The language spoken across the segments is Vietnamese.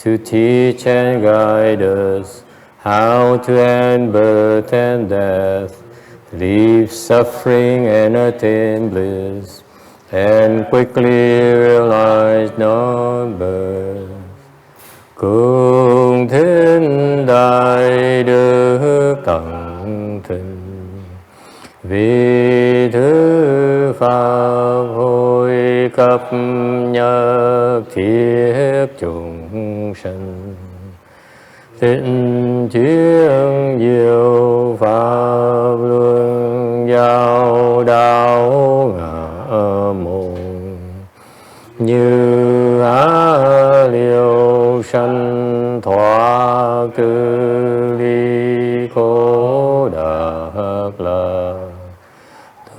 to teach and guide us how to end birth and death, leave suffering and attain bliss, and quickly realize non-birth. Cung thính đại đức tận thịnh, vì thứ pháp hội cấp nhất thiết chúng sanh, thịnh chuyên diệu pháp luân giao đạo ngã môn, như á liêu sanh thoát cư ly khổ đắc lạc,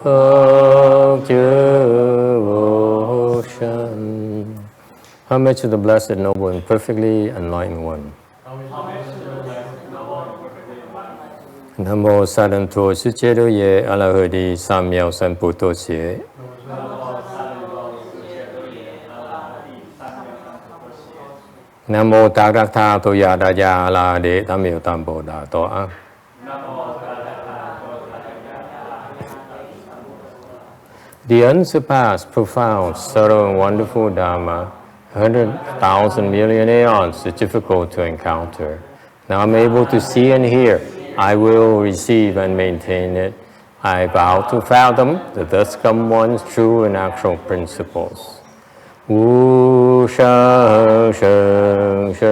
thức chư vô sanh. Homage to the Blessed, Noble, and Perfectly Enlightened One. Nam mô Sa Đan Thô Sư Chế Đô Ye A La Hơ Đi Sam Miao San Pu Tô Xie. Nam mô Ta Rắc Tha Tô Ya Đa Ya La Đế Tam Miêu Tam Bồ Đà Tô A. The unsurpassed, profound, subtle, and wonderful Dharma, 100,000 million aeons, is difficult to encounter. Now I'm able to see and hear. I will receive and maintain it. I vow to fathom the thus come one's true and actual principles. Wu sheng sheng she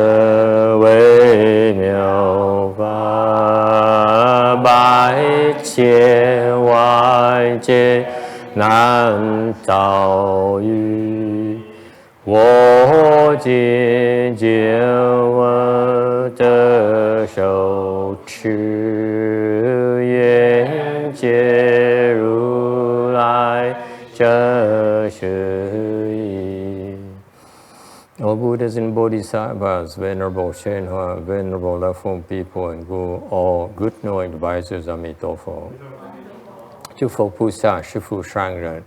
wei miao fa bai jie wai jie nan zao yu wo jin jie wen de shou chu yan jie ru lai zhe shi yi. All Buddhas and Bodhisattvas, Venerable Shenhua, Venerable Left-Home People, and all good knowing advisors of Emitofuo. Chư Phật菩萨, Sư Phụ Sang Rện,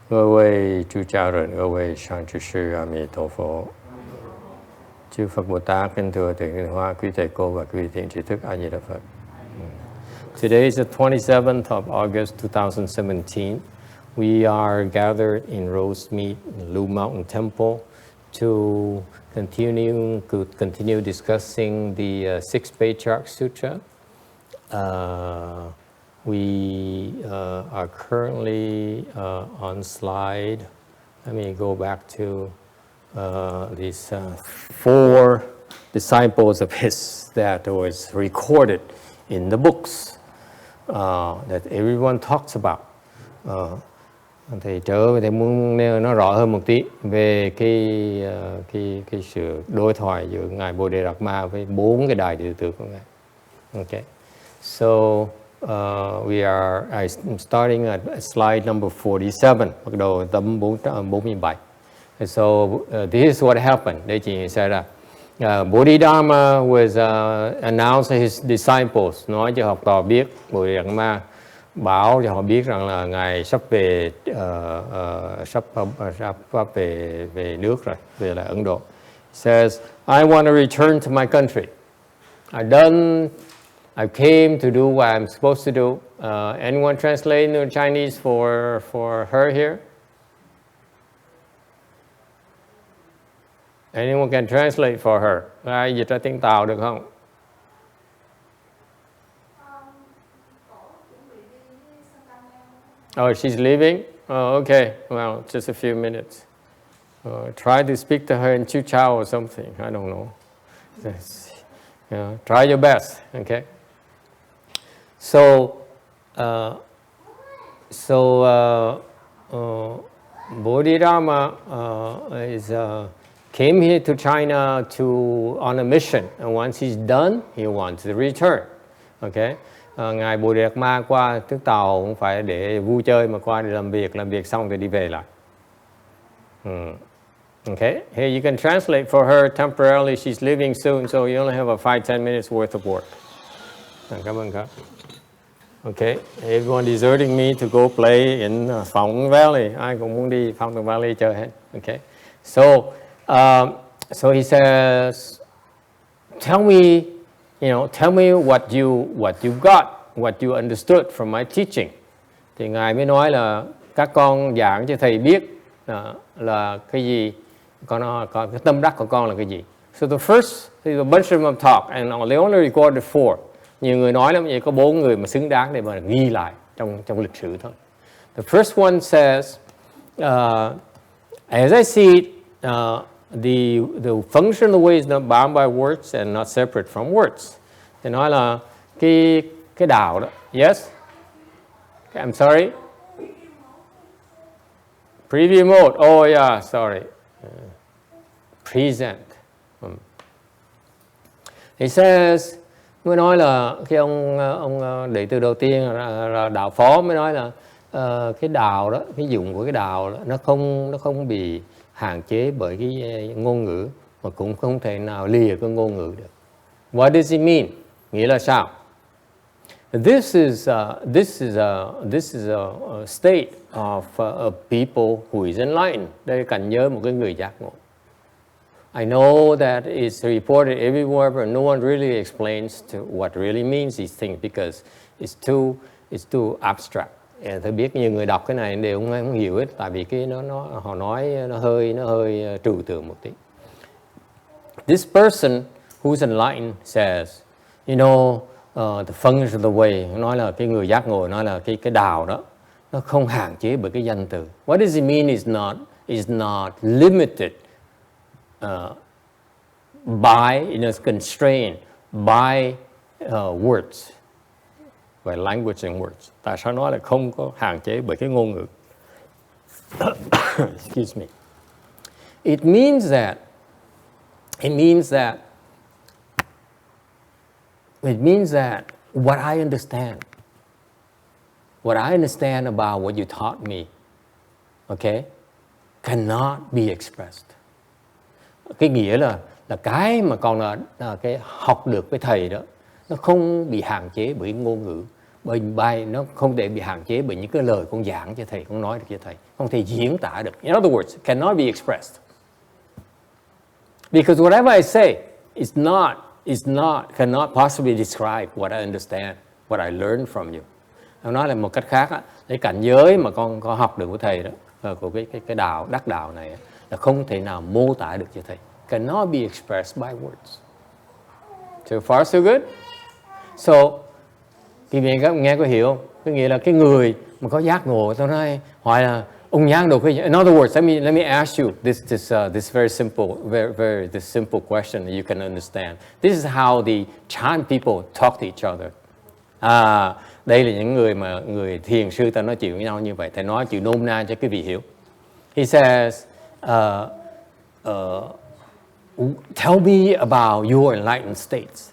各位诸家人, 各位上智师阿弥陀佛. Chư Phật Bồ Tát, kính thưa Thầy Nguyện Hoa, quý thầy cô và quý thiện tri thức A Di Đà Phật. Today is the 27th of August 2017. We are gathered in Rosemead, Lu Mountain Temple, to continue discussing the 6th Patriarch Sutra. We are currently on slide. Let me go back to these 4 disciples of his that was recorded in the books that everyone talks about. Thầy trở về, thầy muốn nêu nó rõ hơn một tí về cái sự đối thoại giữa ngài Bodhidharma với 4 cái đại đệ tử của ngài. Okay, so I'm starting at slide number 47, bắt đầu tấm 47. So this is what happened. Đây chỉ xảy ra. Bodhidharma was announced his disciples, nói cho học trò biết. Bodhidharma báo cho họ biết rằng là ngài sắp về về nước rồi, về lại Ấn Độ. Says, I want to return to my country. I came to do what I'm supposed to do. Anyone translate into Chinese for her here? Anyone can translate for her? Ai dịch ra tiếng Tàu được không? Oh, she's leaving? Oh, okay. Well, just a few minutes. Try to speak to her in Chiu-Chao or something. I don't know. Try your best, okay? So Bodhidharma came here to China on a mission, and once he's done, he wants to return. Okay? Ngài Bodhidharma qua nước Tàu không phải để vui chơi mà qua để làm việc xong rồi đi về lại. Okay, here you can translate for her temporarily. She's leaving soon, so you only have a 5-10 minutes worth of work. Cảm ơn các. Okay, everyone deserting me to go play in Fountain Valley. Ai cũng muốn đi Fountain Valley chơi hết. Okay, so he says, tell me, tell me what you got, what you understood from my teaching. Thì Ngài mới nói là các con giảng cho thầy biết là cái gì, cái tâm đắc của con là cái gì. So the first, a bunch of them talk, and they only recorded 4. Nhiều người nói lắm, vậy có 4 người mà xứng đáng để mà ghi lại trong lịch sử thôi. The first one says, as I see it, the function of the way is not bound by words and not separate from words. Thì nói là cái đạo đó. Yes? I'm sorry. Preview mode. Oh yeah, sorry. Present. He says, mới nói là khi ông đệ tử đầu tiên là đạo Phó mới nói là cái đạo đó, cái dụng của cái đạo đó, nó không bị hạn chế bởi cái ngôn ngữ, mà cũng không thể nào lìa cái ngôn ngữ được. What does it mean? Nghĩa là sao? This is a state of people who is enlightened. Đây cảnh giới một cái người giác ngộ. I know that it's reported everywhere, but no one really explains to what really means these things because it's too abstract. Tôi biết nhiều người đọc cái này đều không hiểu hết, tại vì cái họ nói nó hơi trừu tượng một tí. This person who's enlightened says, the function of the way, nói là cái người giác ngộ, nói là cái đạo đó nó không hạn chế bởi cái danh từ. What does it mean is not limited by, constrained by words, by language and words. Tại sao nói là không có hạn chế bởi cái ngôn ngữ? Excuse me. It means that what I understand about what you taught me, okay, cannot be expressed. Cái nghĩa là cái mà con là cái học được với thầy đó, nó không bị hạn chế bởi ngôn ngữ, nó không thể bị hạn chế bởi những cái lời con giảng cho thầy, con nói được cho thầy, không thể diễn tả được. In other words, cannot be expressed. Because whatever I say cannot possibly describe what I understand, what I learned from you. Nó nói là một cách khác, cái cảnh giới mà con học được của thầy đó, của cái đạo, đắc đạo này là không thể nào mô tả được cho thầy. Cannot be expressed by words. So far so good. So, quý vị các nghe có hiểu không? Có nghĩa là cái người mà có giác ngộ, tôi nói hỏi là ông nhang đồ cái gì? In other words, let me ask you this very simple, this simple question that you can understand. This is how the Chan people talk to each other. Đây là những người thiền sư ta nói chuyện với nhau như vậy. Thầy nói chuyện nôm na cho quý vị hiểu. He says, tell me about your enlightened states.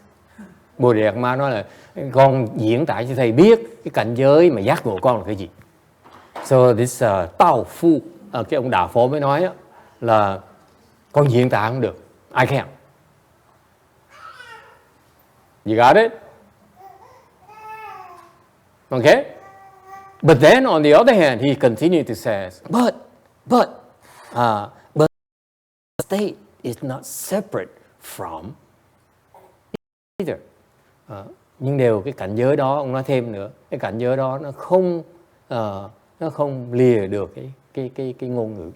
Bodhidharma nói là con diễn tả cho thầy biết cái cảnh giới mà giác ngộ con là cái gì. So this Tao Phu, cái ông đạo Phổ mới nói là con diễn tả không được. I can't. You got it? Okay? But then on the other hand, he continued to say, but state is not separate from either. Nhưng đều cái cảnh giới đó, ông nói thêm nữa, cái cảnh giới đó nó không lìa được cái ngôn ngữ.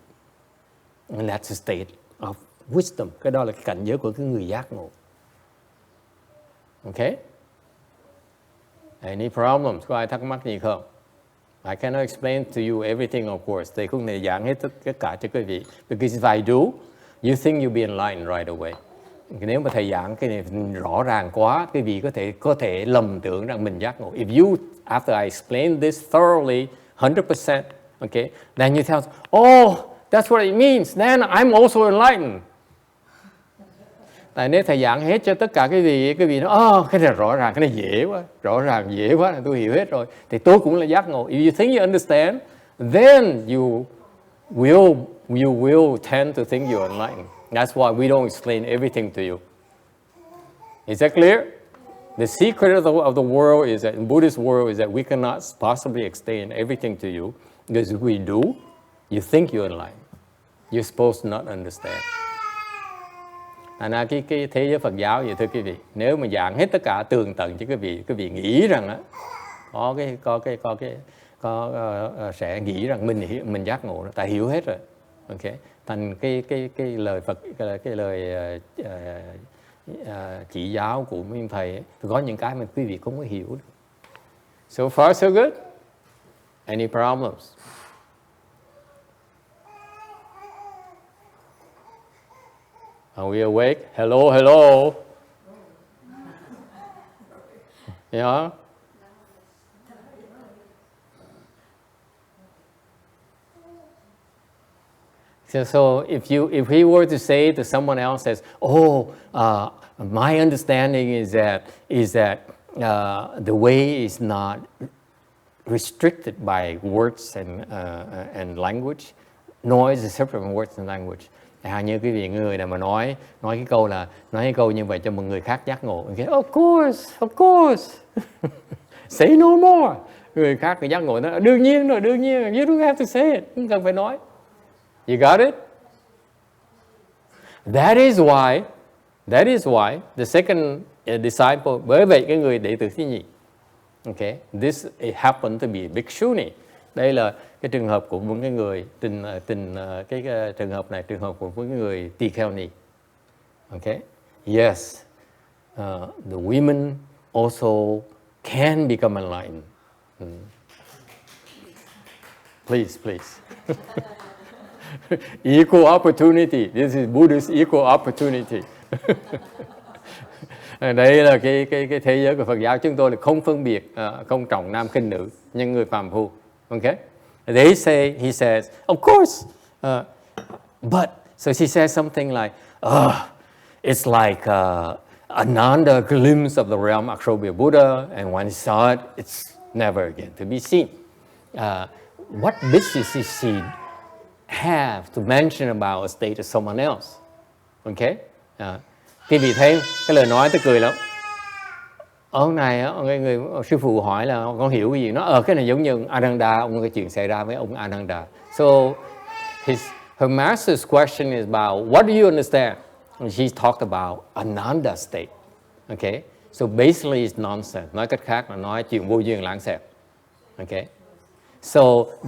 And that's a state of wisdom. Cái đó là cái cảnh giới của cái người giác ngộ. Okay? Any problems? Có ai thắc mắc gì không? I cannot explain to you everything, of course. Thầy không thể giảng hết tất cả cho quý vị. Because if I do, you think you'll be enlightened right away. Nếu mà thầy giảng cái này rõ ràng quá, quý vị có thể lầm tưởng rằng mình giác ngộ. If you, after I explain this thoroughly, 100%, okay, then you tell, oh, that's what it means. Then I'm also enlightened. Tại nếu thầy giảng hết cho tất cả cái vị nói, cái này rõ ràng, cái này dễ quá, rõ ràng dễ quá, là tôi hiểu hết rồi. Thì tôi cũng là giác ngộ. If you think you understand, then you will tend to think you're enlightened. That's why we don't explain everything to you. Is that clear? The secret of the world is that, in Buddhist world, is that we cannot possibly explain everything to you, because if we do, you think you're enlightened. You're supposed to not understand. Thành ra cái thế giới Phật giáo vậy thưa quý vị, nếu mà giảng hết tất cả tường tận cho quý vị nghĩ rằng á sẽ nghĩ rằng mình giác ngộ, tại hiểu hết rồi. Ok, thành cái lời Phật, cái lời chỉ giáo của mấy thầy có những cái mà quý vị không có hiểu được. So far so good. Any problems? Are we awake? Hello, hello. Yeah. So if he were to say to someone else, says, "Oh, my understanding is that the way is not restricted by words and language, nor is it separate from words and language." Như quý vị người nào mà nói cái câu như vậy cho một người khác giác ngộ, okay, of course, say no more. Người khác người giác ngộ nó đương nhiên, you don't have to say it, không cần phải nói. You got it? That is why the second disciple, bởi vậy cái người đệ tử thứ nhì, okay, it happened to be a bhikshuni. Đây là cái trường hợp của một cái người cái trường hợp này, trường hợp của một cái người tỳ kheo ni. Okay, yes, the women also can become enlightened. Please. Equal opportunity. This is Buddhist equal opportunity. Đây là cái thế giới của Phật giáo, chúng tôi là không phân biệt, không trọng nam khinh nữ, nhưng người phàm phu. Okay? He says, of course, but so she says something like, it's like another glimpse of the realm Akshobhya Buddha, and when he saw it, it's never again to be seen. What business is she have to mention about a state of someone else? Okay? Quý vị thấy cái lời nói tôi cười lắm. Ông này, người sư phụ hỏi là con hiểu cái gì? Nó cái này giống như Ananda, ông cái chuyện xảy ra với ông Ananda. So her master's question is about what do you understand? And she talked about Ananda state. Okay? So basically it's nonsense. Nói cách khác là nói chuyện vô duyên lãng xẹt. Okay? So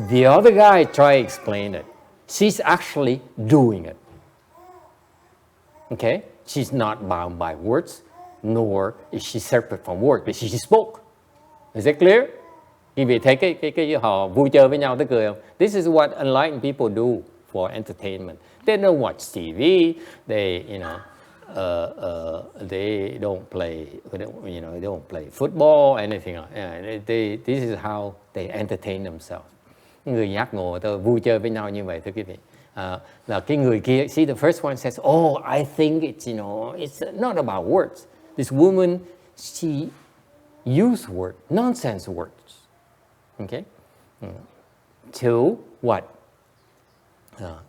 the other guy tried to explain it. She's actually doing it. Okay? She's not bound by words, nor is she separate from words, but she spoke. Is that clear? Quý vị thấy cái họ vui chơi với nhau tới cười không? This is what enlightened people do for entertainment. They don't watch TV. They, they don't play, they don't play football, anything like that. This is how they entertain themselves. Người giác ngộ tôi vui chơi với nhau như vậy thưa quý vị. Là cái người kia, see the first one says, I think it's, it's not about words. This woman, she used words, nonsense words. Okay? To what?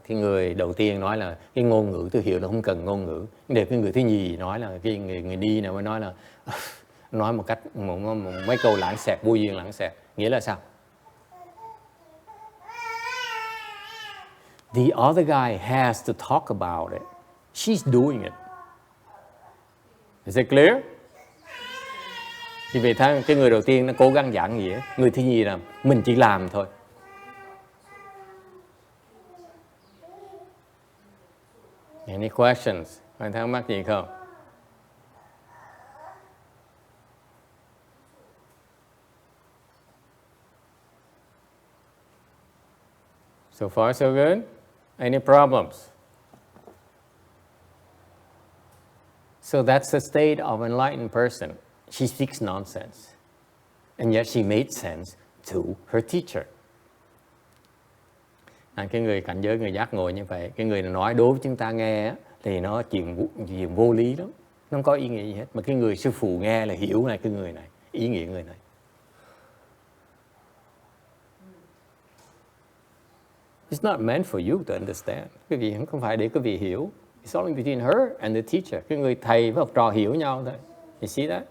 Cái người đầu tiên nói là cái ngôn ngữ tôi hiểu là không cần ngôn ngữ. Để cái người thứ nhì nói là cái người đi nào mới nói là nói một cách mấy câu lãng xẹt, vô duyên lãng xẹt. Nghĩa là sao? The other guy has to talk about it. She's doing it. Is it clear? Thì vì thế cái người đầu tiên nó cố gắng giảng nghĩa, người thứ nhì là mình chỉ làm thôi. Any questions? Có thắc mắc gì không? So far so good? Any problems? So that's the state of an enlightened person. She speaks nonsense, and yet she made sense to her teacher. Cái người cảnh giới, người giác ngộ như vậy, cái người nói đối với chúng ta nghe thì nó chuyện vô lý lắm, nó không có ý nghĩa gì hết. Mà cái người sư phụ nghe là hiểu này, cái người này, ý nghĩa người này. It's not meant for you to understand. Cái gì không phải để quý vị hiểu. It's only between her and the teacher. Cái người thầy với học trò hiểu nhau thôi. You see that?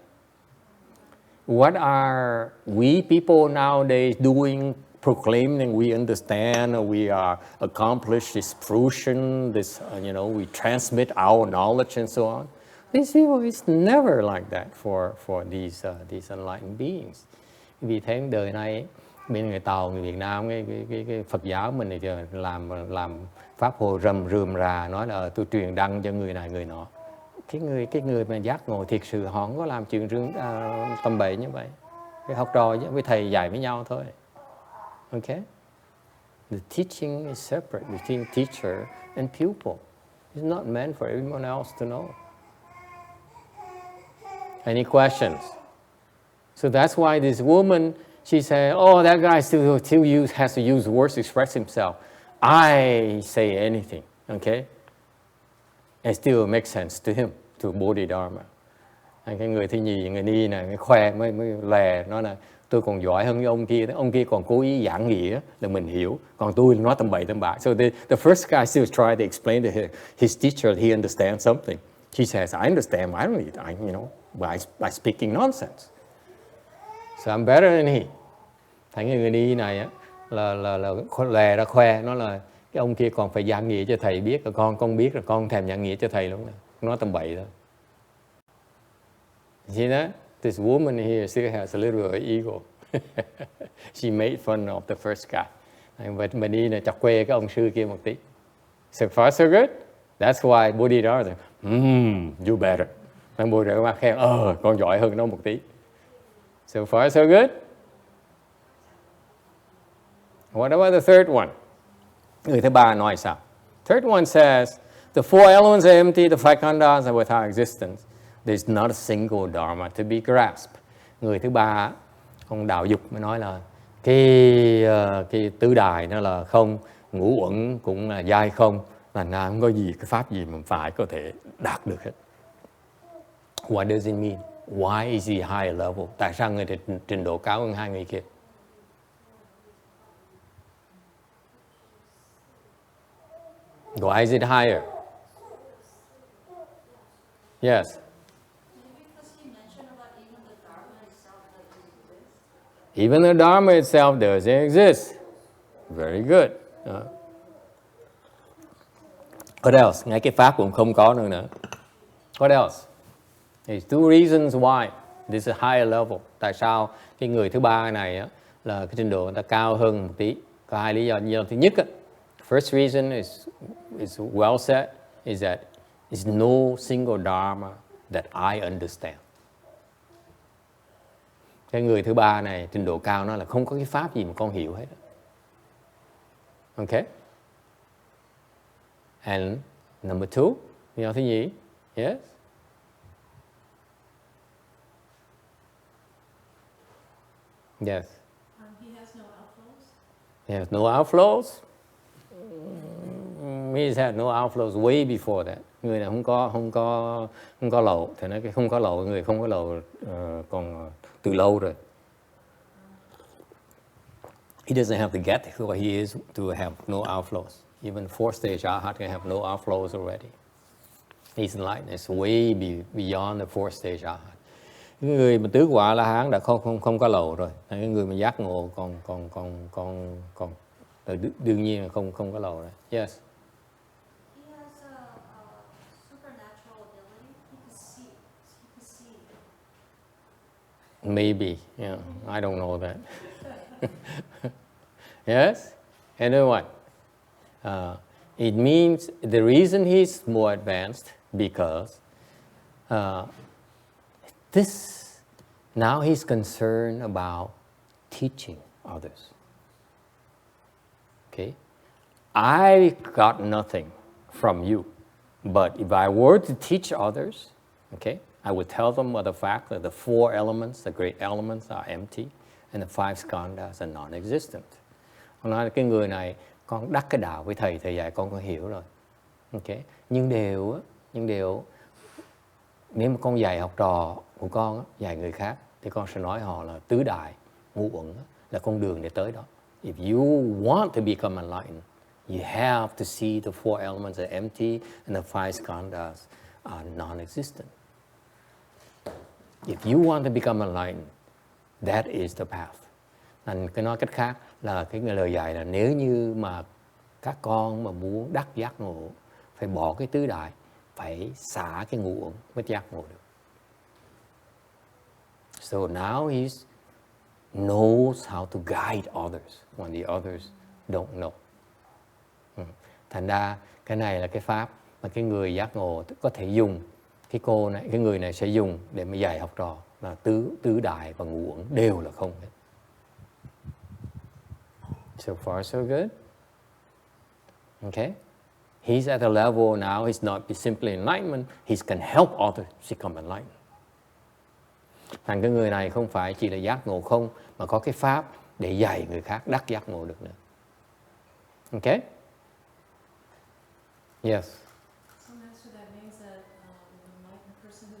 What are we people nowadays doing proclaiming we understand, or we are accomplished this fruition, this, we transmit our knowledge and so on. These people, it's never like that for these enlightened beings. Vì thế đời nay bên người Tàu, người Việt Nam, cái Phật giáo mình thì làm pháp hội rườm rà, nói là tôi truyền đăng cho người này người nọ. Cái người mà giác ngộ thiệt sự họ không có làm chuyện tầm bậy như vậy. Cái học trò với thầy dạy với nhau thôi. Okay? The teaching is separate between teacher and pupil. It's not meant for everyone else to know. Any questions? So that's why this woman, she said, oh, that guy still has to use words to express himself. I say anything, okay? It still makes sense to him, to Bodhidharma. Cái người thứ nhì, người ni này, mới khoe, mới lè, nói là tôi còn giỏi hơn ông kia còn cố ý giảng nghĩa là mình hiểu, còn tôi nói tầm bậy tầm bạ. So the first guy still tried to explain to his teacher he understands something. He says, I understand, I don't need, by speaking nonsense. So I'm better than he. Thành người đi này á, là lè ra khoe, nó là cái ông kia còn phải giảng nghĩa cho thầy biết, rồi con biết rồi con thèm giảng nghĩa cho thầy luôn nè, nói tầm bậy thôi. See that? This woman here still has a little bit of ego. She made fun of the first guy. Mình đi là chọc quê cái ông sư kia một tí. So far so good. That's why Bodhidharma you better. Thằng Bodhidharma khen, con giỏi hơn nó một tí. So far so good. What about the third one? Người thứ ba nói sao? Third one says, the four elements are empty, the five khandhas are without existence. There's not a single dharma to be grasped. Người thứ ba, ông Đạo Dục mới nói là cái tứ đài nó là không, ngũ uẩn cũng là giai không, là không có gì cái pháp gì mà phải có thể đạt được hết. What does it mean? Why is he higher level? Tại sao người trình độ cao hơn hai người kia? Why is it higher? Yes. Even the Dharma itself doesn't exist. Very good. What else? Ngay cái pháp cũng không có nữa. What else? There's two reasons why this is a higher level. Tại sao cái người thứ ba này á, là cái trình độ người ta cao hơn một tí? Có hai lý do. Lý do thứ nhất á, first reason is well said, is that there's no single Dharma that I understand. Cái người thứ ba này trình độ cao nó là không có cái pháp gì mà con hiểu hết. Okay? And number two, lý do thứ nhì, yes? Yes. He has no outflows. He has no outflows. He had no outflows way before that. Người này không có lậu, thì nói cái không có lậu, người không có lậu còn từ lâu rồi. He doesn't have to get who he is to have no outflows. Even fourth stage Arhat can have no outflows already. He's enlightened. It's way beyond the fourth stage Arhat. Cái người mà tứ quả La Hán đã không có lậu rồi. Cái người mà giác ngộ còn đương nhiên là không có lậu rồi. Yes. He has a supernatural ability. He can see. Maybe. Yeah. I don't know that. Yes. And then what? It means the reason he's more advanced because now he's concerned about teaching others. Okay? I got nothing from you, but if I were to teach others, okay, I would tell them of the fact that the four elements, the great elements, are empty, and the five skandhas are non-existent. Ông nói cái người này, con đắc cái đạo với thầy dạy con hiểu rồi. Okay? Nhưng đều nếu mà con dạy học trò của con dạy người khác thì con sẽ nói họ là tứ đại ngũ uẩn là con đường để tới đó. If you want to become enlightened, you have to see the four elements are empty and the five skandhas are non-existent. If you want to become enlightened, that is the path. Anh cứ nói cách khác là cái lời dạy là nếu như mà các con mà muốn đắc giác ngộ phải bỏ cái tứ đại, phải xả cái ngũ uẩn mới giác ngộ được. So now he knows how to guide others when the others don't know. Thành ra cái này là cái pháp mà cái người giác ngộ có thể dùng, cái người này sẽ dùng để mà dạy học trò là tứ đại và ngũ uẩn đều là không hết. So far so good. Okay? He's at a level now, he's not simply enlightenment, he can help others become enlightened. Thành cái người này không phải chỉ là giác ngộ không, mà có cái pháp để dạy người khác đắc giác ngộ được nữa. Okay? Yes. So Master, that means that an enlightened person who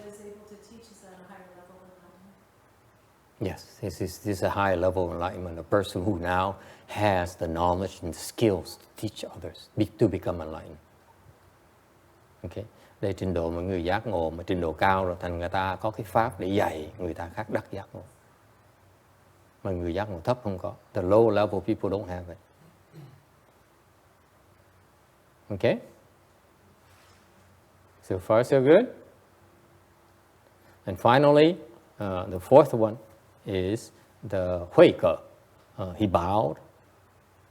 is able to teach is at a higher level of enlightenment? Yes, this is a high level of enlightenment, a person who now has the knowledge and the skills to teach others to become enlightened. Okay. Đây trình độ mọi người giác ngộ, mà trình độ cao rồi thành người ta có cái pháp để dạy người ta khác đắc giác ngộ. Mà người giác ngộ thấp không có. The low level people don't have it. Okay? So far so good. And finally, the fourth one is the Huike. He bowed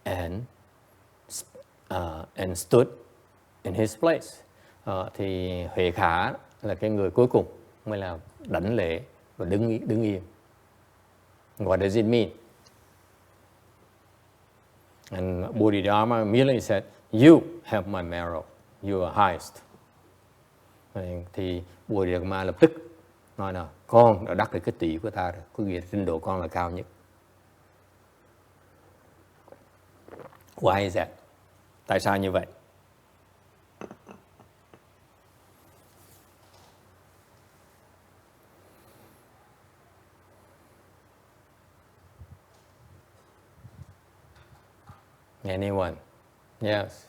and stood in his place. Thì Huệ Khả là cái người cuối cùng mới là đảnh lễ và đứng yên. What does it mean? And Bodhidharma immediately said, "You have my marrow. You are highest." Thì Bodhidharma lập tức nói là con đã đắc được cái tỷ của ta rồi, có nghĩa là trình độ con là cao nhất. Why is that? Tại sao như vậy? Anyone? Yes.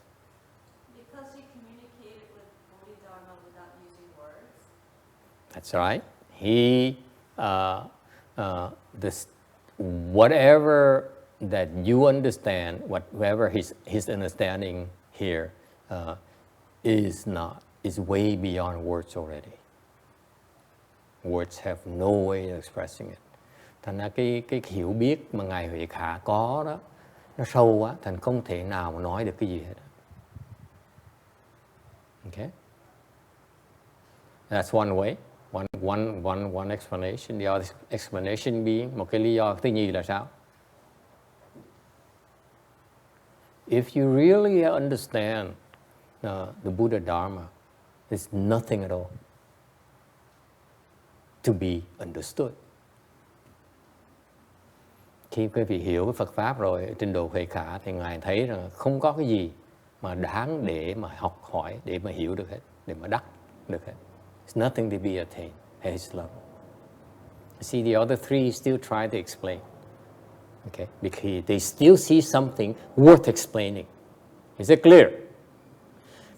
Because he communicated with Bodhidharma without using words. That's right. He, whatever that you understand, whatever his understanding here is way beyond words already. Words have no way of expressing it. Thành ra cái hiểu biết mà Ngài Huệ Khả có đó, nó sâu quá, thành không thể nào mà nói được cái gì hết. Okay? That's one way, one explanation. The other explanation being, một cái lý do thứ nhì là sao? If you really understand the Buddha Dharma, there's nothing at all to be understood. Khi quý vị hiểu cái Phật Pháp rồi, trình độ Huệ Khả, thì Ngài thấy rằng không có cái gì mà đáng để mà học hỏi, để mà hiểu được hết, để mà đắc được hết. There's nothing to be attained at his level. See, the other three still try to explain. Okay? Because they still see something worth explaining. Is it clear?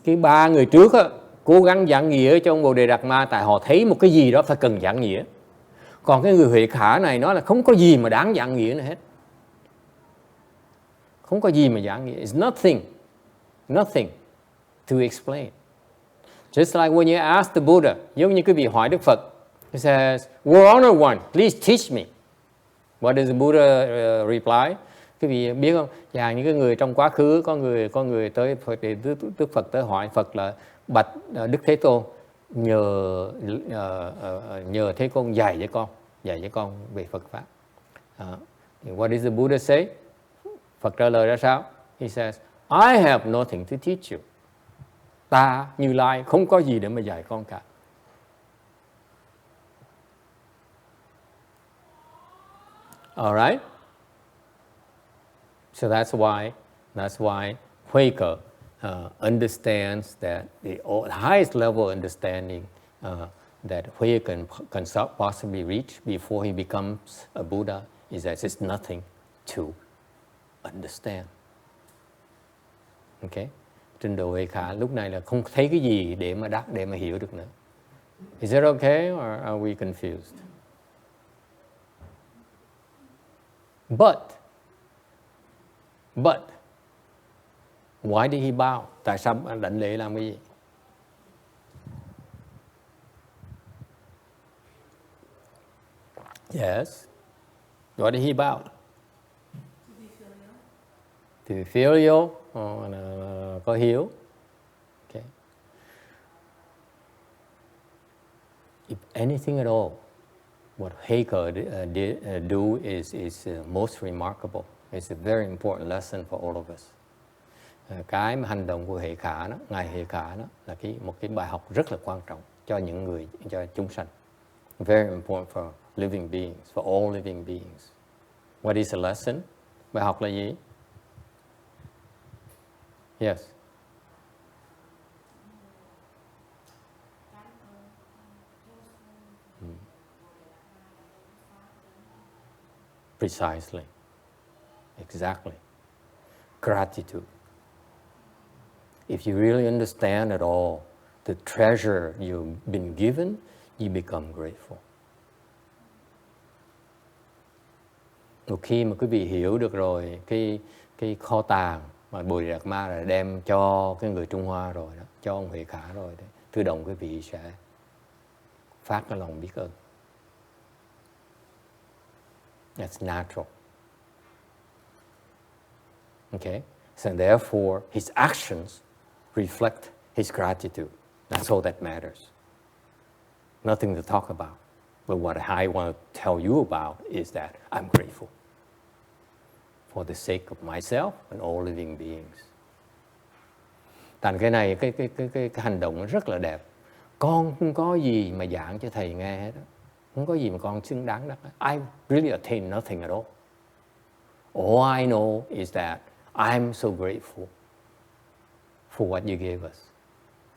Cái ba người trước á, cố gắng giảng nghĩa cho ông Bodhidharma, tại họ thấy một cái gì đó phải cần giảng nghĩa. Còn cái người Huệ Khả này nói là không có gì mà đáng giảng nghĩa nữa hết. Không có gì mà giảng nghĩa. It's nothing to explain. Just like when you ask the Buddha, giống như quý vị hỏi Đức Phật, he says, "World Honored One, please teach me." What does the Buddha reply? Quý vị biết không? Và những cái người trong quá khứ có người tới Đức Phật tới hỏi Phật là, bạch Đức Thế Tôn, nhờ Thế Tôn dạy cho con về Phật pháp. What does the Buddha say? Phật trả lời ra sao? He says, "I have nothing to teach you." Ta, Như Lai, không có gì để mà dạy con cả. All right? So that's why Huike understands that the highest level of understanding that Huike can possibly reach before he becomes a Buddha is that it's nothing to understand. Okay? Trình độ Huệ Khả lúc này là không thấy cái gì để mà đắc, để mà hiểu được nữa. Is it okay or are we confused? But why did he bow? Tại sao anh đảnh lễ làm cái gì? Yes. Why did he bow? To be filial. Có hiếu. Okay. If anything at all, what Huike do is most remarkable. It's a very important lesson for all of us. Cái mà hành động của Huike đó, ngài Huike đó là một cái bài học rất là quan trọng cho những người, cho chúng sanh. Very important for living beings, for all living beings. What is a lesson? Bài học là gì? Yes. Precisely. Exactly. Gratitude. If you really understand at all the treasure you've been given, you become grateful. Một khi mà quý vị hiểu được rồi cái kho tàng mà Bodhidharma đã đem cho cái người Trung Hoa rồi đó, cho ông Huệ Khả rồi đó, tự động quý vị sẽ phát cái lòng biết ơn. That's natural. Okay? So therefore, his actions reflect his gratitude. That's all that matters. Nothing to talk about. But what I want to tell you about is that I'm grateful for the sake of myself and all living beings. Thành cái này, cái hành động nó rất là đẹp. Con không có gì mà giảng cho thầy nghe hết. Không có gì mà con xứng đáng đó. I really attained nothing at all. All I know is that I'm so grateful for what you gave us.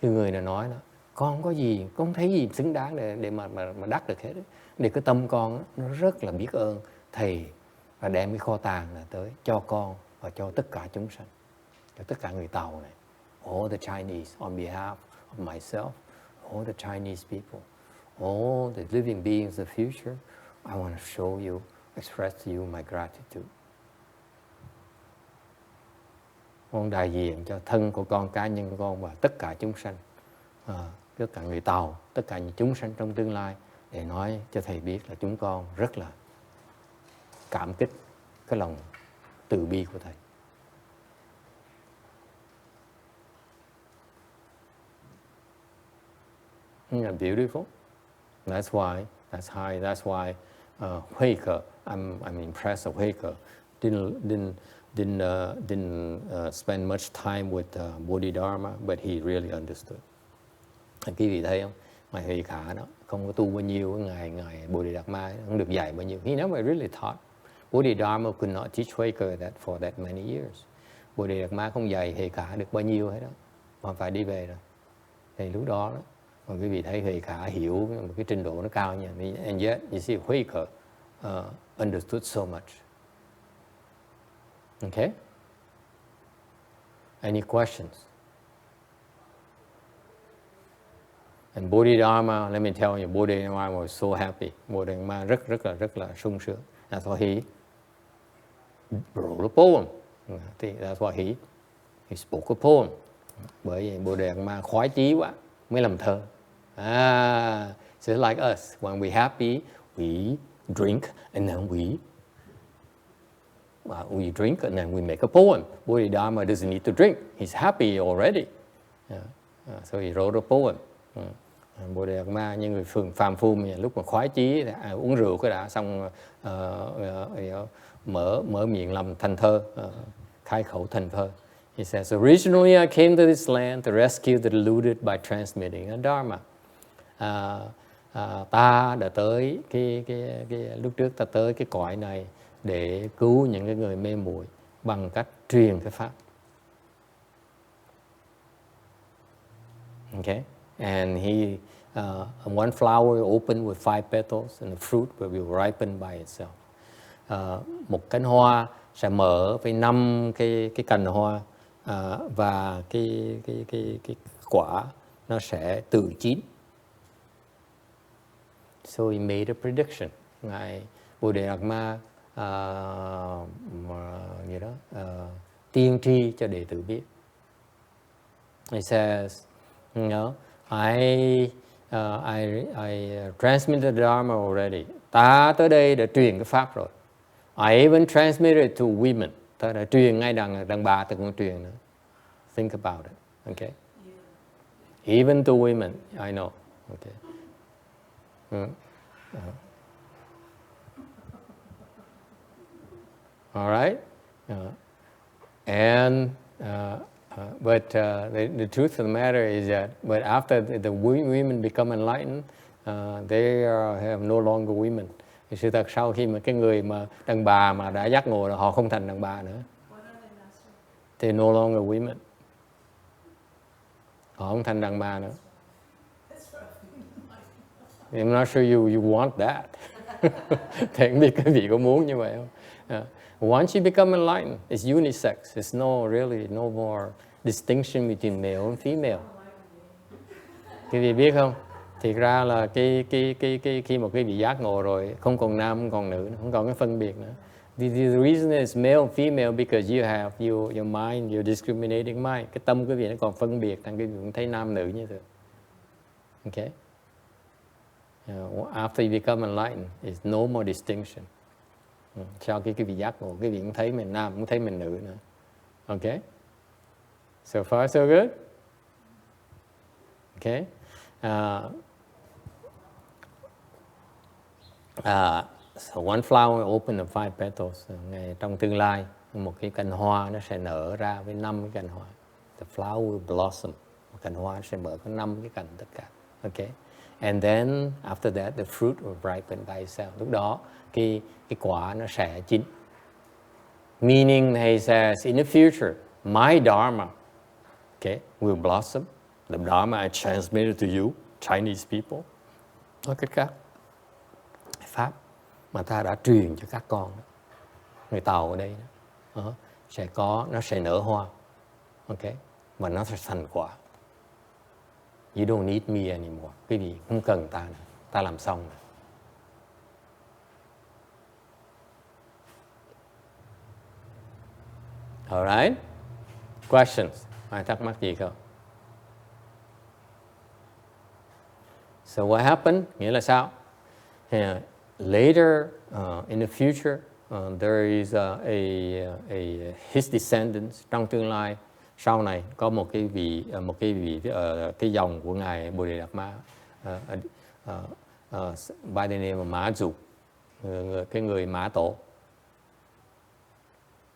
Cái người này nói đó, con có gì, con không thấy gì xứng đáng để mà đắc được hết. Để cái tâm con nó rất là biết ơn thầy và đem cái kho tàng này tới cho con và cho tất cả chúng sanh, cho tất cả người Tàu này. All the Chinese, on behalf of myself, all the Chinese people, all the living beings of the future, I want to show you, express to you my gratitude. Con đại diện cho thân của con, cá nhân của con và tất cả chúng sanh, tất cả người Tàu, tất cả những chúng sanh trong tương lai, để nói cho thầy biết là chúng con rất là cảm kích cái lòng từ bi của thầy. Isn't that beautiful? That's why Huike, I'm impressed of Huike. Didn't spend much time with Bodhidharma, but he really understood. Quý vị thấy không? Ngài Huệ Khả đó không có tu bao nhiêu, ngài Bodhidharma không được dạy bao nhiêu. He never really taught. Bodhidharma could not teach Huike that for that many years. Bodhidharma không dạy Huệ Khả được bao nhiêu hết đó, mà phải đi về rồi. Thì lúc đó đó, mà quý vị thấy Huệ Khả hiểu một cái trình độ nó cao nha. And yet, you see, Huike understood so much. Okay? Any questions? And Bodhidharma, let me tell you, Bodhidharma was so happy. Bodhidharma rất là sung sướng. That's why he wrote a poem. That's why he spoke a poem. Bởi vì Bodhidharma khoái chí quá mới làm thơ. Just like us, when we happy, we drink and then we drink and then we make a poem. Bodhidharma doesn't need to drink. He's happy already. So he wrote a poem. Bodhidharma như người phàm phu mà lúc mà khoái chí uống rượu cái đã xong mở miệng làm thành thơ, khai khẩu thành thơ. He says, originally I came to this land to rescue the deluded by transmitting a Dharma. Ta đã tới lúc trước ta tới cái cõi này để cứu những cái người mê muội bằng cách truyền cái pháp. Okay? And one flower opened with 5 petals, and the fruit will ripen by itself. Một cánh hoa sẽ mở với 5 cái cành hoa, và cái quả nó sẽ tự chín. So he made a prediction. Ngài Bodhidharma gì đó tiên tri cho đệ tử biết. He says, you know, I transmitted the Dharma already. Ta tới đây đã truyền cái pháp rồi. I even transmitted to women. Ta đã truyền ngay đàn bà ta cũng truyền nữa. Think about it, okay? Even to women, I know, okay. All right, but the truth of the matter is that, but after the women become enlightened, they have no longer women. Thì sự thật sau khi mà cái người mà đàn bà mà đã giác ngộ rồi, họ không thành đàn bà nữa. They no longer women. Họ không thành đàn bà nữa. I'm not sure you want that. Thì không biết các vị có muốn như vậy không? Once you become enlightened, it's unisex. It's no more distinction between male and female. Quý vị biết không? Thì ra là khi một cái vị giác ngộ rồi, không còn nam, không còn nữ, không còn cái phân biệt nữa. The reason is male and female because you have your mind, your discriminating mind. Cái tâm quý vị nó còn phân biệt, thành quý vị cũng thấy nam nữ như thế. Okay? After you become enlightened, it's no more distinction. Sau khi quý vị giác ngộ, quý vị cũng thấy mình nam, cũng thấy mình nữ nữa. Okay? So far, so good? Okay? So one flower open and 5 petals. Trong tương lai, một cái cành hoa nó sẽ nở ra với 5 cái cành hoa. The flower will blossom. Một cành hoa sẽ mở có 5 cái cành tất cả. Okay? And then after that, the fruit will ripen by itself. Lúc đó, cái quả nó sẽ chín. Meaning, he says, in the future, my Dharma, okay, will blossom. The Dharma I transmitted to you, Chinese people. Nói cách khác, pháp mà ta đã truyền cho các con đó, người Tàu ở đây đó, nó sẽ nở hoa, okay, và nó sẽ thành quả. You don't need me anymore. Quý vị không cần ta nữa, ta làm xong rồi. All right? Questions? Ai thắc mắc gì không? So what happened? Nghĩa là sao? Later, in the future, there is his descendants. Trong tương lai, sau này có một cái vị cái dòng của ngài Bodhidharma, by the name of Mã Dù, cái người Mã Tổ,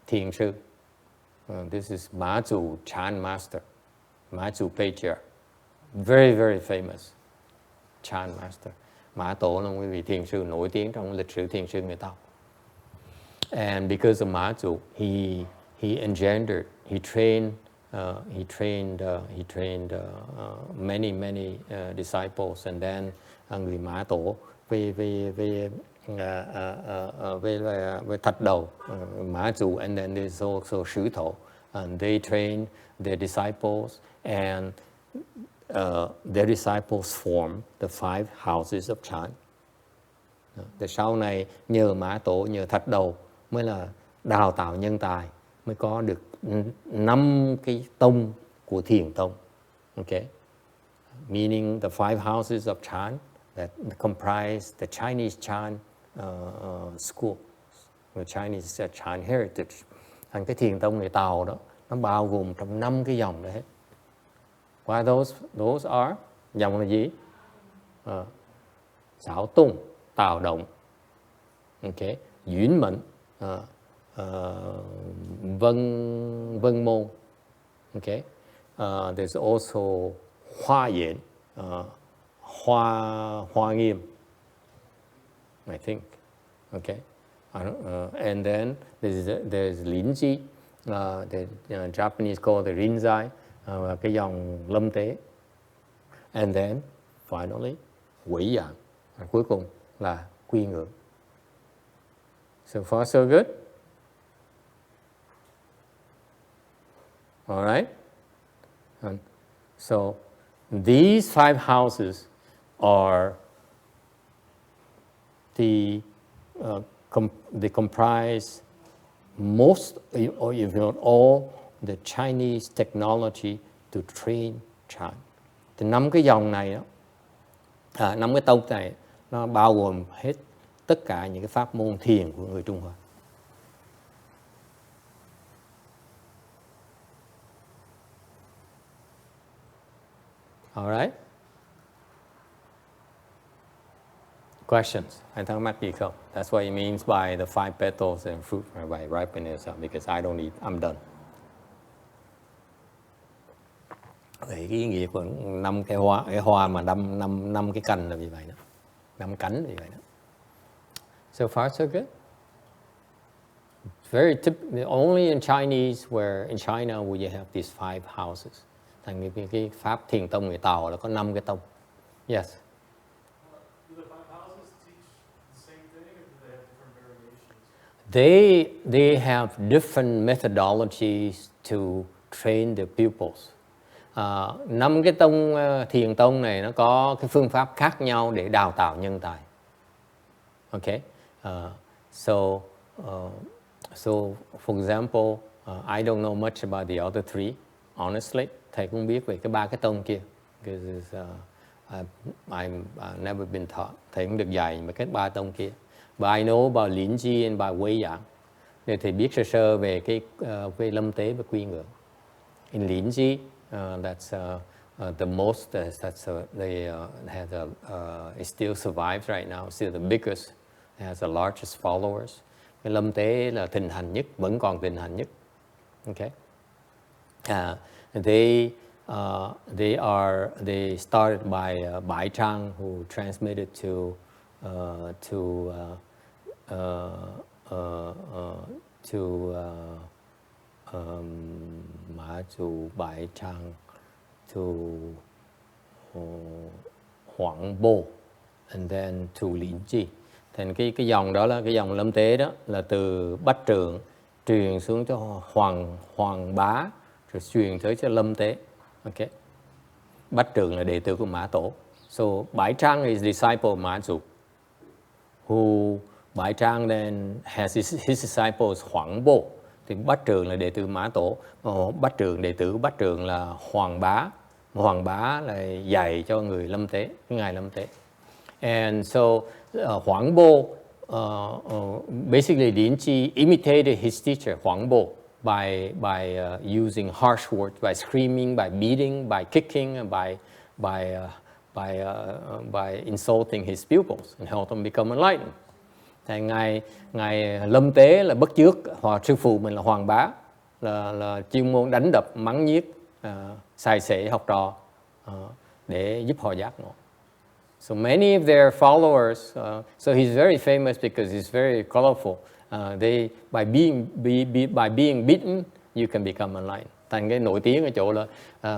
thiền sư. This is Mã Dù Chan Master, Mã Dù Patriarch, very very famous Chan Master. Mã Tổ là một vị thiền sư nổi tiếng trong lịch sử thiền sư người Tàu. And because of Mã Dù, he engendered, he trained many disciples, and then người Mã Tổ về Thạch Đầu, Mã Dù, and then there's also Sứ Thổ, and they trained their disciples, and their disciples formed the 5 houses of Chan. Để sau này nhờ Mã Tổ, nhờ Thạch Đầu mới là đào tạo nhân tài, mới có được 5 cái tông của thiền tông. Okay? Meaning the 5 houses of Chan that comprise the Chinese Chan school, the Chinese Chan heritage. Thành cái thiền tông người Tàu đó, nó bao gồm trong 5 cái dòng đó hết. What those are? Dòng là gì? Xảo Tung, Tào Động, okay, Duyên Mệnh, Vân Môn, okay. There's also Hoa Yển, Hoa Nghiêm, I think, okay. And then there's Linji, the Japanese call the Rinzai, cái dòng Lâm Tế. And then finally WeiYang, cuối cùng là Quy Ngưỡng. So far so good. All right. And so these 5 houses are the they comprise most, or if not all, the Chinese technology to train Chan. Thì 5 cái dòng này đó, 5 cái tông này nó bao gồm hết tất cả những cái pháp môn thiền của người Trung Hoa. All right. Questions? Anh thắc mắc gì không? That's what it means by the 5 petals and fruit by ripeness, because I don't need, I'm done. Vậy cái ý nghĩa của 5 cái hoa mà 5 cái cành là vì vậy đó. 5 cánh vì vậy đó. So far so good. Very typical. Only in Chinese, where in China where you have these 5 houses. Thành cái pháp thiền tông người Tàu là có 5 cái tông. Yes. They have different methodologies to train their pupils. 5 cái tông thiền tông này nó có cái phương pháp khác nhau để đào tạo nhân tài. Okay, so for example, I don't know much about the other 3. Honestly, thầy cũng biết về cái 3 cái tông kia, because I've never been taught. Thầy cũng được dạy về cái 3 tông kia. But I know about Linji and about WeiYang. Để thầy biết sơ sơ về cái lâm tế và quy ngưỡng. In Linji, that's the most. It still survives right now. Still the biggest. It has the largest followers. Cái lâm tế là thịnh hành nhất, vẫn còn thịnh hành nhất. Okay. They started by Bai Chang, who transmitted to Ma Tou Bai Chang to HuangBo, and then to Linji. Thành cái dòng đó là cái dòng lâm tế đó là từ Bách Trượng truyền xuống cho Hoàng Bá, rồi truyền tới cho lâm tế. Okay. Bách Trượng là đệ tử của Mã Tổ. So Bai Chang is disciple of Ma Tou, who Bai Chang then has his disciples HuangBo. Thì Bách Trượng là đệ tử Mã Tổ, Bách Trượng đệ tử của Bách Trượng là Hoàng Bá. Hoàng Bá là dạy cho người lâm tế, cái ngài lâm tế. And so HuangBo basically Linji imitated his teacher HuangBo by using harsh words, by screaming, by beating, by kicking, and by insulting his pupils and help them become enlightened. Thì ngài lâm tế là bất chước, hoặc sư phụ mình là Hoàng Bá, là chuyên môn đánh đập, mắng nhiếc, sai sẻ học trò để giúp họ giác ngộ. So many of their followers, so he's very famous because he's very colorful. By being beaten, you can become enlightened. Thành cái nổi tiếng ở chỗ là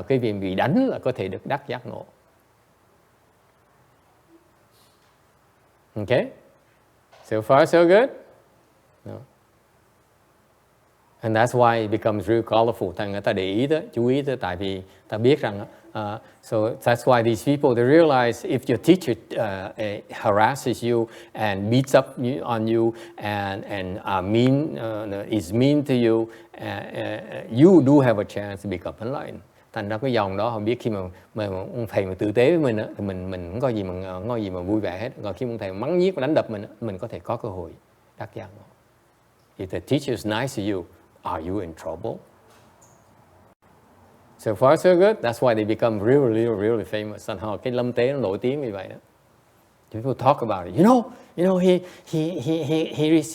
cái việc bị đánh là có thể được đắc giác ngộ. Okay, so far so good. No. And that's why it becomes real colorful. Thành người ta để ý đó, chú ý đó, tại vì ta biết rằng so that's why these people, they realize if your teacher harasses you and beats up on you and is mean to you, you do have a chance to become enlightened. Thành ra cái dòng đó họ biết khi mà ông thầy mà tử tế với mình á, thì mình không có gì mà vui vẻ hết. Còn khi ông thầy mắng nhiếc và đánh đập mình có thể có cơ hội đắc giác ngộ. If the teacher is nice to you, are you in trouble? So far so good. That's why they become really famous. Thành họ cái lâm tế nó nổi tiếng như vậy đó. People talk about it. You know,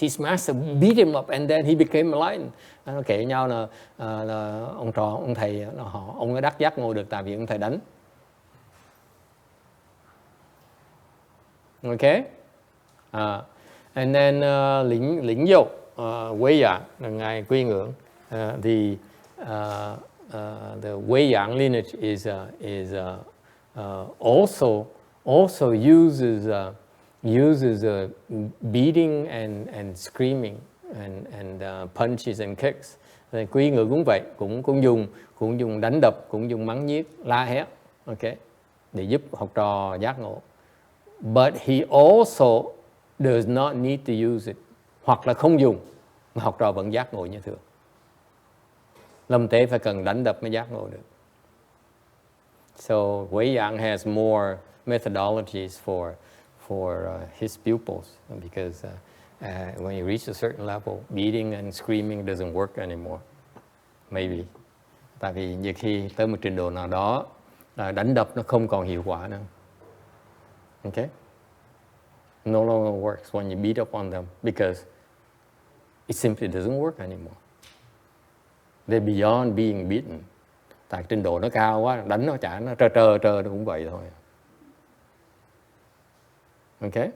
his master beat him up and then he became enlightened. Nó kể nhau là ông thầy ông đã đắc giác ngộ được tại vì ông thầy đánh. Okay. And then lĩnh dụ WeiYang là ngài quy ngưỡng. The WeiYang lineage is also uses beating and screaming and punches and kicks. Quy ngưỡng cũng vậy, cũng dùng đánh đập, cũng dùng mắng nhiếc, la hét, okay, để giúp học trò giác ngộ. But he also does not need to use it hoặc là không dùng mà học trò vẫn giác ngộ như thường. Lâm tế phải cần đánh đập mới giác ngộ được. So WeiYang has more methodologies for his pupils because when you reach a certain level, beating and screaming doesn't work anymore. Maybe. Tại vì nhiều khi tới một trình độ nào đó, đánh đập nó không còn hiệu quả nữa. Okay? No longer works when you beat up on them because it simply doesn't work anymore. They're beyond being beaten. Tại trình độ nó cao quá, đánh nó chả, nó trơ nó cũng vậy thôi. Okay?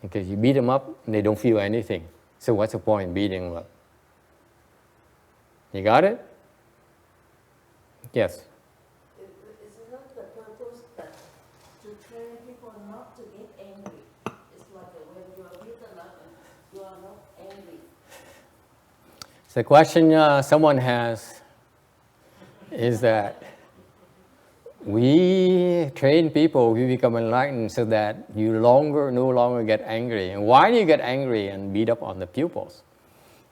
Because you beat them up, they don't feel anything. So what's the point in beating them up? You got it? Yes. It's not the purpose that to train people not to get angry. It's like when you are beaten up and you are not angry. The question someone has is that we train people, we become enlightened so that you no longer get angry. And why do you get angry and beat up on the pupils?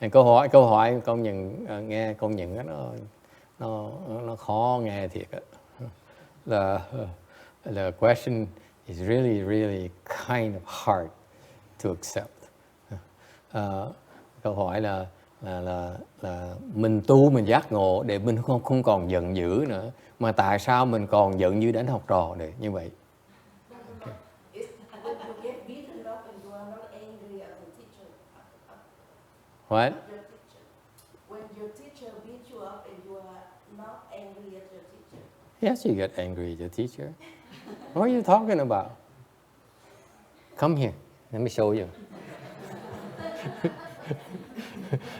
And câu hỏi công nhận nghe công nhận nó khó nghe thiệt á. The question is really kind of hard to accept. Câu hỏi là mình tu mình giác ngộ để mình không còn giận dữ nữa, mà tại sao mình còn giận như đánh học trò được như vậy? Okay. When you get beaten up and you are not angry at the teacher. What? When your teacher beats you up and you are not angry at your teacher. Yes, you get angry at your teacher. What are you talking about? Come here, let me show you.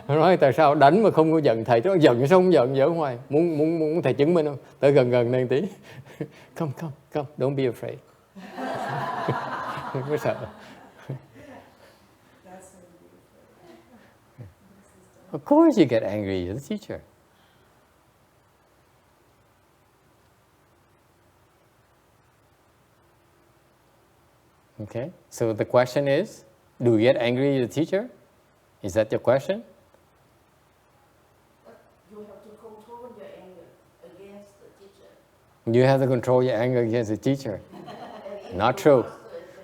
Nó nói tại sao đánh mà không có giận thầy, nó giận xong giận hoài, muốn thầy chứng minh không? Tới gần đây tí. Come, don't be afraid. Không có sợ. Of course you get angry at the teacher. Okay, so the question is, do you get angry at the teacher? Is that your question? You have to control your anger against the teacher. You have to control your anger against the teacher. Not true.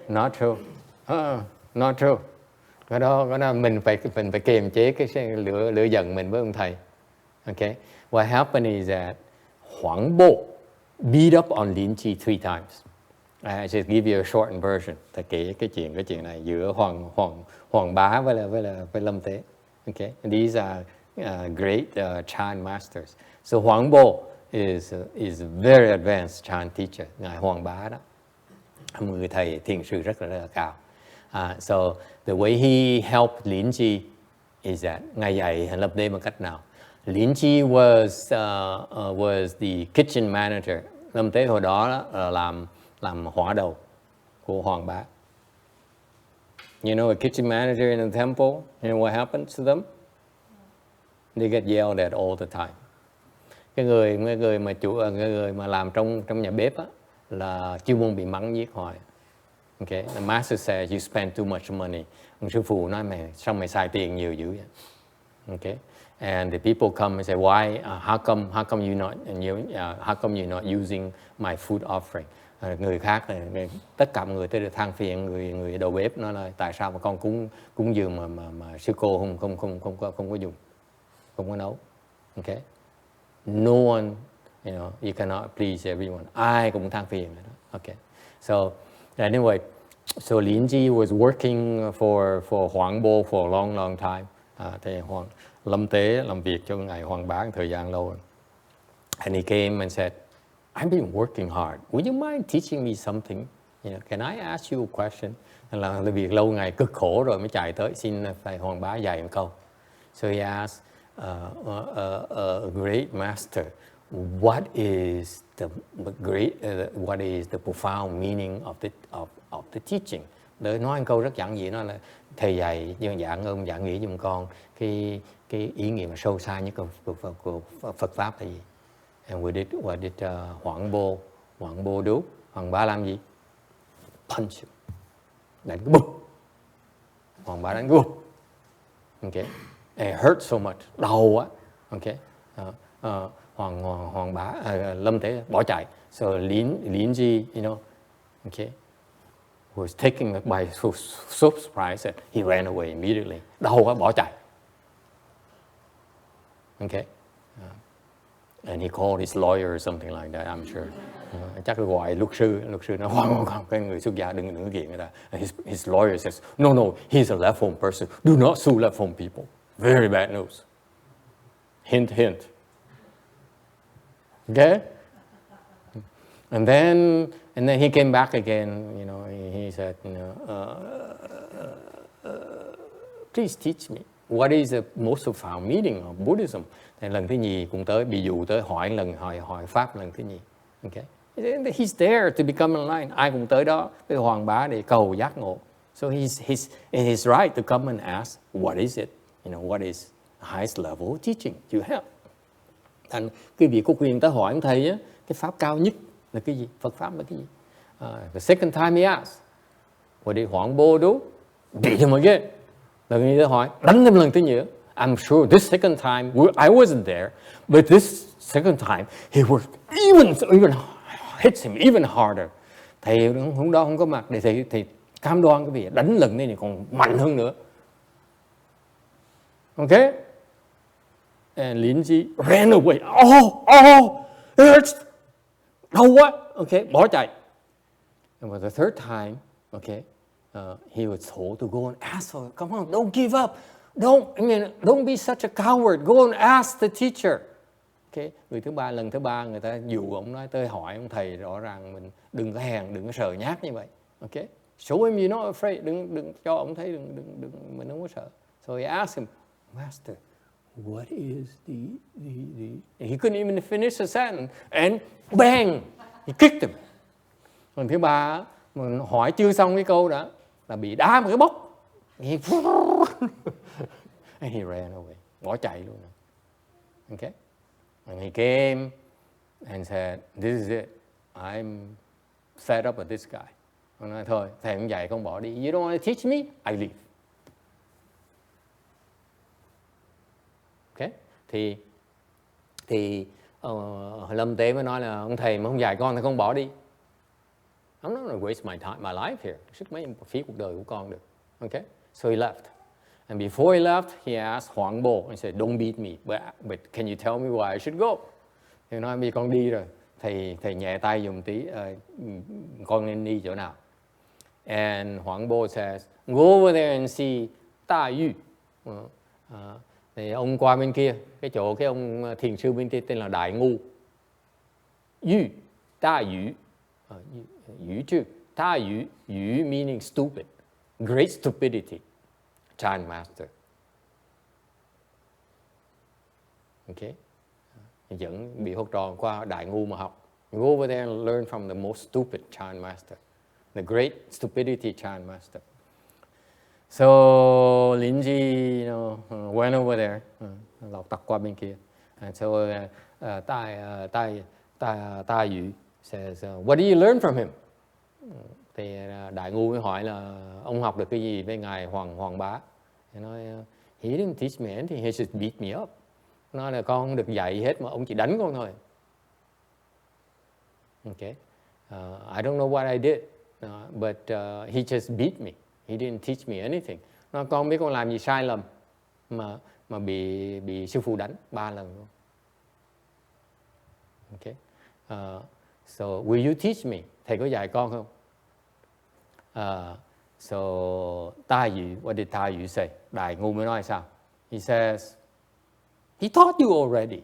Not true. Not true. Cái đó mình phải kiềm chế cái lửa giận mình với ông thầy. Okay. What happened is that HuangBo beat up on Linji 3 times. I just give you a shortened version. Thầy kể cái chuyện này giữa Hoàng Bá với Lâm Tế. Okay. And these are great Chan masters. So HuangBo is a very advanced Chan teacher. Ngài Hoàng Bá đó, người thầy thiền sư rất là cao. So the way he helped Linji is that Ngài dạy Hành Lập Đế bằng cách nào? Linji was the kitchen manager. Lâm Tế hồi đó làm hỏa đầu của Hoàng Bá. You know a kitchen manager in a temple, you know what happens to them? They get yelled at all the time. Cái người mà làm trong nhà bếp á, là chuyên môn bị mắng giết hoài. Okay, the master says you spend too much money. Ông sư phụ nói mày xài tiền nhiều dữ vậy. Okay, and the people come and say why? How come you're not using my food offering? Người khác tất cả mọi người tới được than phiền người đầu bếp nói là tại sao mà con cúng dường mà sư cô không có dùng, không có nấu. Okay, no one, you cannot please everyone. Ai cũng than phiền đó. Okay, so anyway, so Linji was working for HuangBo for a long time. Thì Lâm Tế làm việc cho ngài Hoàng Bá thời gian lâu. And he came and said, I've been working hard. Would you mind teaching me something? Can I ask you a question? Là việc lâu ngày cực khổ rồi mới chạy tới xin phải Hoàng Bá dạy một câu. So he asked a great master, what is the profound meaning of the teaching? Để nói một câu rất giản dị, nó là thầy dạy giảng nghĩa giùm con cái ý nghĩa mà sâu xa nhất của Phật pháp là gì? And what did HuangBo do? Hoàng Bá làm gì? Punch him. đánh cái bụp. Hoàng bá đánh cái bụp. Okay. It hurt so much. Đau quá. Okay. Hoàng bá Lâm Tế bỏ chạy. So Linji, you know, okay, was taken by so surprise that he ran away immediately. Đau quá bỏ chạy. Okay. And he called his lawyer or something like that, I'm sure. Chắc là gọi luật sư nói không, cái người xuất gia đừng kiện người ta. His lawyer says, no, he's a left-home person. Do not sue left-home people. Very bad news. Hint, hint. Okay? And then he came back again, you know, he said, you know, please teach me. What is the most profound meaning of Buddhism? Thì lần thứ nhì cũng tới, bị dụ tới hỏi lần hỏi pháp lần thứ nhì. Okay. He's there to become enlightened. Ai cũng tới đó với Hoàng bá để cầu giác ngộ. So he's right to come and ask, what is it? You know, what is the highest level of teaching you have? Thành quý vị có quyền tới hỏi ông thầy á, cái pháp cao nhất là cái gì? Phật pháp là cái gì? The second time he asked, what did HuangBo do? Beat him again. Lầnนี้tới hỏi, đánh thêm lần thứ nhì. I'm sure this second time, I wasn't there, but this second time, he was even hits him even harder. Thầy hôm đó không có mặt để thầy cam đoan cái việc đánh lần này còn mạnh hơn nữa. Okay? And Linji ran away. Oh, it hurts. Đau quá. Okay, bỏ chạy. And for the third time, okay, he was told to go and ask for it. Come on, don't give up. Don't be such a coward. Go and ask the teacher. Okay. Lần thứ ba người ta dụ ông nói tới hỏi ông thầy rõ ràng mình đừng có hèn, đừng có sờ nhát như vậy. Okay. Show him you're not afraid. Đừng cho ông thấy mình không có sợ. So he asked him, Master, what is the he couldn't even finish a sentence and bang, he kicked him. Lần thứ ba mình hỏi chưa xong cái câu đó là bị đá một cái bốc. And he ran away. Bỏ chạy luôn. Okay. And he came and said, this is it. I'm fed up with this guy. Ông nói thôi, thầy không dạy con bỏ đi. You don't want to teach me? I leave. Okay. Thì Lâm Tế mới nói là ông thầy mà không dạy con thì con bỏ đi. I'm not going to waste my life here. Sức mấy phí cuộc đời của con được. Okay. So he left. And before he left, he asked HuangBo. He said, don't beat me, but can you tell me where I should go? Thì nói, vì con đi rồi, thầy nhẹ tay dùng tí, con nên đi chỗ nào? And HuangBo says, go over there and see Ta Yu. Thì ông qua bên kia, cái ông thiền sư bên kia tên là Đại Ngu. Yu, Ta Yu, Yu too. Ta Yu, Yu meaning stupid, great stupidity. Chan Master. Okay. Dẫn bị học trò qua Đại Ngu mà học. Go over there and learn from the most stupid Chan Master. The great stupidity Chan Master. So Linji, went over there. Lọc tặc qua bên kia. And so Ta Yu says, what do you learn from him? Thì Đại Ngu mới hỏi là ông học được cái gì với ngài Hoàng bá? Thì nói, he didn't teach me anything, he just beat me up. Nói là con không được dạy hết mà ông chỉ đánh con thôi. Okay. I don't know what I did, but he just beat me. He didn't teach me anything. Nói con biết con làm gì sai lầm mà bị sư phụ đánh 3 lần luôn. Okay. So will you teach me? Thầy có dạy con không? So Ta Yu, what did Ta Yu say? Đại Ngu mới nói sao? He says, he taught you already.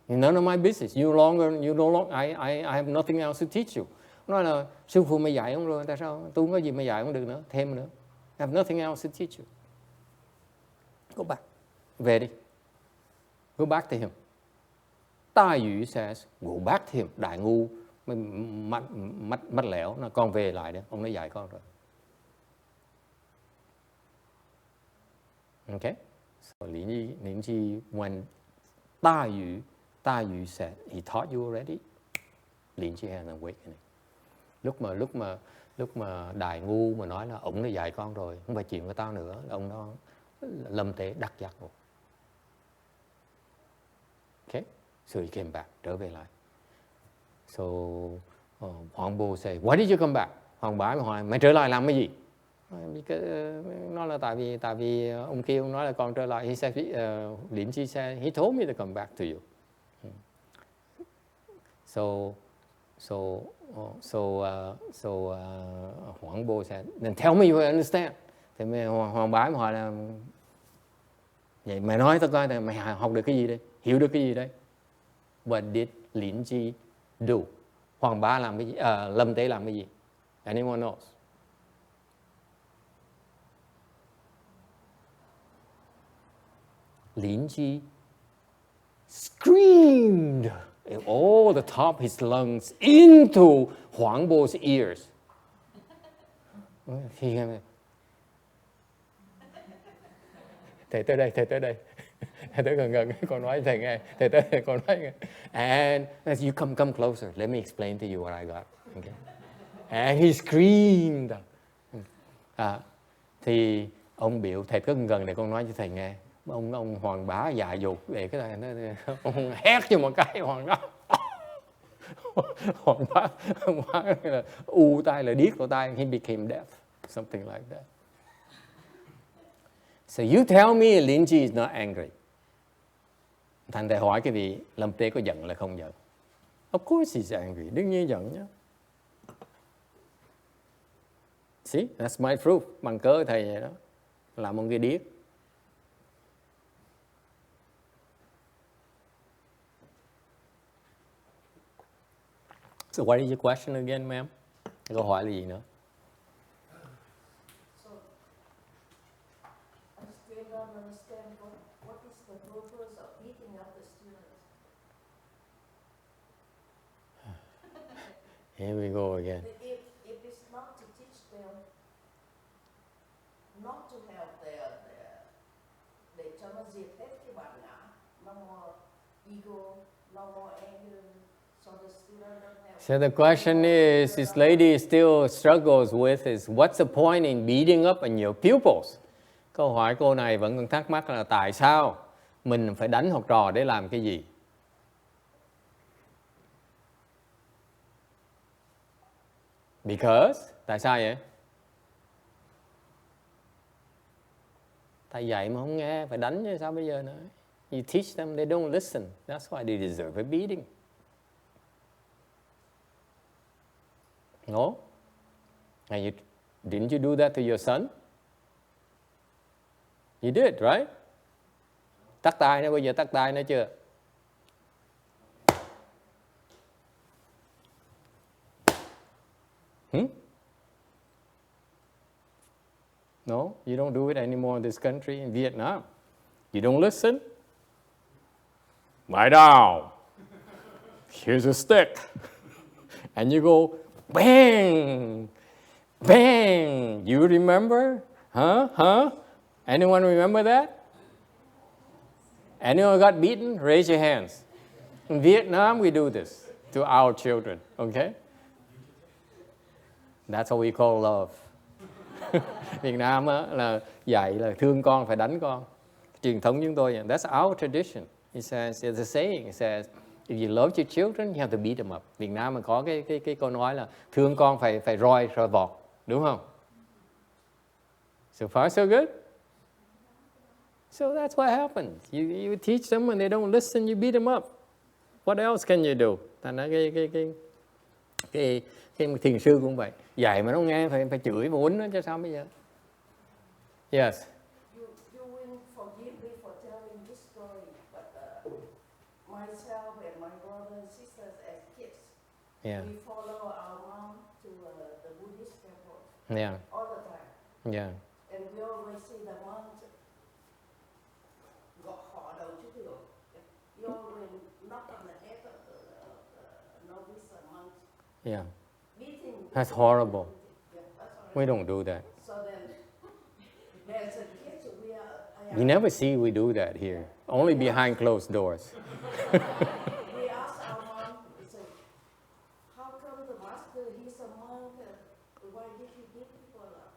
None of my business. You no longer. I have nothing else to teach you. Nói là sư phụ mày dạy không rồi, tại sao tôi không có gì mà dạy không được nữa, thêm nữa. I have nothing else to teach you. Go back. Về đi. Go back to him. Ta Yu says, go back to him. Đại Ngu mắt lẻo, nó con về lại đấy, ông nói dạy con rồi. Okay. So Linji when Ta Yu said he taught you already. Linji had an awakening. Lúc mà lúc mà Đài Ngu mà nói là ổng đã dạy con rồi, không phải chuyện của tao nữa, ông đó lâm tế đắc giác ngộ. Okay, so he came back, trở về lại. So HuangBo say, why did you come back? Hoàng Bá mới hỏi, mày trở lại làm cái gì? Nó là tại vì ông kia ông nói là con trở lại. He said, Linji said, he told me to come back to you. So HuangBo said, then tell me you understand. Thì Hoàng Bá mới hỏi là, vậy mày nói tao coi, mày học được cái gì đây? Hiểu được cái gì đây? What did Linji do? Hoàng Bá làm cái gì? Lâm Tế làm cái gì? Anyone knows? Linji screamed at all the top of his lungs into HuangBo's ears. Thầy tới đây, thầy tới đây. Thầy tới gần, con nói thầy nghe. Thầy tới đây, con nói nghe. And as you come closer, let me explain to you what I got. Okay. And he screamed. Thì ông biểu thầy cứ gần để con nói cho thầy nghe. Ông Hoàng Bá dại dột để cái này ông hét cho một cái Hoàng Bá. Hoàng Bá là u tai là điếc lỗ tai, he became deaf, something like that. So you tell me Linji is not angry. Thành thầy hỏi cái vị Lâm Tế có giận là không giận? Of course he's angry, đương nhiên giận nhá. See, that's my proof. Bằng cớ thầy vậy đó, là một cái điếc. So what is your question again, ma'am? Câu hỏi là gì nữa? So, I still don't understand what is the purpose of beating up the students. Here we go again. If it's not to teach them not to have để cho nó diệt hết cái bản ngã, no more ego, no more anger, so the student don't have. So the question is, this lady still struggles with is, what's the point in beating up on your pupils? Câu hỏi cô này vẫn còn thắc mắc là tại sao mình phải đánh học trò để làm cái gì? Because, tại sao vậy? Thầy dạy mà không nghe, phải đánh chứ sao bây giờ nữa? You teach them, they don't listen. That's why they deserve a beating. No? And didn't you do that to your son? You did, right? Tắt tai nó, bây giờ tắt tai nó chưa? No, you don't do it anymore in this country, in Vietnam. You don't listen? Lie down. Here's a stick. And you go, bang, bang. You remember? Huh? Anyone remember that? Anyone got beaten? Raise your hands. In Vietnam, we do this to our children, okay? That's what we call love. Việt Nam á, là dạy là thương con phải đánh con. Truyền thống chúng tôi, that's our tradition. It says, it's a saying, it says, if you love your children, you have to beat them up. Việt Nam mà có cái câu nói là thương con phải roi vọt, đúng không? So far so good. So that's what happens. You teach them and they don't listen, you beat them up. What else can you do? Thành ra cái thiền sư cũng vậy. Dạy mà nó nghe phải chửi và uốn nó chứ sao bây giờ? Yes. You will forgive me for telling this story, but myself and my brothers and sisters as kids, Yeah. we follow our mom to the Buddhist temple Yeah. all the time. Yeah. And we always see the monks gọt họ đầu trước cửa. You always knock on the head of the novice and monks. Yeah. Beating. That's horrible. Yeah, that's horrible. We don't do that. So then, as a kid, You never see we do that here. Only behind closed doors. we asked our mom, we said, how come the master, he's a monk, Why did he give people love?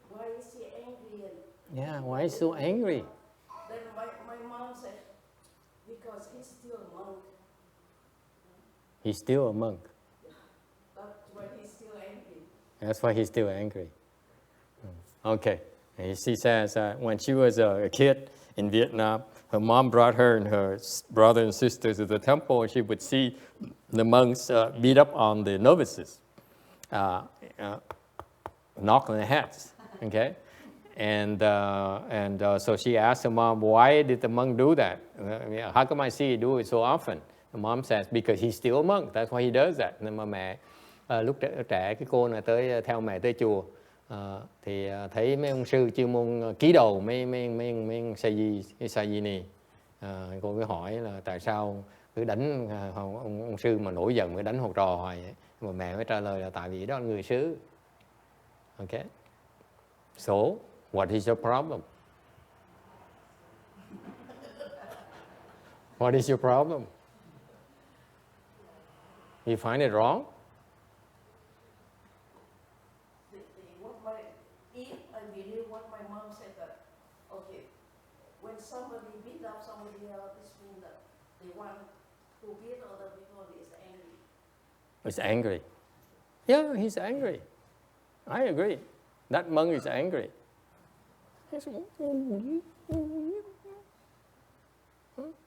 Why is he angry? And Yeah, why is he so angry? then my mom said, because he's still a monk. He's still a monk. That's why he's still angry. That's why he's still angry. Okay. And she says when she was a kid in Vietnam, her mom brought her and her brother and sister to the temple, and she would see the monks beat up on the novices, knock on their heads. Okay. And so she asked her mom, why did the monk do that? How come I see you do it so often? The mom says, because he's still a monk, that's why he does that. Nhưng mà mẹ, lúc trẻ cái cô này theo mẹ tới chùa, thì thấy mấy ông sư chuyên môn ký đầu mấy sa di ni. Cô mới hỏi là tại sao cứ đánh ông sư mà nổi giận mới đánh học trò hoài vậy? Mà mẹ mới trả lời là tại vì đó là người xứ. Okay. So, what is your problem? What is your problem? You find it wrong? If I believe what my mom said, that, okay, when somebody beat up somebody else, it means that they want to beat other people is angry. He's angry. Yeah, he's angry. I agree. That monk is angry.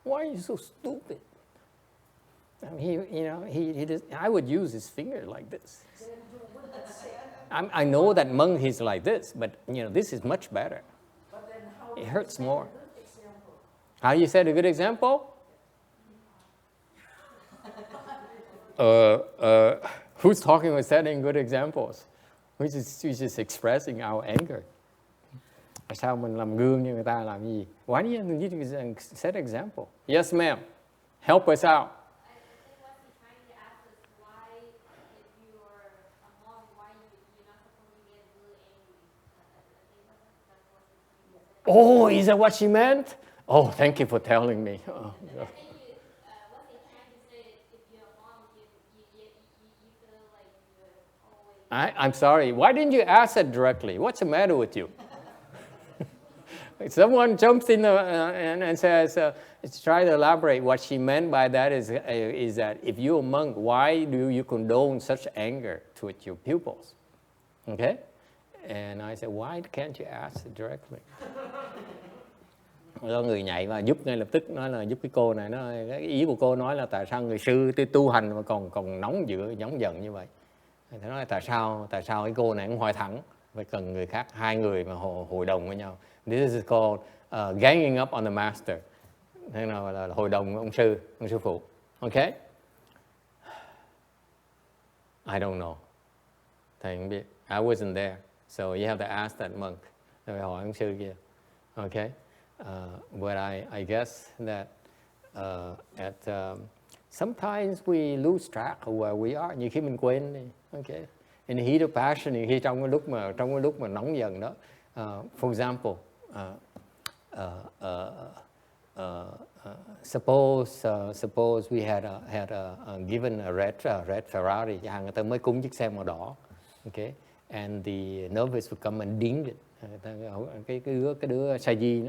Why are you so stupid? I mean, I would use his finger like this. I know that monk is like this, but this is much better. But then how It hurts more. good example? How you said a good example? Who's talking about setting good examples? Which is expressing our anger. Sao mình làm gương như người ta làm gì? Why do you need to set example? Yes, ma'am. Help us out. I think what he's trying to ask is why, if you are a monk, why you're not supposed to get really angry. I think that's what he's trying to say. Oh, is that what she meant? Oh, thank you for telling me. Oh, I think what he's trying to say is if you're a monk, you feel like you're always... I'm sorry. Why didn't you ask it directly? What's the matter with you? Someone jumps in and says, try to elaborate. What she meant by that is that if you're a monk, why do you condone such anger towards your pupils? Okay? And I said, why can't you ask it directly? Có người nhảy và giúp ngay lập tức nói là giúp cái cô này. Cái ý của cô nói là tại sao người sư tu hành mà còn nóng giận như vậy. Thế nói tại sao cái cô này cũng hỏi thẳng, phải cần người khác, hai người mà hội đồng với nhau. This is called ganging up on the master. Thế nào là hội đồng ông sư phụ. Okay? I don't know. Thầy không biết. I wasn't there. So you have to ask that monk. Rồi hỏi ông sư kia. Okay? But I guess that sometimes we lose track of where we are. Nhiều khi mình quên đi. Okay? In the heat of passion, nhiều khi trong cái lúc mà nóng giận đó. For example, suppose we had given a red Ferrari, người ta mới cúng chiếc xe màu đỏ, okay, and the novice would come and ding it. Cái đứa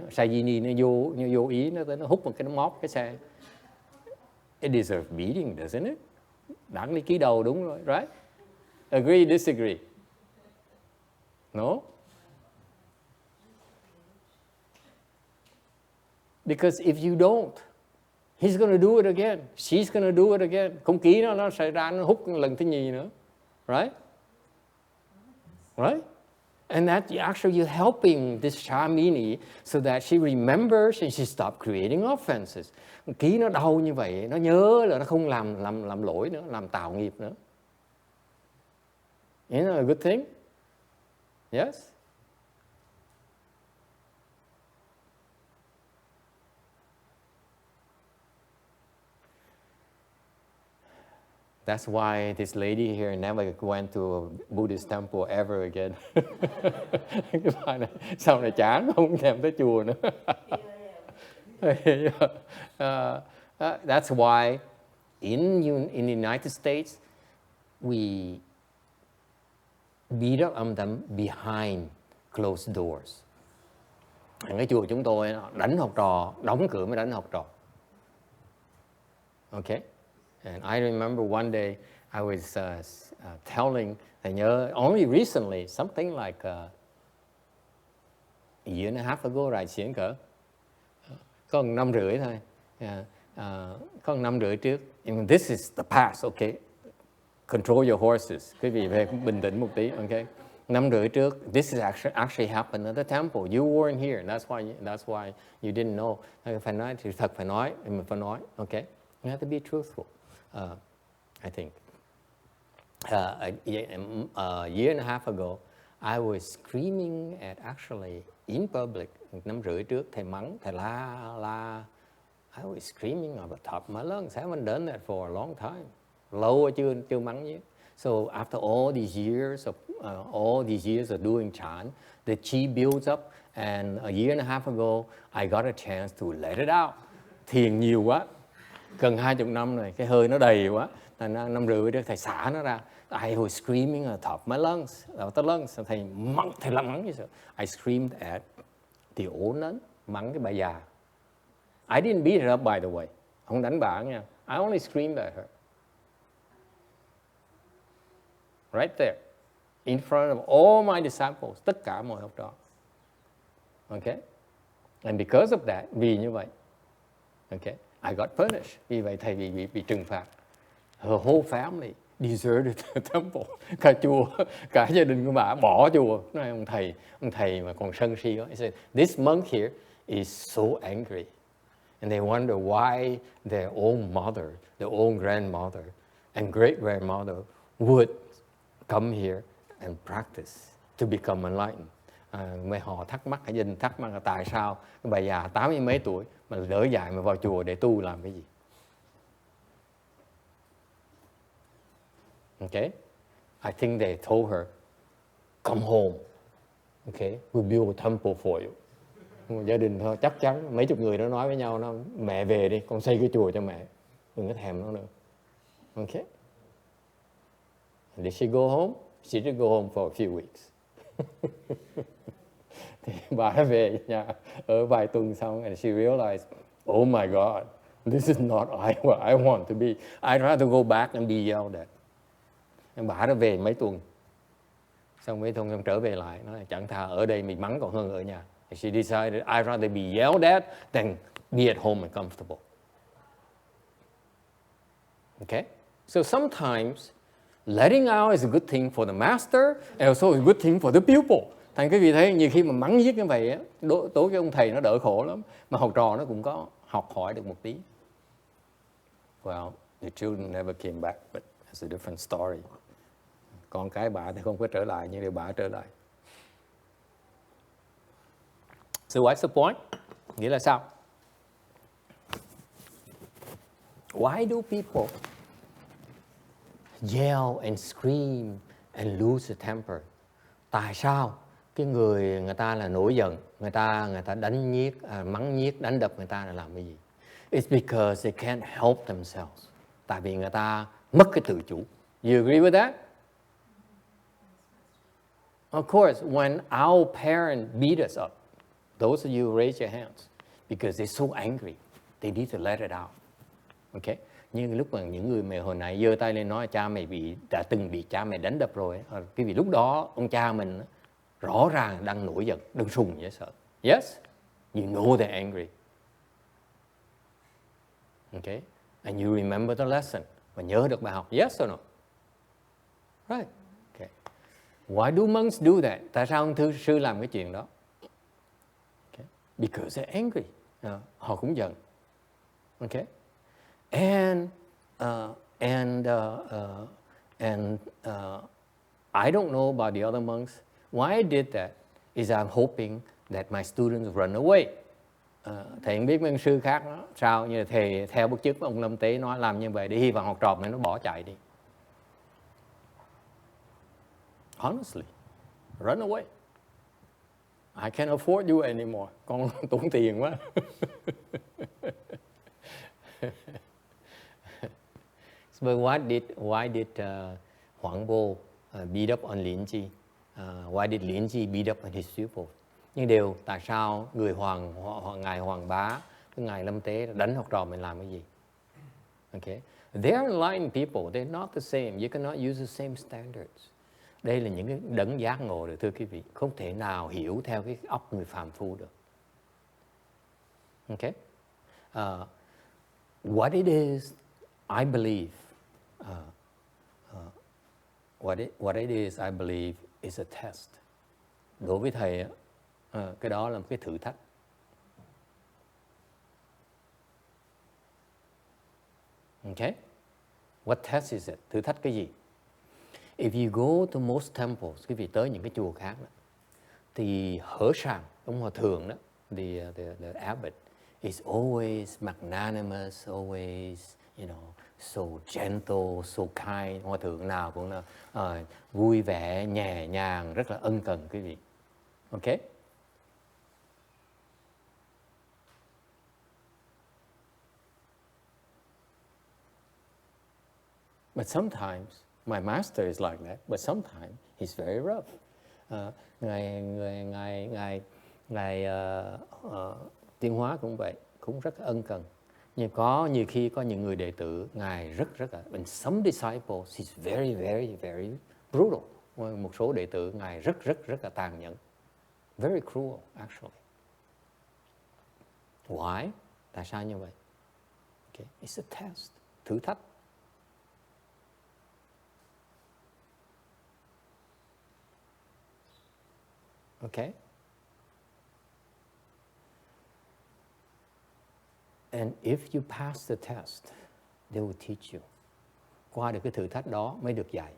sa di ni nó vô ý nó hút một cái nó móp cái xe. It deserves beating, doesn't it? Đáng lý ký đầu đúng rồi, right? Agree, disagree? No? Because if you don't, he's going to do it again. She's going to do it again. Không ký nó sẽ ra nó hút lần thứ nhì nữa. Right? Right? And that actually you're helping this Shamini so that she remembers and she stops creating offenses. Ký nó đau như vậy, nó nhớ là nó không làm lỗi nữa, làm tạo nghiệp nữa. Isn't that a good thing? Yes? That's why this lady here never went to a Buddhist temple ever again. Cái bà này, sau này chán không thèm tới chùa nữa. That's why in the United States we beat up on them behind closed doors. Cái chùa chúng tôi đánh học trò, đóng cửa mới đánh học trò. Okay? And I remember one day I was telling, thầy nhớ, only recently, something like a year and a half ago, right, xiển cỡ. Có 1 năm rưỡi thôi. Có 1 năm rưỡi trước. This is the past, okay? Control your horses. Quý vị phải bình tĩnh một tí, okay? 1 năm rưỡi trước, this is actually happened at the temple. You weren't here. That's why you didn't know. Phải nói thì thật phải nói, mình phải nói, okay? You have to be truthful. I think. A year and a half ago, I was screaming at actually in public. 1 năm rưỡi trước, thầy mắng, thầy la. I was screaming at the top of my lungs. I haven't done that for a long time. Lâu chưa mắng nhé. So after all these years of doing chant, the chi builds up, and a year and a half ago, I got a chance to let it out. Thiền nhiều quá, gần 20 năm rồi, cái hơi nó đầy quá. 1 năm rưỡi đó thầy xả nó ra. I was screaming at the top of my lungs. Thầy mắng như sao? I screamed at the old nun, mắng cái bà già. I didn't beat her up, by the way. Không đánh bà nha. I only screamed at her. Right there, in front of all my disciples, tất cả mọi học trò. Okay? And because of that, vì như vậy, okay, I got punished. Vì vậy thầy bị trừng phạt. Her whole family deserted the temple. Cả chùa, cả gia đình của bà bỏ chùa. Nói ông thầy mà còn sân si đó. He said, this monk here is so angry. And they wonder why their own mother, their own grandmother, and great-grandmother would come here and practice to become enlightened. Mấy họ thắc mắc, cái dân thắc mắc là tại sao cái bà già 80 mấy tuổi mà đỡ dại mà vào chùa để tu làm cái gì? Okay? I think they told her, come home. Okay? We'll build a temple for you. Gia đình thôi, chắc chắn mấy chục người đó nói với nhau, nó mẹ về đi, con xây cái chùa cho mẹ, đừng có thèm nó nữa. Okay? Did she go home? She did go home for a few weeks. Thì bà đã về nhà ở vài tuần xong, and she realized, oh my God, this is not I want to be. I'd rather go back and be yelled at. Bà đã về mấy tuần, xong mấy tuần xong trở về lại, nói chẳng thà ở đây mình mắng còn hơn ở nhà. She decided I'd rather be yelled at than be at home and comfortable. Okay? So sometimes letting out is a good thing for the master and also a good thing for the pupil. Thành quý vị thấy nhiều khi mà mắng giết như vậy, tối cái ông thầy nó đỡ khổ lắm, mà học trò nó cũng có học hỏi được một tí. Well, the children never came back, but that's a different story. Con cái bà thì không có trở lại, nhưng điều bà trở lại. So what's the point? Nghĩa là sao? Why do people yell and scream and lose their temper? Tại sao cái người ta là nổi giận, người ta đánh nhiếc, mắng nhiếc, đánh đập người ta là làm cái gì? It's because they can't help themselves. Tại vì người ta mất cái tự chủ. You agree with that? Of course, when our parents beat us up, those of you who raise your hands, because they're so angry, they need to let it out. Okay? Nhưng lúc mà những người mà hồi nãy giơ tay lên nói cha mày đã từng bị cha mày đánh đập rồi, cái vì lúc đó ông cha mình rõ ràng đang nổi giận, đang sùng dễ sợ. Yes, you know they're angry. Okay? And you remember the lesson. Và nhớ được bài học. Yes or no? Right. Okay. Why do monks do that? Tại sao ông thư sư làm cái chuyện đó? Okay. Because they're angry. Họ cũng giận. Okay? And I don't know about the other monks. Why I did that is I'm hoping that my students run away. Thầy không biết mấy sư khác đó, sao, như là thầy theo bước chức ông Lâm Tế nói làm như vậy để hy vọng học trò này nó bỏ chạy đi. Honestly, run away. I can't afford you anymore. Con tốn tiền quá. But why did HuangBo beat up on Linji? Why did Linji beat up on his pupils? Nhưng điều tại sao ngài hoàng bá, cái ngài lâm tế đánh học trò mình làm cái gì? Okay. They are enlightened people. They're not the same. You cannot use the same standards. Đây là những cái đấng giác ngộ được, thưa quý vị. Không thể nào hiểu theo cái óc người phàm phu được. Okay. What it is, I believe, what it is, I believe, is a test. Đối với thầy, cái đó là một cái thử thách. Okay? What test is it? Thử thách cái gì? If you go to most temples, quý vị tới những cái chùa khác đó, thì hở sàng, ông hòa thượng đó, the abbot is always magnanimous, always, so gentle, so kind. Hòa thượng nào cũng là vui vẻ, nhẹ nhàng, rất là ân cần quý vị. Okay? But sometimes my master is like that. But sometimes he's very rough. Ngài Tiến Hóa cũng vậy, cũng rất ân cần. Nhưng có nhiều khi có những người đệ tử ngài rất là. And some disciples he's very, very, very brutal. Một số đệ tử ngài rất là tàn nhẫn. Very cruel, actually. Why? Tại sao như vậy? Okay. It's a test, thử thách. Okay? And if you pass the test, they will teach you. Qua được cái thử thách đó mới được dạy.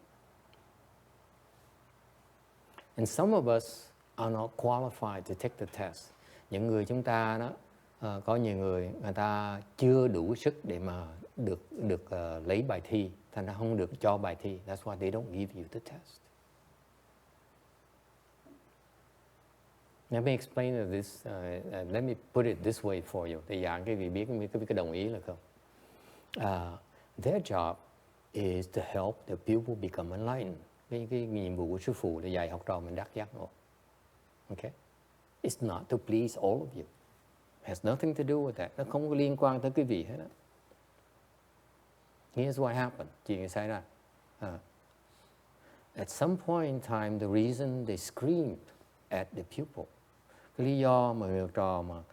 And some of us are not qualified to take the test. Những người chúng ta đó, có nhiều người ta chưa đủ sức để mà được lấy bài thi, thành ra không được cho bài thi. That's why they don't give you the test. Let me explain this. Let me put it this way for you. Để giảng cái vị biết cái đồng ý là không? Their job is to help the pupil become enlightened. Cái nhiệm vụ của sư phụ là dạy học trò mình đắc giác ngộ. Okay? It's not to please all of you. It has nothing to do with that. Nó không có liên quan tới quý vị hết đó. Here's what happened. Chuyện xảy ra. At some point in time, the reason they screamed at the pupil, cái lý do mà người học trò mà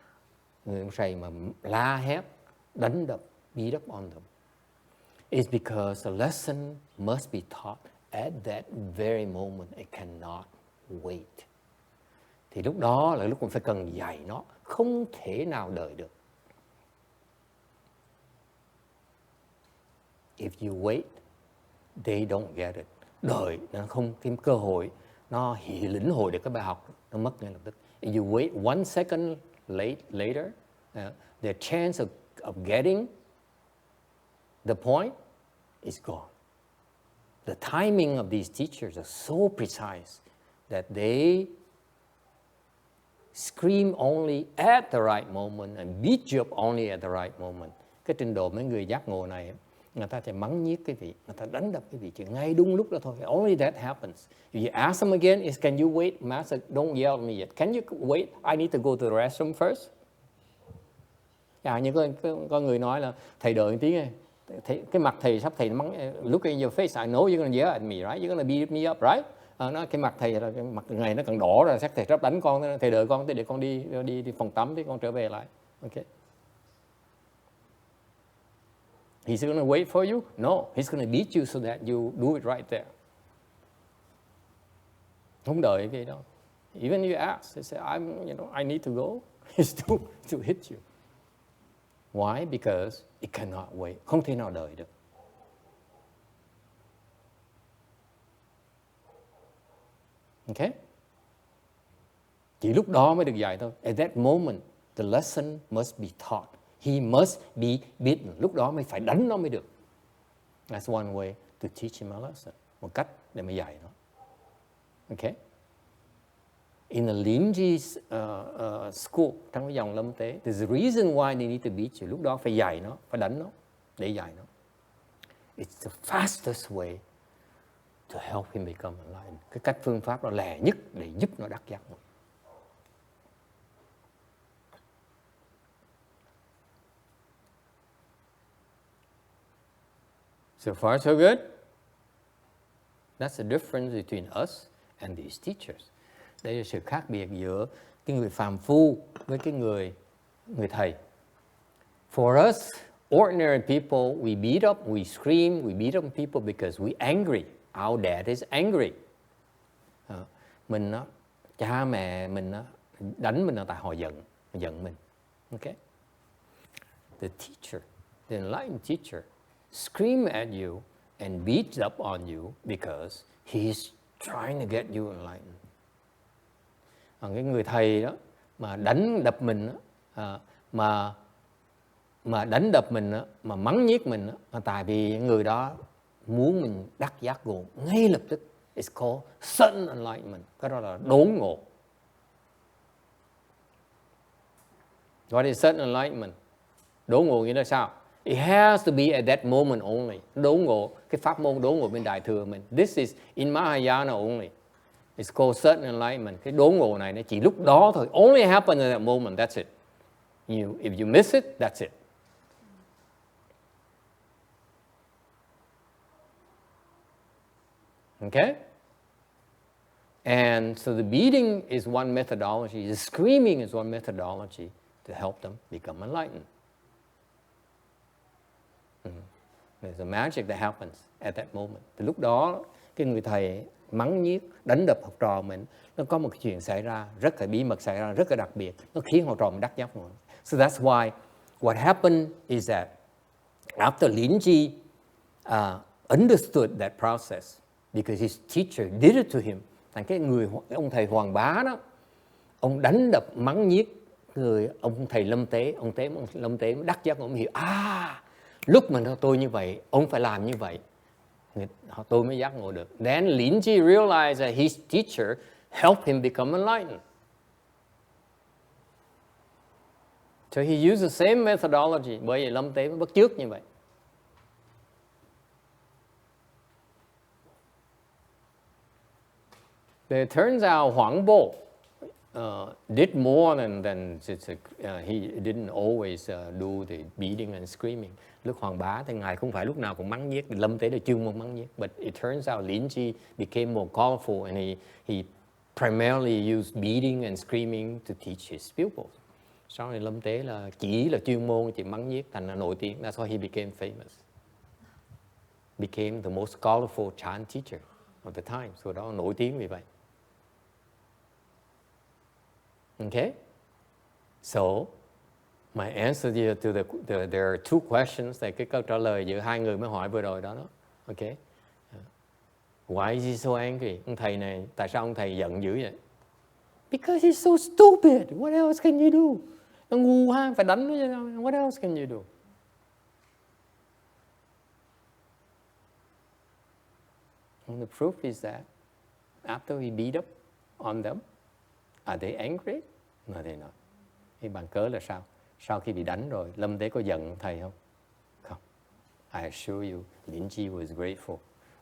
người ông thầy mà la hét, đánh đập, beat up on them, is because the lesson must be taught at that very moment. It cannot wait. Thì lúc đó là lúc mình phải cần dạy nó, không thể nào đợi được. If you wait, they don't get it. Đợi nó không, cái cơ hội nó lĩnh hội được cái bài học nó mất ngay lập tức. If you wait 1 second later, the chance of getting the point is gone. The timing of these teachers are so precise that they scream only at the right moment and beat you up only at the right moment. Cái trình độ mấy người giác ngộ này, người ta sẽ mắng nhiếc cái vị, người ta đánh đập cái vị chỉ ngay đúng lúc đó thôi. Only that happens. If you ask them again, is can you wait? Master, don't yell at me yet. Can you wait? I need to go to the restroom first. Như có người nói là thầy đợi một tí nghe. Cái mặt thầy sắp thầy mắng. Look at your face. I know you're gonna yell at me, right? You're gonna beat me up, right? Nó cái mặt thầy là cái mặt ngày nó còn đỏ rồi, chắc thầy sắp đánh con. Thầy đợi con để con đi phòng tắm thì con trở về lại. Okay. He's going to wait for you? No, he's going to beat you so that you do it right there. Không đợi cái đó. Even you ask, they say, I need to go. He's to hit you. Why? Because it cannot wait. Không thể nào đợi được. Okay? Chỉ lúc đó mới được dạy thôi. At that moment, the lesson must be taught. He must be beaten. Lúc đó mới phải đánh nó mới được. That's one way to teach him a lesson. Một cách để mà dạy nó. Okay? In the Linji school, trong cái dòng lâm tế, there's a reason why they need to beat you. Lúc đó phải dạy nó, phải đánh nó, để dạy nó. It's the fastest way to help him become enlightened. Cái cách phương pháp đó lẻ nhất để giúp nó đắc giác ngộ. So far so good. That's the difference between us and these teachers. Đây là sự khác biệt giữa cái người phàm phu với cái người thầy. For us, ordinary people, we beat up, we scream, we beat up people because we're angry. Our dad is angry. Mình đó, cha mẹ mình đó, đánh mình là tại họ giận mình. Okay? The teacher, the enlightened teacher, scream at you and beats up on you because he's trying to get you enlightened. Còn cái người thầy đó mà đánh đập mình đó, mà đánh đập mình đó, mà mắng nhiếc mình đó, mà tại vì người đó muốn mình đắc giác ngộ ngay lập tức. It's called sudden enlightenment. Cái đó là đốn ngộ. What is sudden enlightenment? Đốn ngộ nghĩa là sao? It has to be at that moment only. Đốn ngộ, cái pháp môn đốn ngộ bên Đại Thừa mình. This is in Mahayana only. It's called sudden enlightenment. Cái đốn ngộ này nó chỉ lúc đó thôi. Only happen at that moment, that's it. If you miss it, that's it. Okay? And so the beating is one methodology. The screaming is one methodology to help them become enlightened. There's a magic that happens at that moment. Từ lúc đó, cái người thầy mắng nhiếc, đánh đập học trò mình, nó có một cái chuyện xảy ra, rất là bí mật xảy ra, rất là đặc biệt. Nó khiến học trò mình đắc giác ngộ. So that's why what happened is that after Linji understood that process, because his teacher did it to him, thành cái ông thầy Hoàng Bá đó, ông đánh đập mắng nhiếc người ông thầy Lâm Tế, ông Lâm Tế đắc giác ngộ, ông hiểu lúc mà tôi như vậy, ông phải làm như vậy, tôi mới giác ngộ được. Then Linji realized that his teacher helped him become enlightened. So he used the same methodology. Bởi vậy Lâm Tế mới bắt chước như vậy. But it turns out HuangBo did more than he didn't always do the beating and screaming. Lúc Hoàng Bá thì ngài không phải lúc nào cũng mắng nhiếc, Lâm Tế là chuyên môn mắng nhiếc. But it turns out Linji became more colorful and he primarily used beating and screaming to teach his pupils. Sau này Lâm Tế là chỉ là chuyên môn, chỉ mắng nhiếc thành là nổi tiếng. That's why he became famous. Became the most colorful chant teacher of the time. So đó nổi tiếng vì vậy. Okay? So, my answer to there are two questions. Cái câu trả lời giữa hai người mới hỏi vừa rồi đó. Okay? Why is he so angry? Ông thầy này, tại sao ông thầy giận dữ vậy? Because he's so stupid. What else can you do? Nó ngu ha, phải đánh nó. What else can you do? And the proof is that after he beat up on them, are they angry? No, they're not. Thì bằng cớ là sao? Sau khi bị đánh rồi, Lâm Tế có giận thầy không? Không. I assure you, Linji was grateful,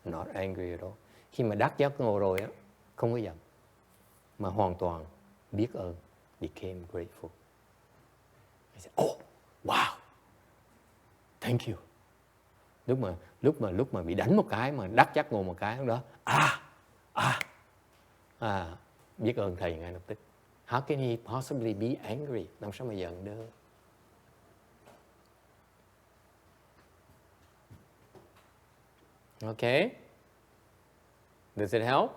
not angry at all. Khi mà đắc giác ngộ rồi á, không có giận, mà hoàn toàn biết ơn, became grateful. I said, oh, wow, thank you. Lúc mà bị đánh một cái mà đắc giác ngộ một cái đó, biết ơn thầy ngay lập tức. How can he possibly be angry? Làm sao mà giận được? Okay? Does it help?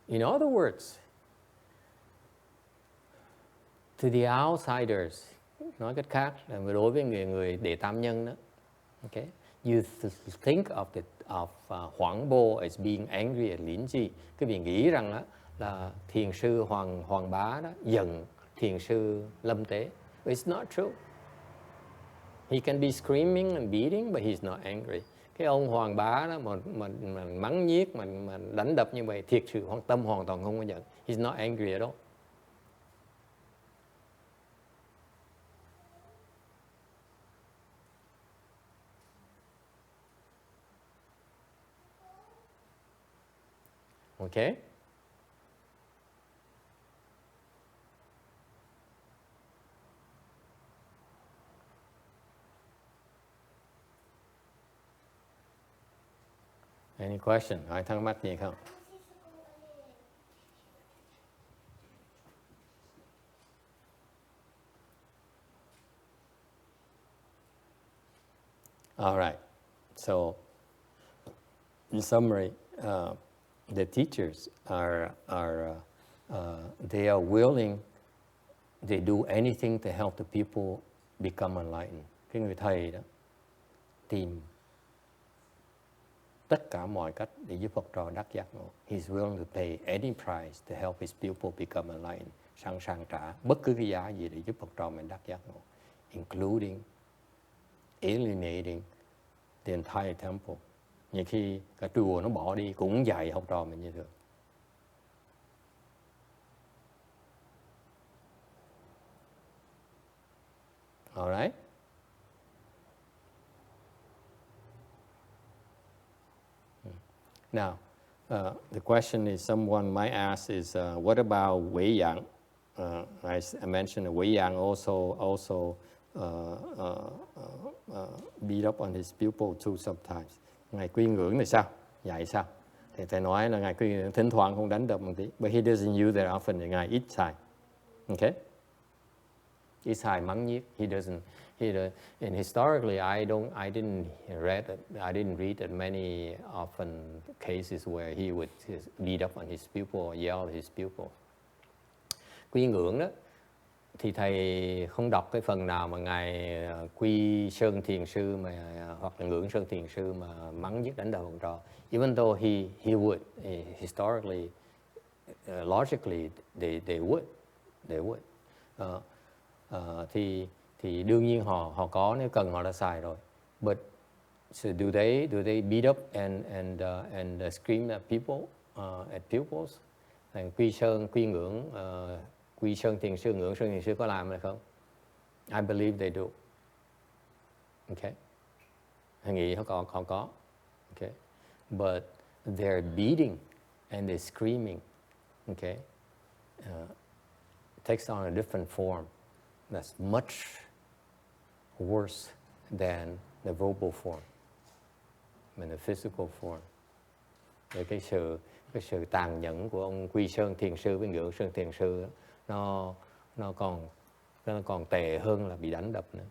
In other words, to the outsiders, nói cách khác là đối với người đệ tam nhân đó, okay? You think of HuangBo as being angry at Linji. Cái vị nghĩ rằng đó, là thiền sư Hoàng Bá đó giận thiền sư Lâm Tế. But it's not true. He can be screaming and beating, but he's not angry. Cái ông Hoàng Bá đó mà mắng nhiếc, mà đánh đập như vậy, thiệt sự tâm hoàn toàn không có giận. He's not angry at all. Okay? Any question? Ai thắc mắc gì không? All right. So, in summary, the teachers they are willing. They do anything to help the people become enlightened. Cái người thầy đó tìm tất cả mọi cách để giúp học trò đắc giác ngộ. He's willing to pay any price to help his pupil become enlightened. Sẵn sàng trả bất cứ cái giá gì để giúp học trò mình đắc giác ngộ, including alienating the entire temple. Nhiều khi cả chùa nó bỏ đi cũng dạy học trò mình như thế. All right? Now, the question is, someone might ask is, what about WeiYang? I mentioned that WeiYang also beat up on his pupil too sometimes. Ngài quy ngưỡng là sao? Dạy sao? Thì thầy nói là Ngài quy ngưỡng thỉnh thoảng không đánh đập một tí. But he doesn't use that often. Thì Ngài ít xài. Okay? Ít xài mắng nhiếc. He doesn't. And historically, I didn't read that many often cases where he would beat up on his pupil or yell at his pupil. Quy ngưỡng đó, thì thầy không đọc cái phần nào mà Ngài quy Sơn Thiền Sư hoặc là ngưỡng Sơn Thiền Sư mà mắng giết đánh đập học trò. Even though he would, historically, logically, they would. Thì đương nhiên họ có, nếu cần họ đã xài rồi. But so do they beat up and scream at people, at pupils? Quy Sơn Thiền Sư, ngưỡng Sơn Thiền Sư có làm hay không? I believe they do. Okay. Tôi nghĩ họ có. Okay. But they're beating and they're screaming. Okay. Takes on a different form that's much worse than the verbal form, and the physical form. Rồi cái sự tàn nhẫn của ông Quy Sơn Thiền Sư với ngưỡng Sơn Thiền Sư nó còn tệ hơn là bị đánh đập nữa.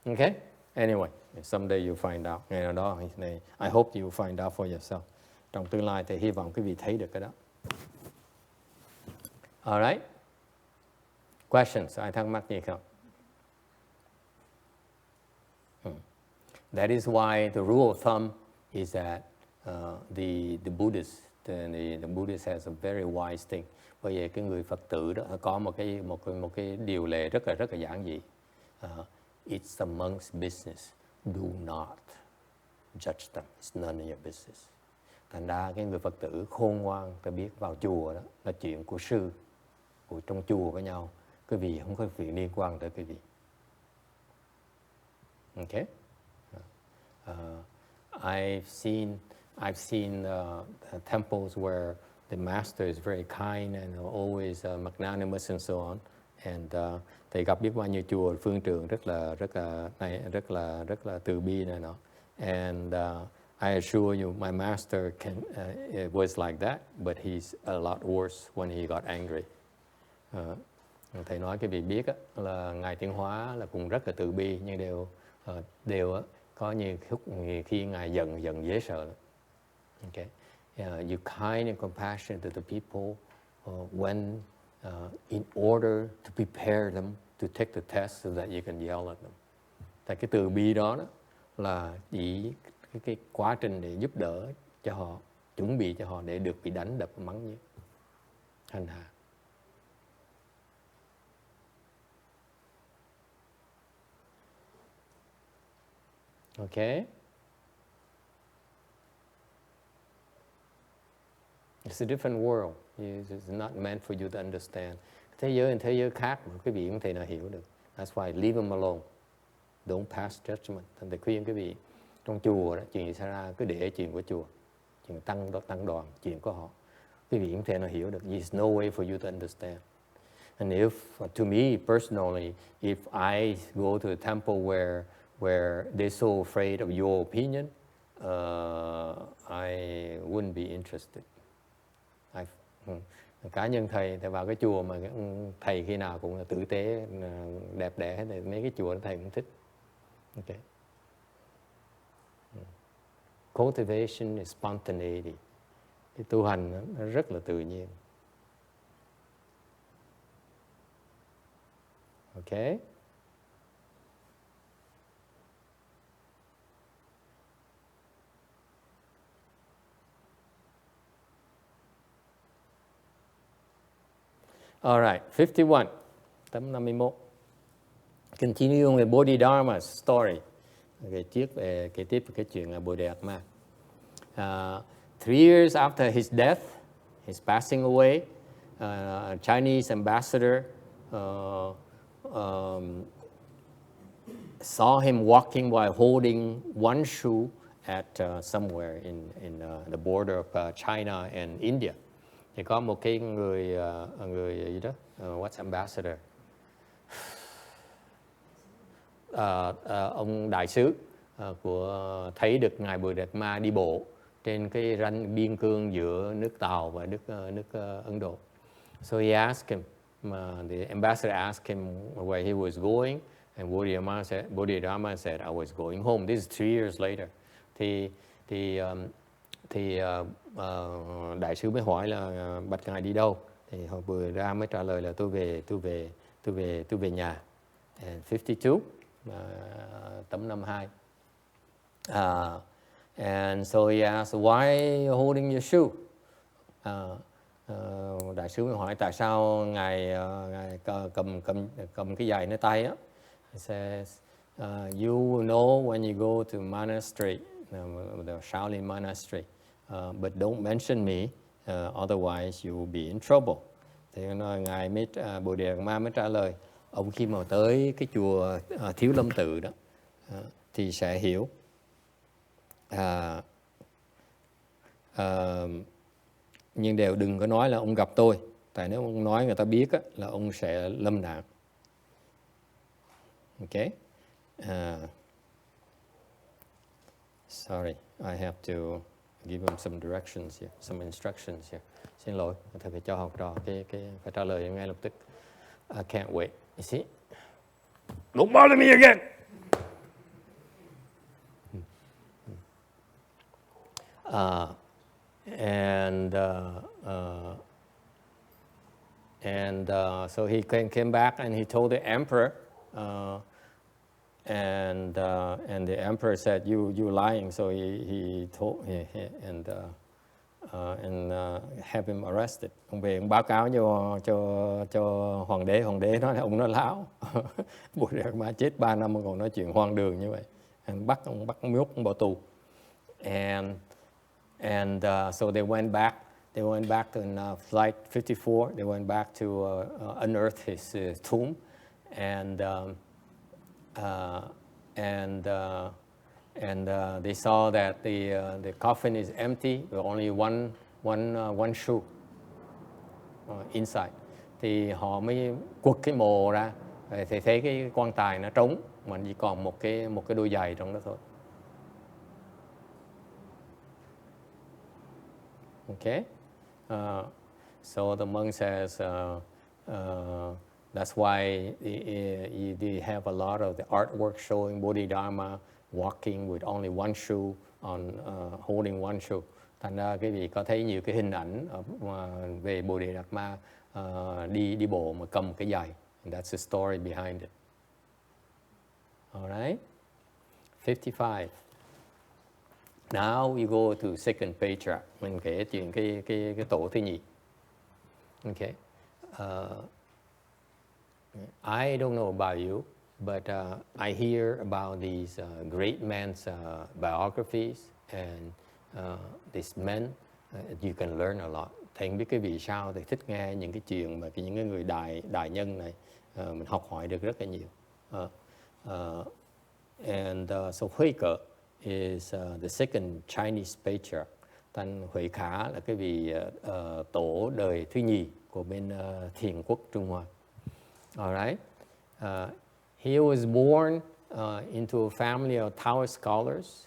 Okay? Anyway, someday you'll find out. Ngày nào đó, I hope you'll find out for yourself. Trong tương lai thì hy vọng quý vị thấy được cái đó. All right? Questions? Ai thắc mắc gì không? That is why the rule of thumb is that the Buddhist has a very wise thing. Bởi vì cái người Phật tử đó có một cái điều lệ rất là giản dị. It's the monk's business. Do not judge them. It's none of your business. Thành ra cái người Phật tử khôn ngoan ta biết vào chùa đó là chuyện của sư, của trong chùa với nhau. Quý vị không có việc liên quan tới quý vị. Okay? I've seen temples where the master is very kind and always magnanimous and so on. And thầy gặp biết bao nhiêu chùa phương trường rất là từ bi này nọ. And I assure you, my master it was like that, but he's a lot worse when he got angry. Thầy nói cái vị biết là Ngài Tiến Hóa là cũng rất là từ bi, nhưng đều có nhiều khi Ngài giận dễ sợ. Okay, you kind and compassionate to the people when in order to prepare them to take the test so that you can yell at them. Tại cái từ bi đó là chỉ cái quá trình để giúp đỡ cho họ, chuẩn bị cho họ để được bị đánh đập mắng như hành hạ. Okay. It's a different world. It's not meant for you to understand. Thế giới khác mà quý vị không thể nào hiểu được. That's why leave them alone. Don't pass judgment. Thành thầy khuyên quý vị Trong chùa đó, chuyện gì xảy ra cứ để chuyện của chùa, chuyện tăng đoàn, chuyện của họ. Quý vị không thể nào hiểu được. There's no way for you to understand. And if, to me personally, if I go to a temple where they're so afraid of your opinion, I wouldn't be interested. Cá nhân thầy vào cái chùa mà thầy khi nào cũng là tử tế, đẹp đẽ hết, mấy cái chùa thầy cũng thích. Okay. Cultivation is spontaneity. Cái tu hành nó rất là tự nhiên. Okay. All right, 51, tấm 51. Continuing with Bodhidharma story. Kể tiếp về cái chuyện là Bodhidharma. 3 years after his death, his passing away, a Chinese ambassador saw him walking while holding one shoe at somewhere in the border of China and India. Thì có một cái người gì đó, what's ambassador? Ông đại sứ của thấy được ngài Bodhidharma đi bộ trên cái ranh biên cương giữa nước Tàu và nước Ấn Độ. So he asked him, the ambassador asked him where he was going, and Bodhidharma said, I was going home. This is 3 years later. Thì đại sứ mới hỏi là bạch ngài đi đâu? Thì họ vừa ra mới trả lời là tôi về nhà. And 52, tấm 52. And so he asked, why are you holding your shoe? Đại sứ mới hỏi tại sao ngài cầm cái giày nơi tay á. He says, you know when you go to monastery, the Shaolin monastery, but don't mention me, otherwise you will be in trouble. Thì ngài Bodhidharma mới trả lời, ông khi mà tới cái chùa Thiếu Lâm Tự đó thì sẽ hiểu. Nhưng đều đừng có nói là ông gặp tôi, tại nếu ông nói người ta biết á, là ông sẽ lâm nạn. Okay. Sorry, I have to give him some directions here, some instructions here. Xin lỗi, thầy phải cho học trò cái phải trả lời ngay lập tức. I can't wait. You see? Don't bother me again. So he came back and he told the emperor, and the emperor said, "You lying." So he told and have him arrested. Ông về ông báo cáo cho hoàng đế nói là ông nói láo. Bodhidharma chết 3 năm mà còn nói chuyện hoang đường như vậy. Bắt ông nhốt ông bỏ tù. And so they went back to flight 54. They went back to unearth his tomb, and they saw that the coffin is empty, with only one shoe inside. Thì họ mới quật cái mồ ra, thì thấy cái quan tài nó trống, mà chỉ còn một cái đôi giày trong đó thôi. Okay, so the monk says that's why you have a lot of the artwork showing Bodhidharma walking with only one shoe on holding one shoe. Thành ra quý vị có thấy nhiều cái hình ảnh về Bodhidharma đi bộ mà cầm cái giày. And that's the story behind it. All right, 55. Now we go to 6th Patriarch. Mình kể chuyện cái tổ thứ nhì. Okay. I don't know about you, but I hear about these great men's biographies, and these men, you can learn a lot. Thầy không biết cái vì sao thì thích nghe những cái chuyện mà những cái người đại nhân này, mình học hỏi được rất là nhiều. So Huike is the second Chinese patriarch. Thanh Huệ Khả là cái vị tổ đời thứ nhì của bên Thiền quốc Trung Hoa. Alright. He was born into a family of Taoist scholars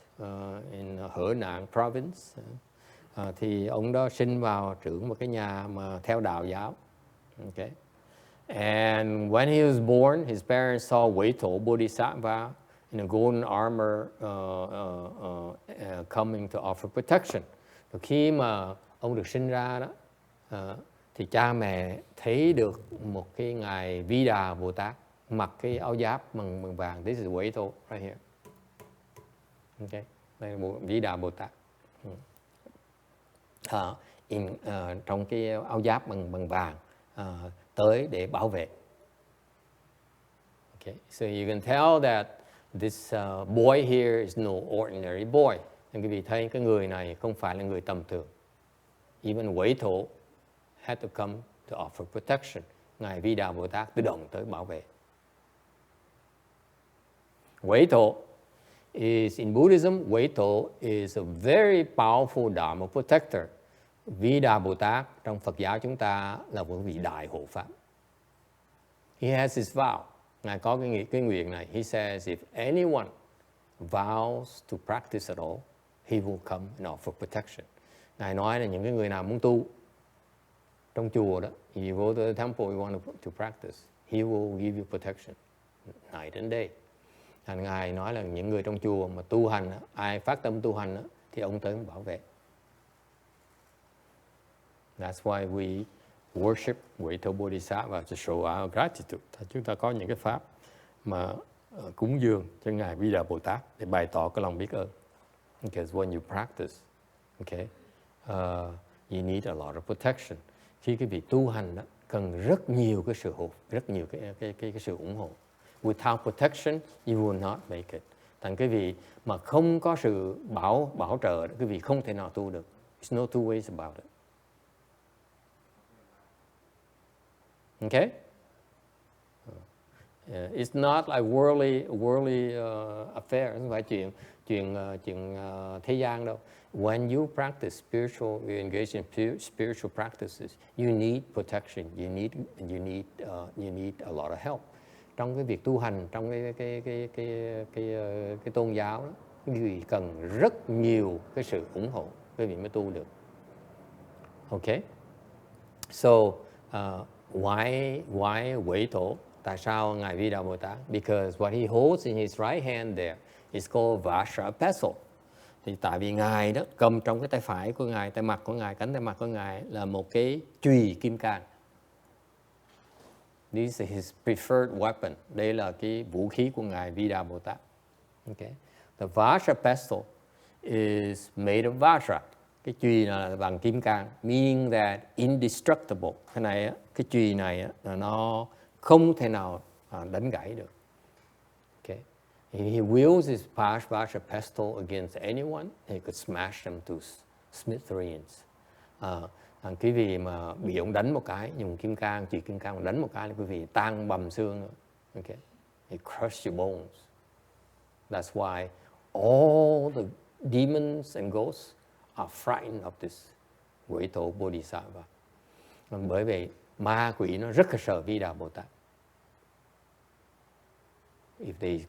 in Henan province. Thì ông đó sinh vào trưởng một cái nhà mà theo đạo giáo. Okay. And when he was born, his parents saw Wei Tou Bodhisattva in a golden armor coming to offer protection. Rồi khi mà ông được sinh ra đó, thì cha mẹ thấy được một cái ngài Vi Đà Bồ Tát mặc cái áo giáp bằng vàng. This is Wei Tou right here. Okay. Đây là Vi Đà Bồ Tát. Trong cái áo giáp bằng vàng tới để bảo vệ. Okay. So you can tell that this boy here is no ordinary boy. Nên quý vị thấy cái người này không phải là người tầm thường. Even Wei Tou had to come to offer protection. Ngài Vi Đà Bồ Tát tự động tới bảo vệ. Wei Tou is in Buddhism, Wei Tou is a very powerful Dharma protector. Vi Đà Bồ Tát trong Phật giáo chúng ta là một vị đại hộ pháp. He has his vow. Ngài có cái nguyện này. He says if anyone vows to practice at all, he will come and offer protection. Ngài nói là những cái người nào muốn tu trong chùa đó, you go to the temple, you want to practice, he will give you protection night and day. Thành Ngài nói là những người trong chùa mà tu hành, ai phát tâm tu hành thì ông tới bảo vệ. That's why we worship Wei Tou Bodhisattva to show our gratitude. Chúng ta có những cái pháp mà cúng dường cho Ngài Vi Đà Bồ Tát để bày tỏ cái lòng biết ơn. Because when you practice, okay, you need a lot of protection. Khi cái việc tu hành đó, cần rất nhiều cái sự cái sự ủng hộ. Without protection, you will not make it. Thành cái vị mà không có sự bảo trợ, cái vị không thể nào tu được. There's no two ways about it. Okay? It's not like worldly affair, không phải chuyện thế gian đâu. When you practice spiritual, you engage in spiritual practices, you need protection. You need a lot of help. Trong cái việc tu hành, trong cái tôn giáo đó, quý vị cần rất nhiều cái sự ủng hộ quý vị mới tu được. Okay? So why Wei Tou? Tại sao Ngài Vi Đà Bồ Tát? Because what he holds in his right hand there is called Vajra pestle. Thì tại vì Ngài đó cầm trong cái tay phải của Ngài, tay mặt của Ngài, cánh tay mặt của Ngài là một cái chùy kim cang. This is his preferred weapon. Đây là cái vũ khí của Ngài Vi Đà Bồ Tát. Okay. The Vajra pestle is made of Vajra. Cái chùy là bằng kim cang, meaning that indestructible. Cái này, cái chùy này là nó không thể nào đánh gãy được. Okay. He wields his Vajra pestle against anyone. He could smash them to smithereens. Quý vị mà bị ông đánh một cái, dùng kim cang, chùy kim cang đánh một cái là quý vị tan bầm xương. Okay. He crushed your bones. That's why all the demons and ghosts are frightened of this Wei Tou Bodhisattva. Bởi vì ma quỷ nó rất là sợ Vi Đà Bồ Tát. If they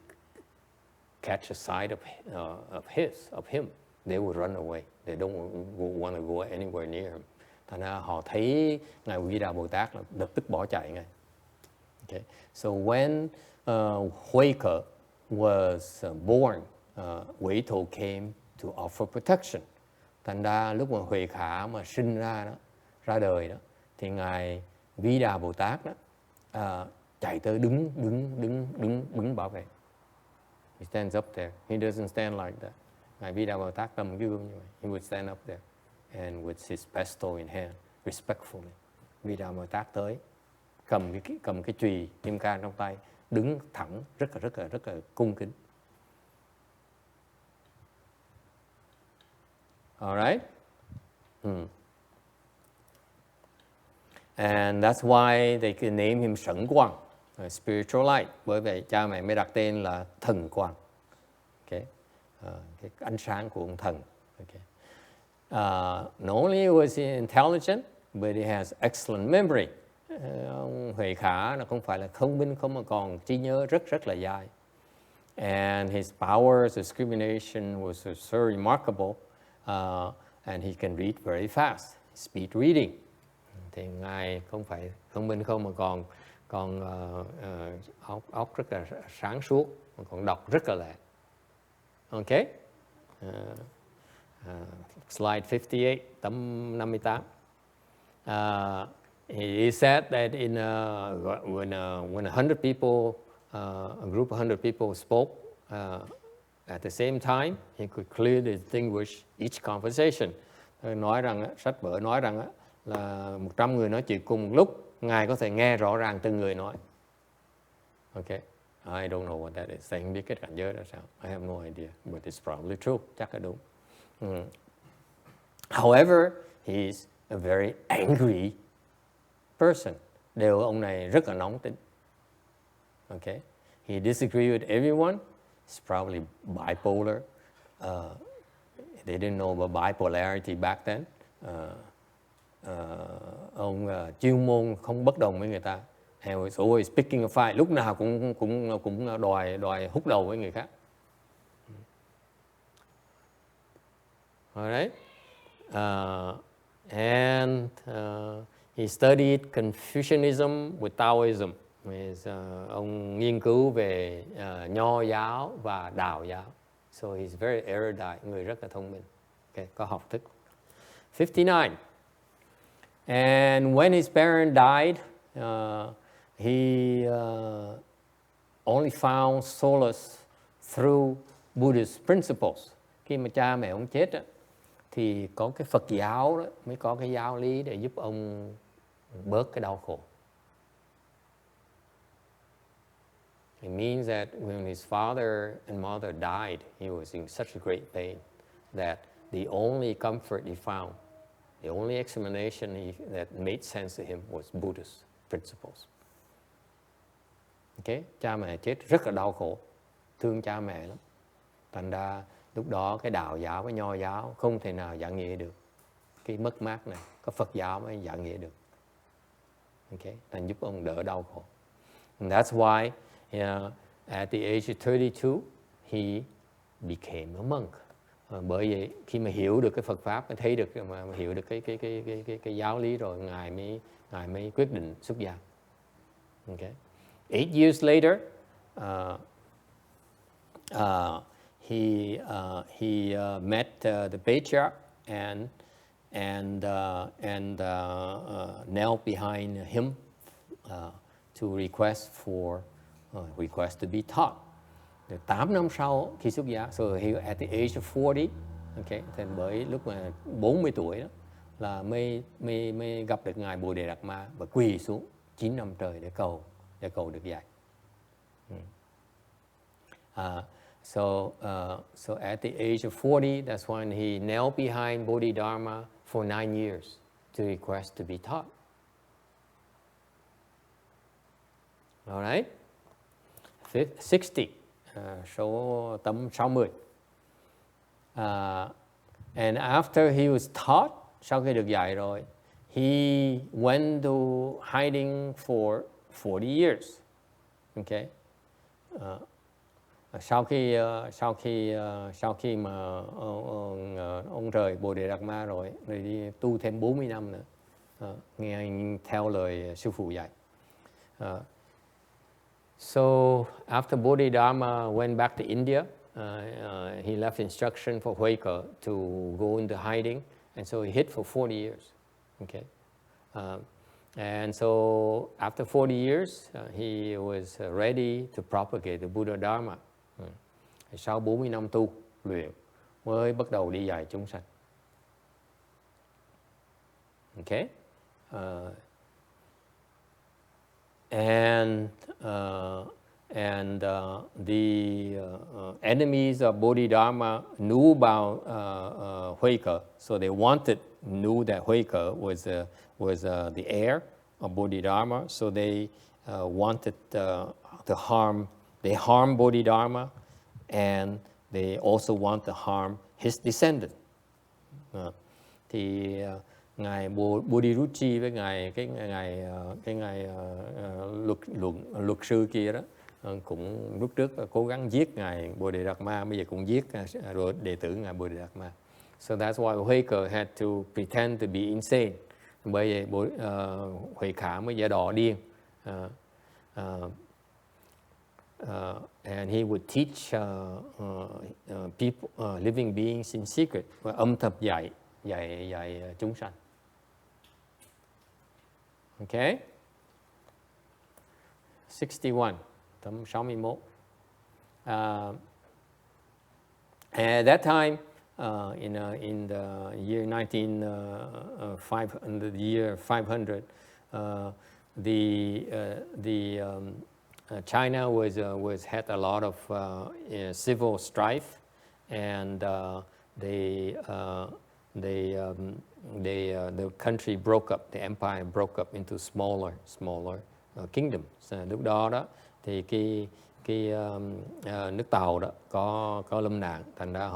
catch a sight of him, they will run away. They don't want to go anywhere near him. Thành ra họ thấy Ngài Vi Đà Bồ Tát là lập tức bỏ chạy ngay. Okay. So when Huike was born, Wei Tou came to offer protection. Thành ra lúc mà Huệ Khả mà sinh ra đó, ra đời đó, thì Ngài Vi Đà Bồ Tát đó chạy tới đứng bảo vệ. He stands up there. He doesn't stand like that. Ngài Vi Đà Bồ Tát cầm cái gương như vậy. He would stand up there and with his pestle in hand, respectfully. Vi Đà Bồ Tát tới cầm cái chùy kim cang trong tay, đứng thẳng rất là cung kính. All right? And that's why they can name him Sẩn Quang, spiritual light. Bởi vậy cha mẹ mới đặt tên là Thần Quang. Okay. cái ánh sáng của ông thần. Okay. Not only was he intelligent, but he has excellent memory. Ông Huệ Khả là không phải là thông minh không mà còn trí nhớ rất là dai. And his powers of discrimination was so remarkable, and he can read very fast, speed reading. Thì Ngài không phải thông minh không mà còn óc rất là sáng suốt, mà còn đọc rất là lẹ. Okay. Slide 58, tấm 58. He said that when 100 people, a group of 100 people spoke at the same time, he could clearly distinguish each conversation. Nói rằng, sách vở nói rằng là 100 người nói chuyện cùng một lúc, Ngài có thể nghe rõ ràng từng người nói. Okay. I don't know what that is. Thầy không biết cái cảnh giới đó sao. I have no idea, but it's probably true. Chắc là đúng. However, he's a very angry person. Đều ông này rất là nóng tính. Okay. He disagreed with everyone. He's probably bipolar. They didn't know about bipolarity back then. Ông chuyên môn không bất đồng với người ta. He was always picking a fight. Lúc nào cũng đòi húc đầu với người khác. All right. And he studied Confucianism with Taoism. Ông nghiên cứu về Nho giáo và Đạo giáo. So he's very erudite, người rất là thông minh. Okay, có học thức. 59. And when his parents died, he only found solace through Buddhist principles. Khi mà cha mẹ ông chết, thì có cái Phật giáo đó, mới có cái giáo lý để giúp ông bớt cái đau khổ. It means that when his father and mother died, he was in such a great pain that the only comfort he found, the only explanation that made sense to him was Buddhist principles. Okay? Cha mẹ chết rất là đau khổ, thương cha mẹ lắm. Thành ra lúc đó cái Đạo giáo với Nho giáo không thể nào giảng nghĩa được cái mất mát này, có Phật giáo mới giảng nghĩa được. Okay? Thành giúp ông đỡ đau khổ. And that's why at the age of 32 he became a monk. Bởi vậy khi mà hiểu được cái Phật pháp, thấy được mà hiểu được cái giáo lý rồi, ngài mới quyết định xuất gia. Okay. 8 years later, he met the patriarch and knelt behind him to request to be taught. 8 năm sau khi xuất gia, so he at the age of 40, okay, thì bởi lúc mà 40 tuổi đó là mới gặp được ngài Bodhidharma và quỳ xuống 9 năm trời để cầu được dạy. So at the age of 40, that's when he knelt behind Bodhidharma for 9 years to request to be taught. All right. 60, số tấm 60. And after he was taught, sau khi được dạy rồi, he went to hiding for 40 years. Okay. Sau khi mà ông rời Bodhidharma rồi đi tu thêm 40 năm nữa, nghe anh theo lời sư phụ dạy. So after Bodhidharma went back to India, he left instruction for Huike to go into hiding, and so he hid for 40 years. Okay, and so after 40 years, he was ready to propagate the Buddha Dharma. Sau 40 năm tu luyện mới bắt đầu đi dạy chúng sanh. Okay. And the enemies of Bodhidharma knew about Huike, so they knew that Huike was the heir of Bodhidharma, so they wanted to harm. They harmed Bodhidharma, and they also want to harm his descendant. Thì ngài Bodhidharma với ngài luật sư kia đó cũng lúc trước cố gắng giết ngài Bodhidharma, bây giờ cũng giết rồi đệ tử ngài Bodhidharma. So that's why Huike had to pretend to be insane. Bởi vậy Huệ Khả mới giả đò điên. And he would teach people, living beings in secret, và âm thầm dạy chúng sanh. Okay? 61, tấm 61. At that time, in the year 500, China had a lot of civil strife, and the country broke up, the empire broke up into smaller kingdoms. Lúc đó thì cái nước Tàu đó có lâm nạn, thành ra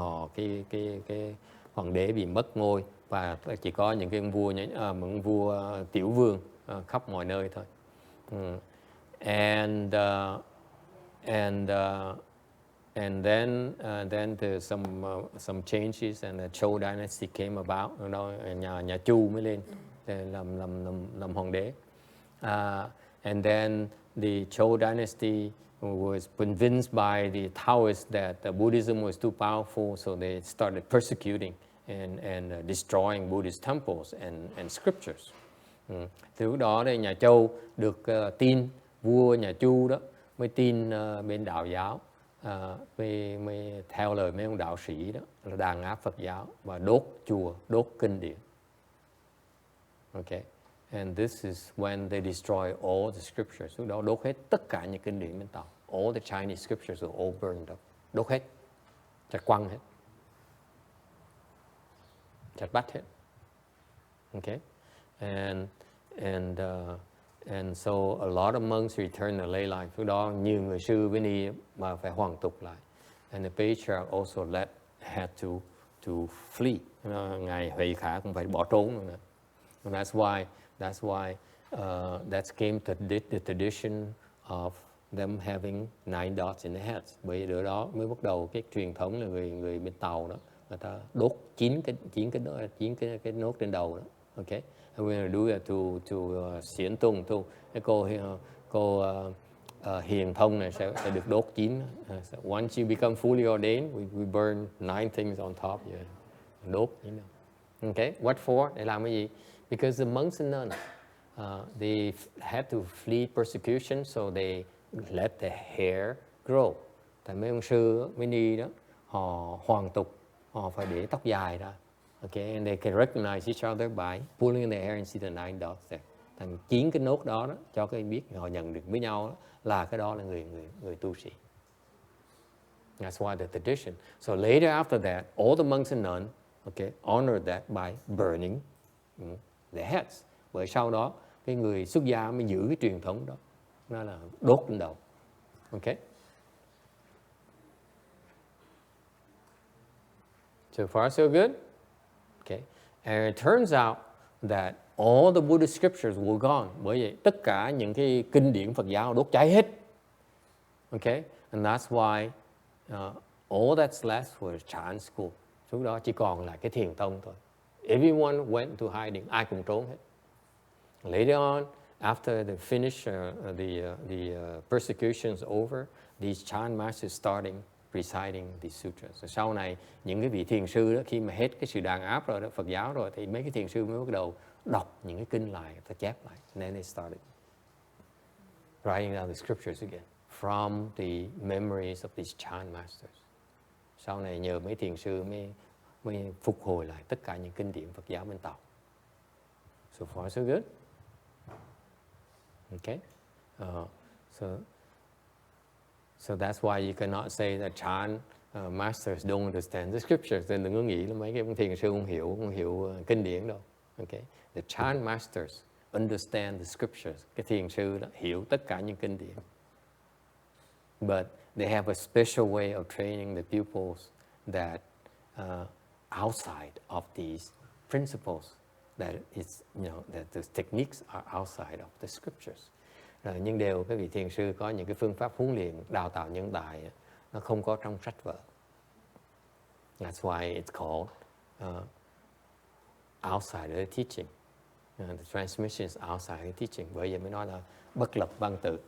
cái hoàng đế bị mất ngôi và chỉ có những cái vua tiểu vương khắp mọi nơi thôi. And then there's some changes, and the Zhou dynasty came about. Nhà Chu mới lên làm hoàng đế. And then the Zhou dynasty was convinced by the Taoists that Buddhism was too powerful, so they started persecuting and destroying Buddhist temples and scriptures. Từ lúc đó thì nhà Châu được tin, vua nhà Chu đó mới tin bên đạo giáo, mới theo lời mấy ông đạo sĩ đó là đàn áp Phật giáo và đốt chùa, đốt kinh điển. Okay. And this is when they destroy all the scriptures. Lúc đó đốt hết tất cả những kinh điển bên Tàu. All the Chinese scriptures were all burned up. Đốt hết, chặt quăng hết, chặt bắt hết. Okay. And so a lot of monks returned to lay life. Lúc đó nhiều người sư với ni mà phải hoàn tục lại. And the patriarch also had to flee. Ngài Huệ Khả cũng phải bỏ trốn nữa. And that's why that came to the tradition of them having 9 dots in their heads. Bởi vì đó mới bắt đầu cái truyền thống là người bên Tàu đó, người ta đốt 9 cái nốt trên đầu đó. Okay. And we're going to do that to Xiển Tùng tu. Cái cô Hiền Thông này sẽ được đốt 9. So once you become fully ordained, we burn 9 things on top. Yeah. Đốt, you know. Okay. What for? Để làm cái gì? Because the monks and nuns, they had to flee persecution, so they let their hair grow. Tại mấy ông sư, mấy ni đó, họ hoàn tục, họ phải để tóc dài ra. Okay, and they can recognize each other by pulling their hair and see the 9 dots there. Thành 9 cái nốt đó cho các em biết họ nhận được với nhau đó, là cái đó là người tu sĩ. That's why the tradition. So later after that, all the monks and nuns, okay, honored that by burning their heads. Bởi sau đó cái người xuất gia mới giữ cái truyền thống đó, nó là đốt lên đầu. Okay. So far so good. Okay. And it turns out that all the Buddhist scriptures were gone. Bởi vậy tất cả những cái kinh điển Phật giáo đốt cháy hết. Okay. And that's why all that's left was Chan school. Lúc đó chỉ còn lại cái thiền tông thôi. Everyone went to hiding. Ai cũng trốn hết. Later on, after they finished the persecutions over, these Chan masters starting reciting these sutras. Sau này những cái vị thiền sư đó, khi mà hết cái sự đàn áp rồi đó, Phật giáo rồi, thì mấy cái thiền sư mới bắt đầu đọc những cái kinh lại, ta chép lại. And then they started writing down the scriptures again from the memories of these Chan masters. Sau này nhờ mấy thiền sư mới phục hồi lại tất cả những kinh điển Phật giáo bên Tàu. So far so good. Okay. So that's why you cannot say that Chan masters don't understand the scriptures. Nên đừng có nghĩ là mấy cái thiền sư không hiểu kinh điển đâu. Okay. The Chan masters understand the scriptures. Cái thiền sư đó hiểu tất cả những kinh điển. But they have a special way of training the pupils that outside of these principles, that it's, that the techniques are outside of the scriptures. Nhưng đều các vị thiền sư có những cái phương pháp huấn luyện đào tạo nhân tài nó không có trong sách vở. That's why it's called outside of the teaching. The transmission is outside the teaching. Bởi vậy mới nói là bất lập văn tự,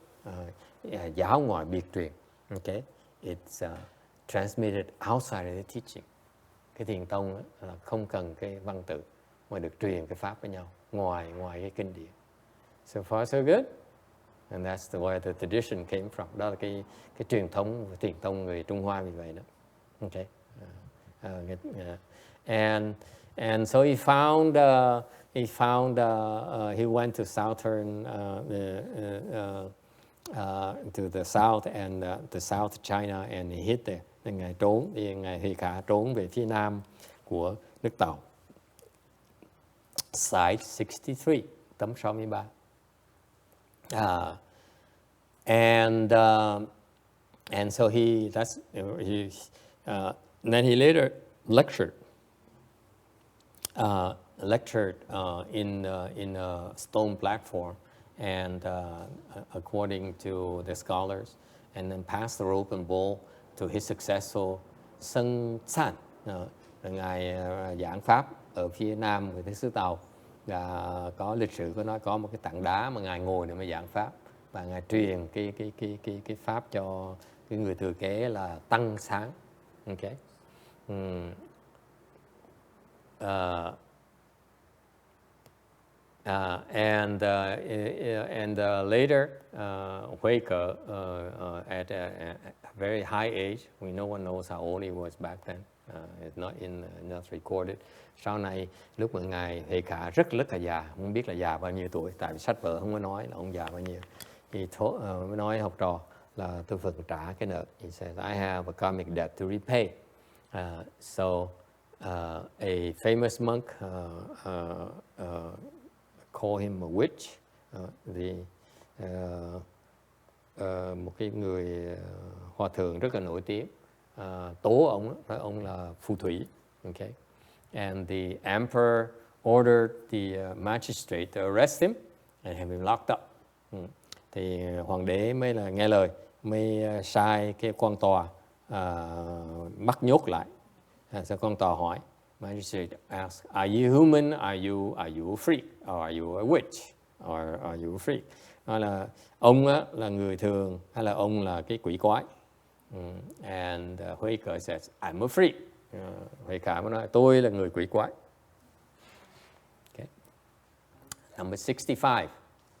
giáo ngoài biệt truyền. Okay, it's transmitted outside of the teaching. Cái thiền tông là không cần cái văn tự mà được truyền cái pháp với nhau ngoài cái kinh điển. So far so good. And that's the way the tradition came from. Đó là cái truyền thống của thiền tông người Trung Hoa vì vậy đó. Okay. And so he went to southern to the south and the South China and he hid there. Nên ngài trốn, ngài Huike trốn về phía nam của nước Tàu. Side 63, tấm 63. And so then he later lectured in a stone platform, and according to the scholars, and then passed the rope and bowl to his successor Sơn San. Ngài giảng pháp ở phía nam của thế xứ Tàu, và có lịch sử có nói có một cái tảng đá mà ngài ngồi để mà giảng pháp, và ngài truyền cái pháp cho cái người thừa kế là Tăng Sáng. Okay. And later, Huike, at a very high age, no one knows how old he was back then. It's not recorded. Sau này lúc mà ngài Huike rất là già, không biết là già bao nhiêu tuổi, tại vì sách vở không có nói là ông già bao nhiêu. Thì mới nói học trò là tôi phải trả cái nợ. He says, I have a karmic debt to repay. So a famous monk call him a witch. Một cái người hòa thượng rất là nổi tiếng tố ông, nói ông là phù thủy. Okay. And the emperor ordered the magistrate to arrest him and have him locked up. Thì hoàng đế mới là nghe lời, mới sai cái quan tòa bắt nhốt lại. Sau quan tòa hỏi, magistrate asked, are you human? Are you a freak? Or are you a witch? Or are you a freak? Nói là ông là người thường hay là ông là cái quỷ quái? And Huike says, I'm a freak. Huike mới nói, tôi là người quỷ quái. Okay. Number 65,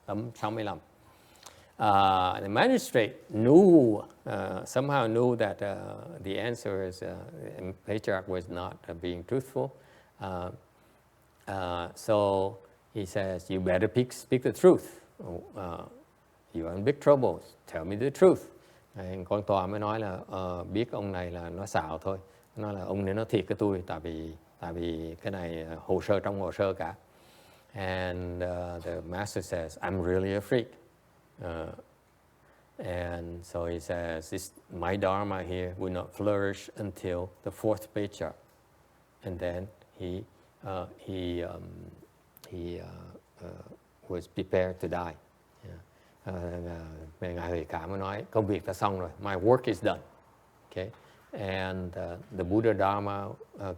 tấm 65. The magistrate somehow knew that the answer is patriarch was not being truthful. So he says, you better speak the truth. You're in big trouble. Tell me the truth. Con tòa mới nói là biết ông này là nó xạo thôi. Nói là ông nên nói thiệt cái tôi, tại vì cái này trong hồ sơ cả. And the master says, I'm really a freak. And so he says, my Dharma here will not flourish until the 4th Patriarch. And then he was prepared to die. Ngài Huike mới nói, công việc đã xong rồi, my work is done. Okay. And the Buddha Dharma,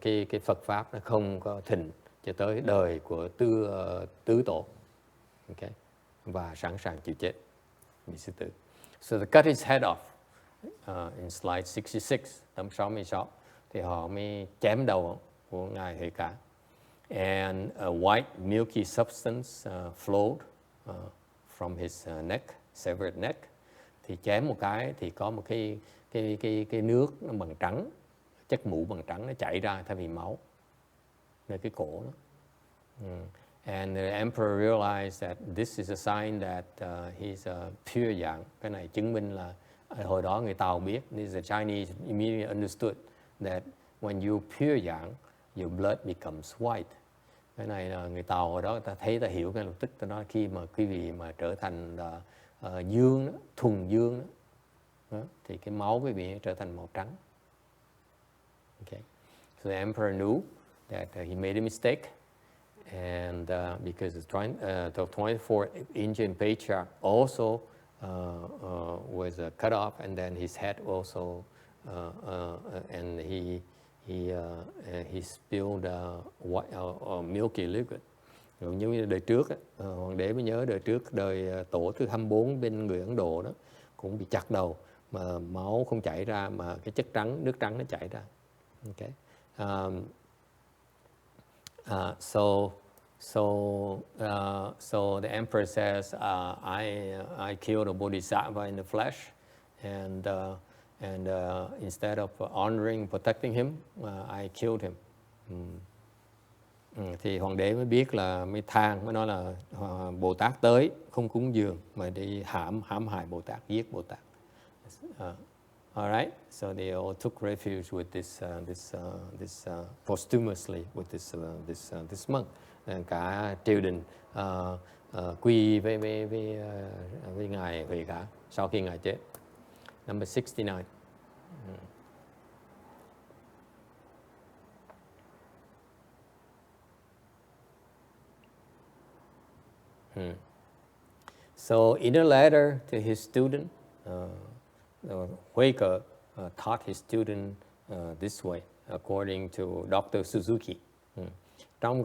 cái Phật Pháp nó không có thịnh cho tới đời của tứ tổ. Okay. Và sẵn sàng chịu chết. So they cut his head off in slide 66, tấm 66. Thì họ mới chém đầu của ngài Huike. And a white milky substance flowed from his neck, severed neck. Thì chém một cái thì có một cái nước nó bằng trắng, chất mũ bằng trắng nó chảy ra thay vì máu nơi cái cổ đó. And the emperor realized that this is a sign that he's a pure yang. Cái này chứng minh là hồi đó người Tàu biết, the Chinese immediately understood that when you pure yang, your blood becomes white. Cái này là người Tàu hồi đó ta thấy, ta hiểu ngay lập tức. Ta nói khi mà quý vị mà trở thành dương đó, thuần dương đó, đó, thì cái máu quý vị trở thành màu trắng. Okay. So the emperor knew that he made a mistake, and because the 24th Indian patriarch also was cut off, and then his head also, and he spilled milky liquid. Giống như đời trước, hoàng đế mới nhớ đời trước, đời tổ thứ 24 bên người Ấn Độ đó cũng bị chặt đầu mà máu không chảy ra, mà cái chất trắng, nước trắng nó chảy ra. Okay. So the emperor says, I killed a bodhisattva in the flesh, and instead of honoring, protecting him, I killed him. Thì hoàng đế mới biết là mới than, mới nói là Bồ Tát tới không cúng dường mà đi hãm hại Bồ Tát, giết Bồ Tát. All right, so they all took refuge with this posthumously with this monk. Cả triều đình quy với ngài Huệ cả sau khi ngài chết. Number 69. So in a letter to his student, Huike taught his student this way, according to Dr. Suzuki. Trong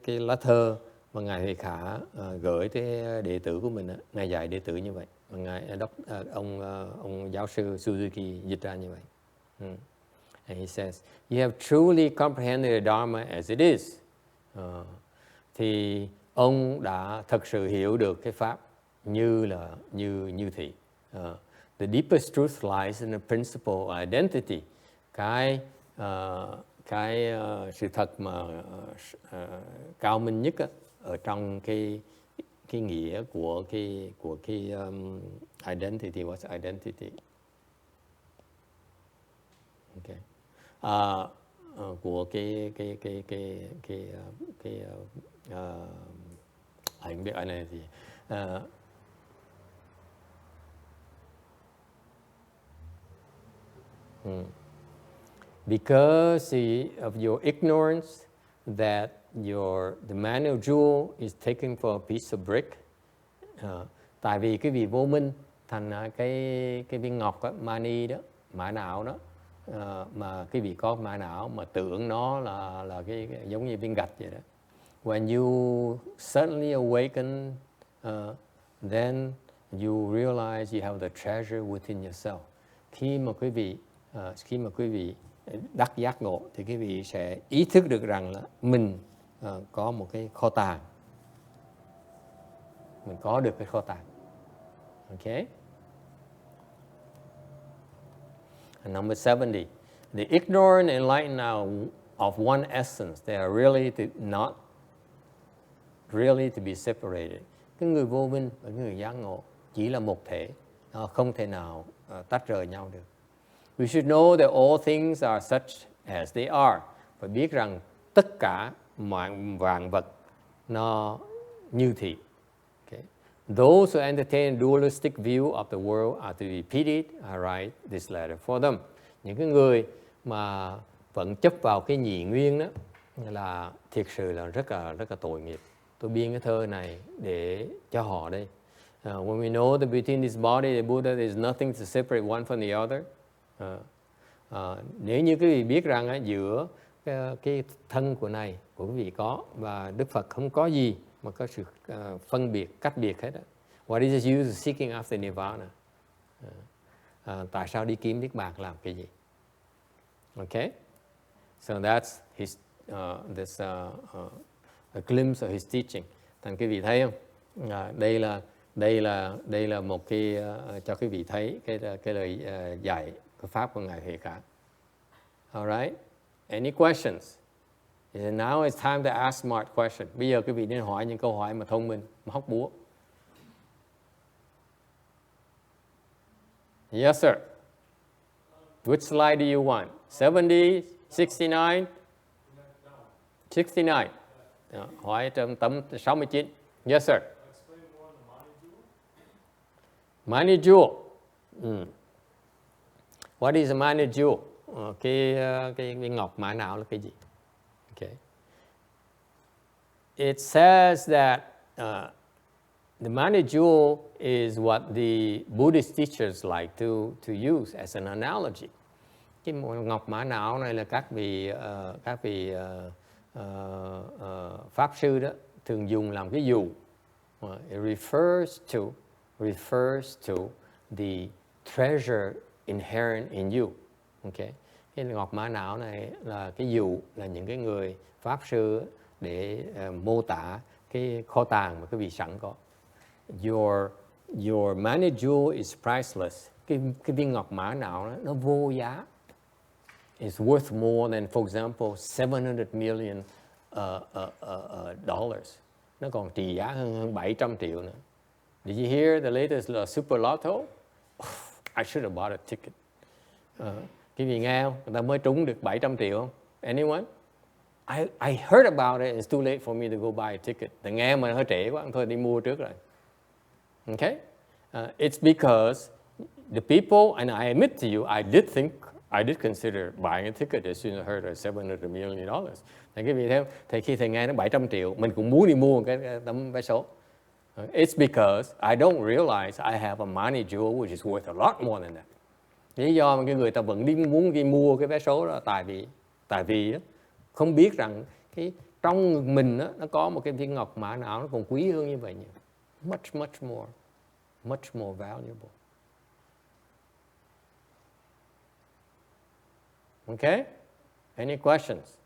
cái lá thơ mà ngài Huệ Khả gửi tới đệ tử của mình, ngài dạy đệ tử như vậy, mà ông giáo sư Suzuki dịch ra như vậy. And he says, "You have truly comprehended the Dharma as it is." Thì ông đã thật sự hiểu được cái pháp như thị. The deepest truth lies in the principle of identity. Cái sự thật mà cao minh nhất ở trong cái nghĩa của cái identity. What's identity? Okay. Của cái anh biết anh này thì because of your ignorance that the manual jewel is taken for a piece of brick. Tại vì cái vị vô minh thành cái viên ngọc đó, mani đó, mã não đó, mà cái vị có mã não mà tưởng nó là cái giống như viên gạch vậy đó. When you suddenly awaken, then you realize you have the treasure within yourself. Khi mà quý vị đắc giác ngộ thì quý vị sẽ ý thức được rằng là mình có một cái kho tàng. Mình có được cái kho tàng. Okay? And number 70. The ignorant and enlightened are of one essence. They are really to be separated. Cái người vô minh và người giác ngộ chỉ là một thể, nó không thể nào tách rời nhau được. We should know that all things are such as they are. Phải biết rằng tất cả vạn vật nó như thị. Okay. Those who entertain a dualistic view of the world are to be pitied. I write this letter for them. Những cái người mà vẫn chấp vào cái nhị nguyên đó là thiệt sự là rất là tội nghiệp. Tôi biên cái thơ này để cho họ đây. When we know that between this body and Buddha there is nothing to separate one from the other. Nếu như quý vị biết rằng giữa cái thân của này của quý vị có và Đức Phật không có gì mà có sự phân biệt, cách biệt hết. What is the use of seeking after nirvana? Tại sao đi kiếm Niết Bàn làm cái gì? Okay, so that's his a glimpse of his teaching. Thành quý vị thấy không? Đây là một cái cho quý vị thấy cái lời dạy của pháp của ngài Huệ Khả. All right, any questions? Now it's time to ask smart question. Bây giờ quý vị nên hỏi những câu hỏi mà thông minh, mà hóc búa. Yes, sir. Which slide do you want? 70, 69? 69. Hỏi trong tấm 69. Yes, sir. Money jewel. What is a money jewel? Cái viên ngọc mã não là cái gì? Okay. It says that the money jewel is what the Buddhist teachers like to use as an analogy. Cái ngọc mã não này là các vị pháp sư đó thường dùng làm cái dụ. It refers to the treasure inherent in you. Okay. Cái ngọc mã não này là cái dụ, là những cái người pháp sư để mô tả cái kho tàng mà cái vị sẵn có. Your money jewel is priceless. Cái viên ngọc mã não đó, nó vô giá. It's worth more than, for example, 700 million dollars. Nó còn trị giá hơn 700 triệu nữa. Did you hear the latest super lotto? I should have bought a ticket. Cái gì nghe không? Người ta mới trúng được 700 triệu không? Anyone? I heard about it. It's too late for me to go buy a ticket. Tại nghe mà hơi trễ quá, thôi đi mua trước rồi. Okay? It's because the people, and I admit to you, I did consider buying a ticket as soon as I heard of $700 million. Thì cái vị theo, thì khi thầy nghe nó 700 triệu, mình cũng muốn đi mua cái tấm vé số. It's because I don't realize I have a money jewel which is worth a lot more than that. Lý do mà cái người ta vẫn muốn đi mua cái vé số đó tại vì đó, không biết rằng cái trong mình đó, nó có một cái viên ngọc mã não nó còn quý hơn như vậy nhiều. Much more valuable. Okay? Any questions?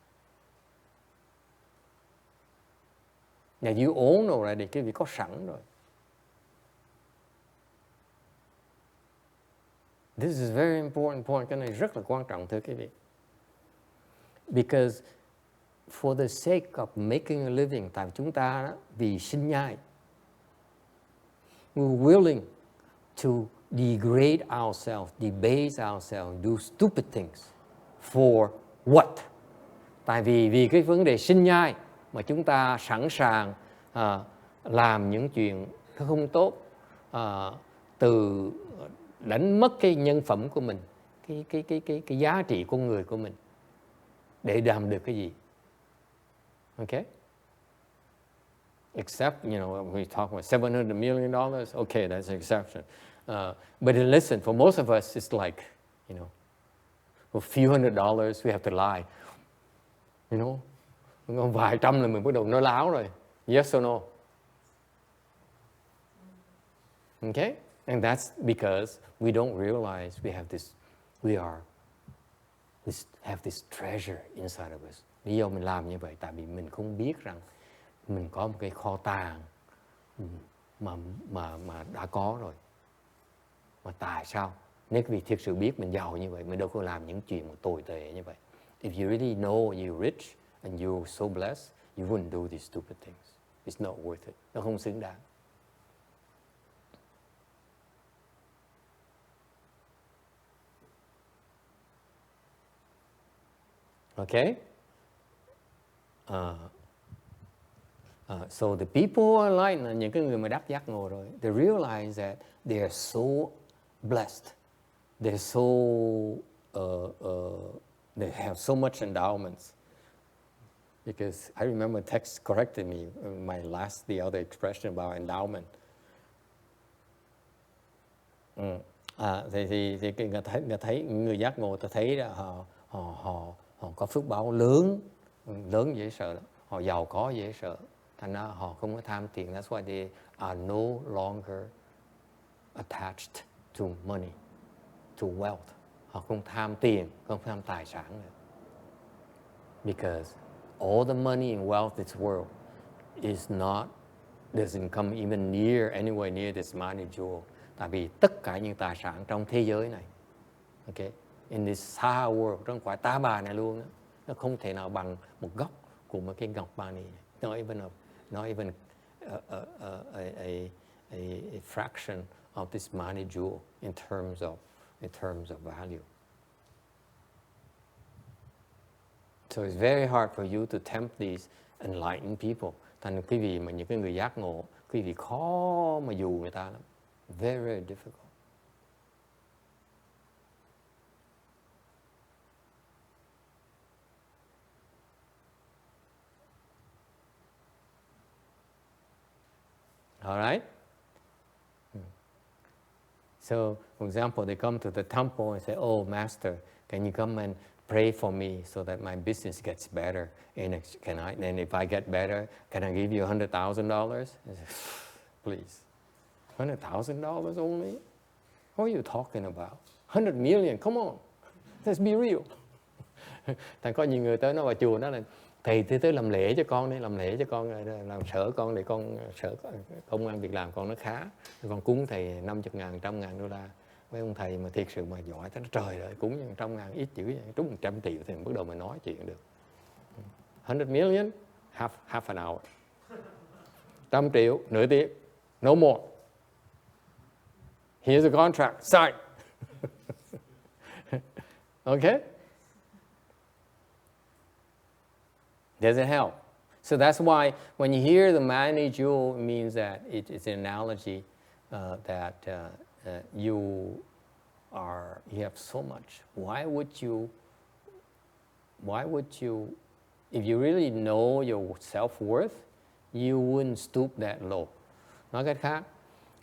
Now you own already, cái vị có sẵn rồi. This is a very important point. Cái này rất là quan trọng thưa quý vị. Because for the sake of making a living, tại chúng ta đó, vì sinh nhai, we're willing to degrade ourselves, debase ourselves, do stupid things. For what? Tại vì cái vấn đề sinh nhai mà chúng ta sẵn sàng làm những chuyện không tốt, từ đánh mất cái nhân phẩm của mình, cái giá trị con người của mình để làm được cái gì? Okay? Except, we talk about $700 million. Okay, that's an exception. But listen, for most of us, it's like, a few $100s, we have to lie. Vài trăm là mình bắt đầu nói láo rồi. Yes or no? Okay? And that's because we don't realize we have this treasure inside of us. Lý do mình làm như vậy tại vì mình không biết rằng mình có một cái kho tàng mà đã có rồi. Mà tại sao? Nếu quý vị thực sự biết mình giàu như vậy, mình đâu có làm những chuyện mà tồi tệ như vậy. If you really know you're rich and you're so blessed, you wouldn't do these stupid things. It's not worth it. Nó không xứng đáng. Okay? So the people who are enlightened, những cái người mà đắc giác ngộ rồi, they realize that they are so blessed. They're so, they have so much endowments. Because I remember text corrected me, the other expression about endowment. Thì người thấy người giác ngộ, ta thấy là họ có phước báo lớn dễ sợ đó. Họ giàu có dễ sợ, thành ra họ không có tham tiền. That's why they are no longer attached to money, to wealth. Họ không tham tiền, không tham tài sản nữa. Because all the money and wealth in this world doesn't come even anywhere near this money jewel. Tại vì tất cả những tài sản trong thế giới này, okay, in this Saha world, trong quả tá bà này luôn đó, nó không thể nào bằng một góc của một cái ngọc mani. Not even a fraction of this money jewel in terms of value. So it's very hard for you to tempt these enlightened people. Thành quý vị mà những cái người giác ngộ, quý vị khó mà dù người ta lắm. Very, very difficult. All right? So, for example, they come to the temple and say, "Oh, Master, can you come and pray for me so that my business gets better? And if I get better, can I give you $100,000? Please, $100,000 only? What are you talking about? 100 million, come on, let's be real." Thành có nhiều người tới nói vào chùa đó là thầy tới làm lễ cho con đi, làm lễ cho con, làm sở con để con sở công ăn việc làm con nó khá, con cúng thầy 50.000, $100.000. Mấy ông thầy mà thiệt sự mà giỏi, nó trời ơi, cúng 100.000 ít dữ vậy, trúng 100 triệu thì mình bắt đầu mình nói chuyện được. 100 million, half an hour. 100 triệu, nửa tiếng, no more. Here's a contract, sign. Okay? Does it help? So that's why when you hear the many jewel, it means that it's an analogy that you have so much. Why would you, if you really know your self-worth, you wouldn't stoop that low. Nói cách khác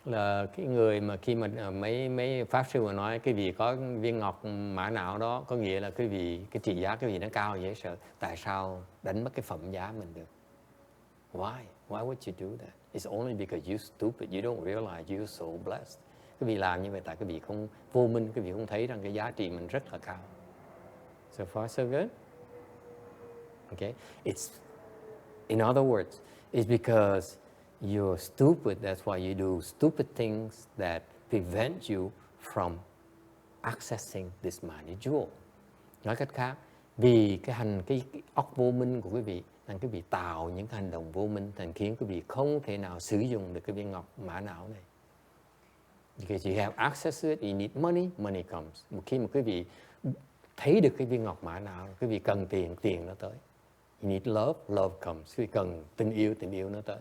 là cái người mà khi mà mấy pháp sư mà nói cái vị có viên ngọc mã não đó, có nghĩa là cái trị giá cái vị nó cao dễ sợ. Tại sao đánh mất cái phẩm giá mình được? Why would you do that? It's only because you're stupid. You don't realize you're so blessed. Cái vị làm như vậy tại cái vị không vô minh, cái vị không thấy rằng cái giá trị mình rất là cao. So far so good. Okay, in other words, it's because you're stupid, that's why you do stupid things that prevent you from accessing this many jewel. Nói cách khác, vì cái óc vô minh của quý vị, nên quý vị tạo những hành động vô minh, thành khiến quý vị không thể nào sử dụng được cái viên ngọc mã não này. Because you have access to it, you need money, money comes. Một khi mà quý vị thấy được cái viên ngọc mã não, quý vị cần tiền, tiền nó tới. You need love, love comes. Quý vị cần tình yêu nó tới.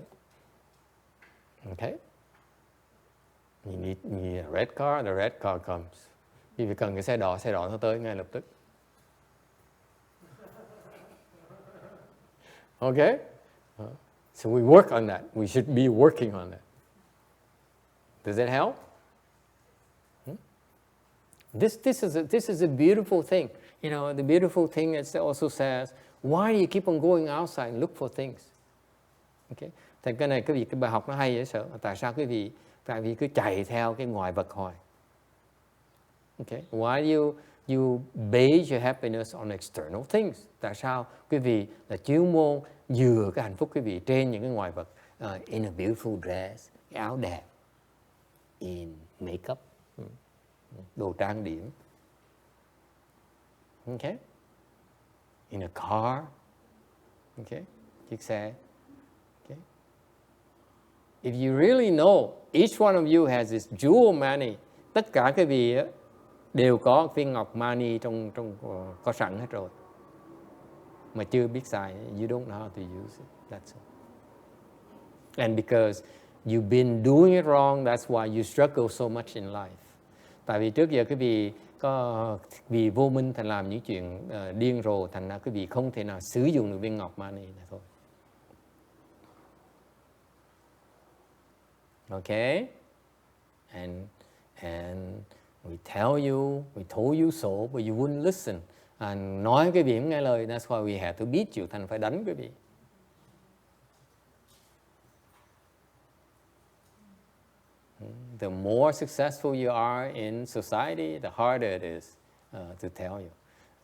Okay? You need a red car, the red car comes. Quý vị cần cái xe đỏ nó tới ngay lập tức. Okay? So we work on that. We should be working on that. Does that help? This is a beautiful thing. You know, the beautiful thing it also says, why do you keep on going outside and look for things? Okay? Thì cái này cái bài học nó hay dễ sợ. Tại sao tại vì cứ chạy theo cái ngoại vật hoài. Okay? Why you base your happiness on external things? Tại sao quý vị là chuyên môn dựa cái hạnh phúc quý vị trên những cái ngoại vật? In a beautiful dress, cái áo đẹp, in makeup, đồ trang điểm. Okay? In a car, okay? Chiếc xe. Okay? If you really know, each one of you has this jewel mani. Tất cả cái vị đều có viên ngọc mani trong có sẵn hết rồi. Mà chưa biết xài, you don't know how to use it. That's all. And because you've been doing it wrong, that's why you struggle so much in life. Tại vì trước giờ cái vì vô minh thành làm những chuyện điên rồ, thành ra cái vị không thể nào sử dụng được viên ngọc mani này thôi. Okay? And we told you so, but you wouldn't listen. And nói cái vị không nghe lời, that's why we had to beat you, thành phải đánh cái vị. The more successful you are in society, the harder it is to tell you.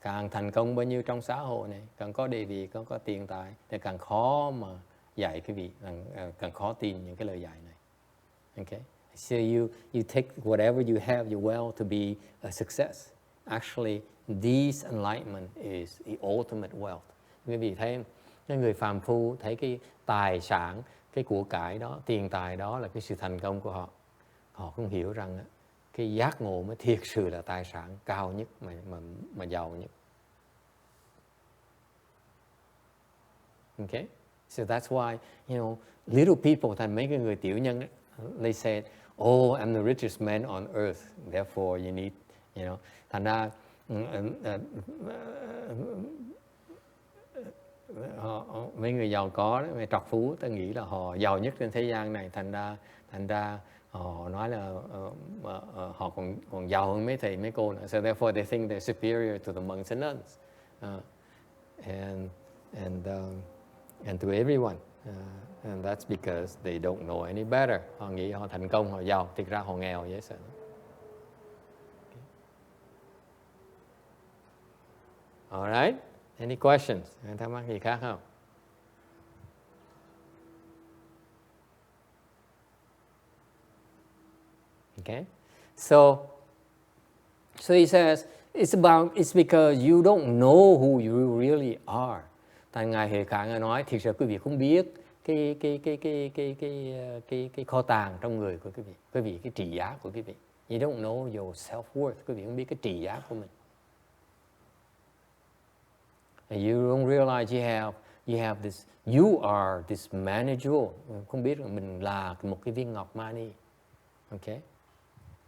Càng thành công bao nhiêu trong xã hội này, càng có địa vị, càng có tiền tài, thì càng khó mà dạy cái vị, càng khó tin những cái lời dạy này. Okay? So you take whatever you have, your wealth to be a success. Actually, this enlightenment is the ultimate wealth. Quý vị thấy, cái người phàm phu thấy cái tài sản, cái của cải đó, tiền tài đó là cái sự thành công của họ. Họ không hiểu rằng cái giác ngộ mới thiệt sự là tài sản cao nhất mà giàu nhất. Okay? So that's why, little people thành mấy cái người tiểu nhân ấy, they said, oh, I'm the richest man on earth, therefore you need, you know. Thành ra mấy người giàu có đó, mấy trọc phú, ta nghĩ là họ giàu nhất trên thế gian này, thành ra họ nói là họ còn giàu hơn mấy thầy mấy cô nữa. So therefore they think they're superior to the monks and nuns, and to everyone, and that's because they don't know any better. Họ nghĩ họ thành công, họ giàu, thực ra họ nghèo dễ sợ. Alright, any questions? Anh thắc mắc gì khác không? Okay, so he says it's because you don't know who you really are. Tại Ngài Huệ Khả Ngài nói, thực sự quý vị không biết cái kho tàng trong người của quý vị, cái trị giá của quý vị. You don't know your self-worth, quý vị không biết cái trị giá của mình. And you don't realize you have this, you are this manageable. Không biết là mình là một cái viên ngọc mani. Okay?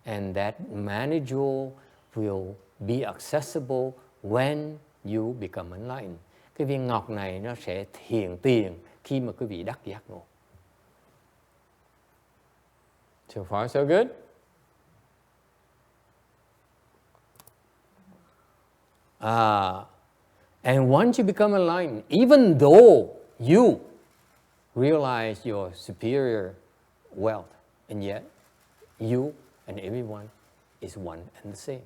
And that manageable will be accessible when you become enlightened. Cái viên ngọc này nó sẽ hiện tiền khi mà quý vị đắc giác ngộ. So far so good. And once you become enlightened, even though you realize your superior wealth, and yet you and everyone is one and the same.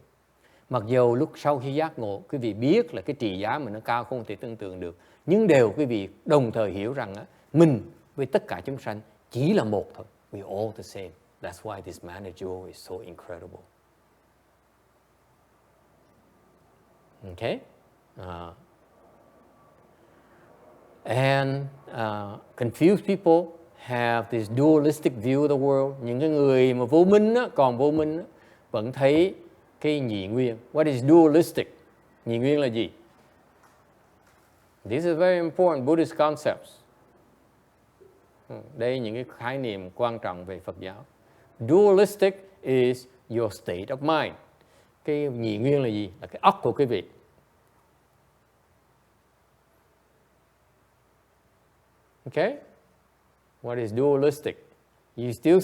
Mặc dù lúc sau khi giác ngộ, quý vị biết là cái trị giá mình nó cao không thể tưởng tượng được, nhưng đều quý vị đồng thời hiểu rằng mình với tất cả chúng sanh chỉ là một thôi. We all the same. That's why this manageable is so incredible. Okay? And confused people have this dualistic view of the world. Những cái người mà vô minh á, còn vô minh á, vẫn thấy cái nhị nguyên. What is dualistic? Nhị nguyên là gì? These are very important Buddhist concepts. Đây những cái khái niệm quan trọng về Phật giáo. Dualistic is your state of mind. Cái nhị nguyên là gì? Là cái óc của quý vị. Okay? What is dualistic? You still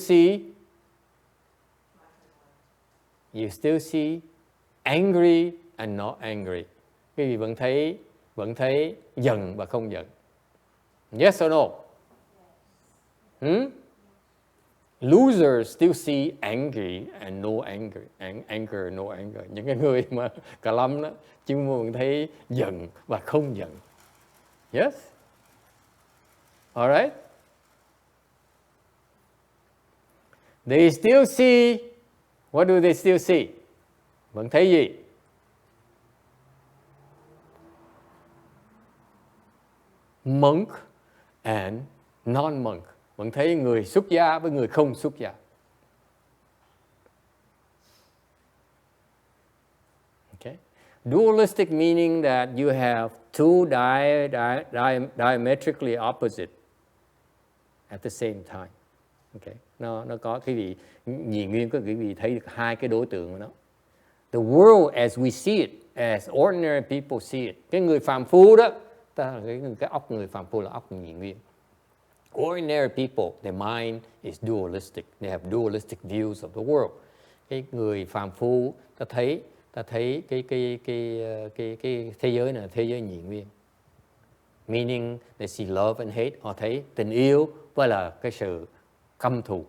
see angry and not angry. Quý vị vẫn thấy giận và không giận. Yes or no? Losers still see angry and no anger. Anger, no anger. Những cái người mà cà lâm đó, chỉ muốn thấy giận và không giận. Yes? All right? They still see, what do they still see? Vẫn thấy gì? Monk and non-monk. Vẫn thấy người xuất gia với người không xuất gia. Okay. Dualistic meaning that you have two diametrically opposite at the same time. Okay. Nó có cái gì nhị nguyên, có cái gì thấy được hai cái đối tượng của nó. The world as we see it, as ordinary people see it. Cái người phàm phu đó, cái óc người phàm phu là óc nhị nguyên. Ordinary people, their mind is dualistic. They have dualistic views of the world. Cái người phàm phu, ta thấy cái thế giới này là thế giới nhị nguyên. Meaning they see love and hate. Họ thấy tình yêu với là cái sự căm thù.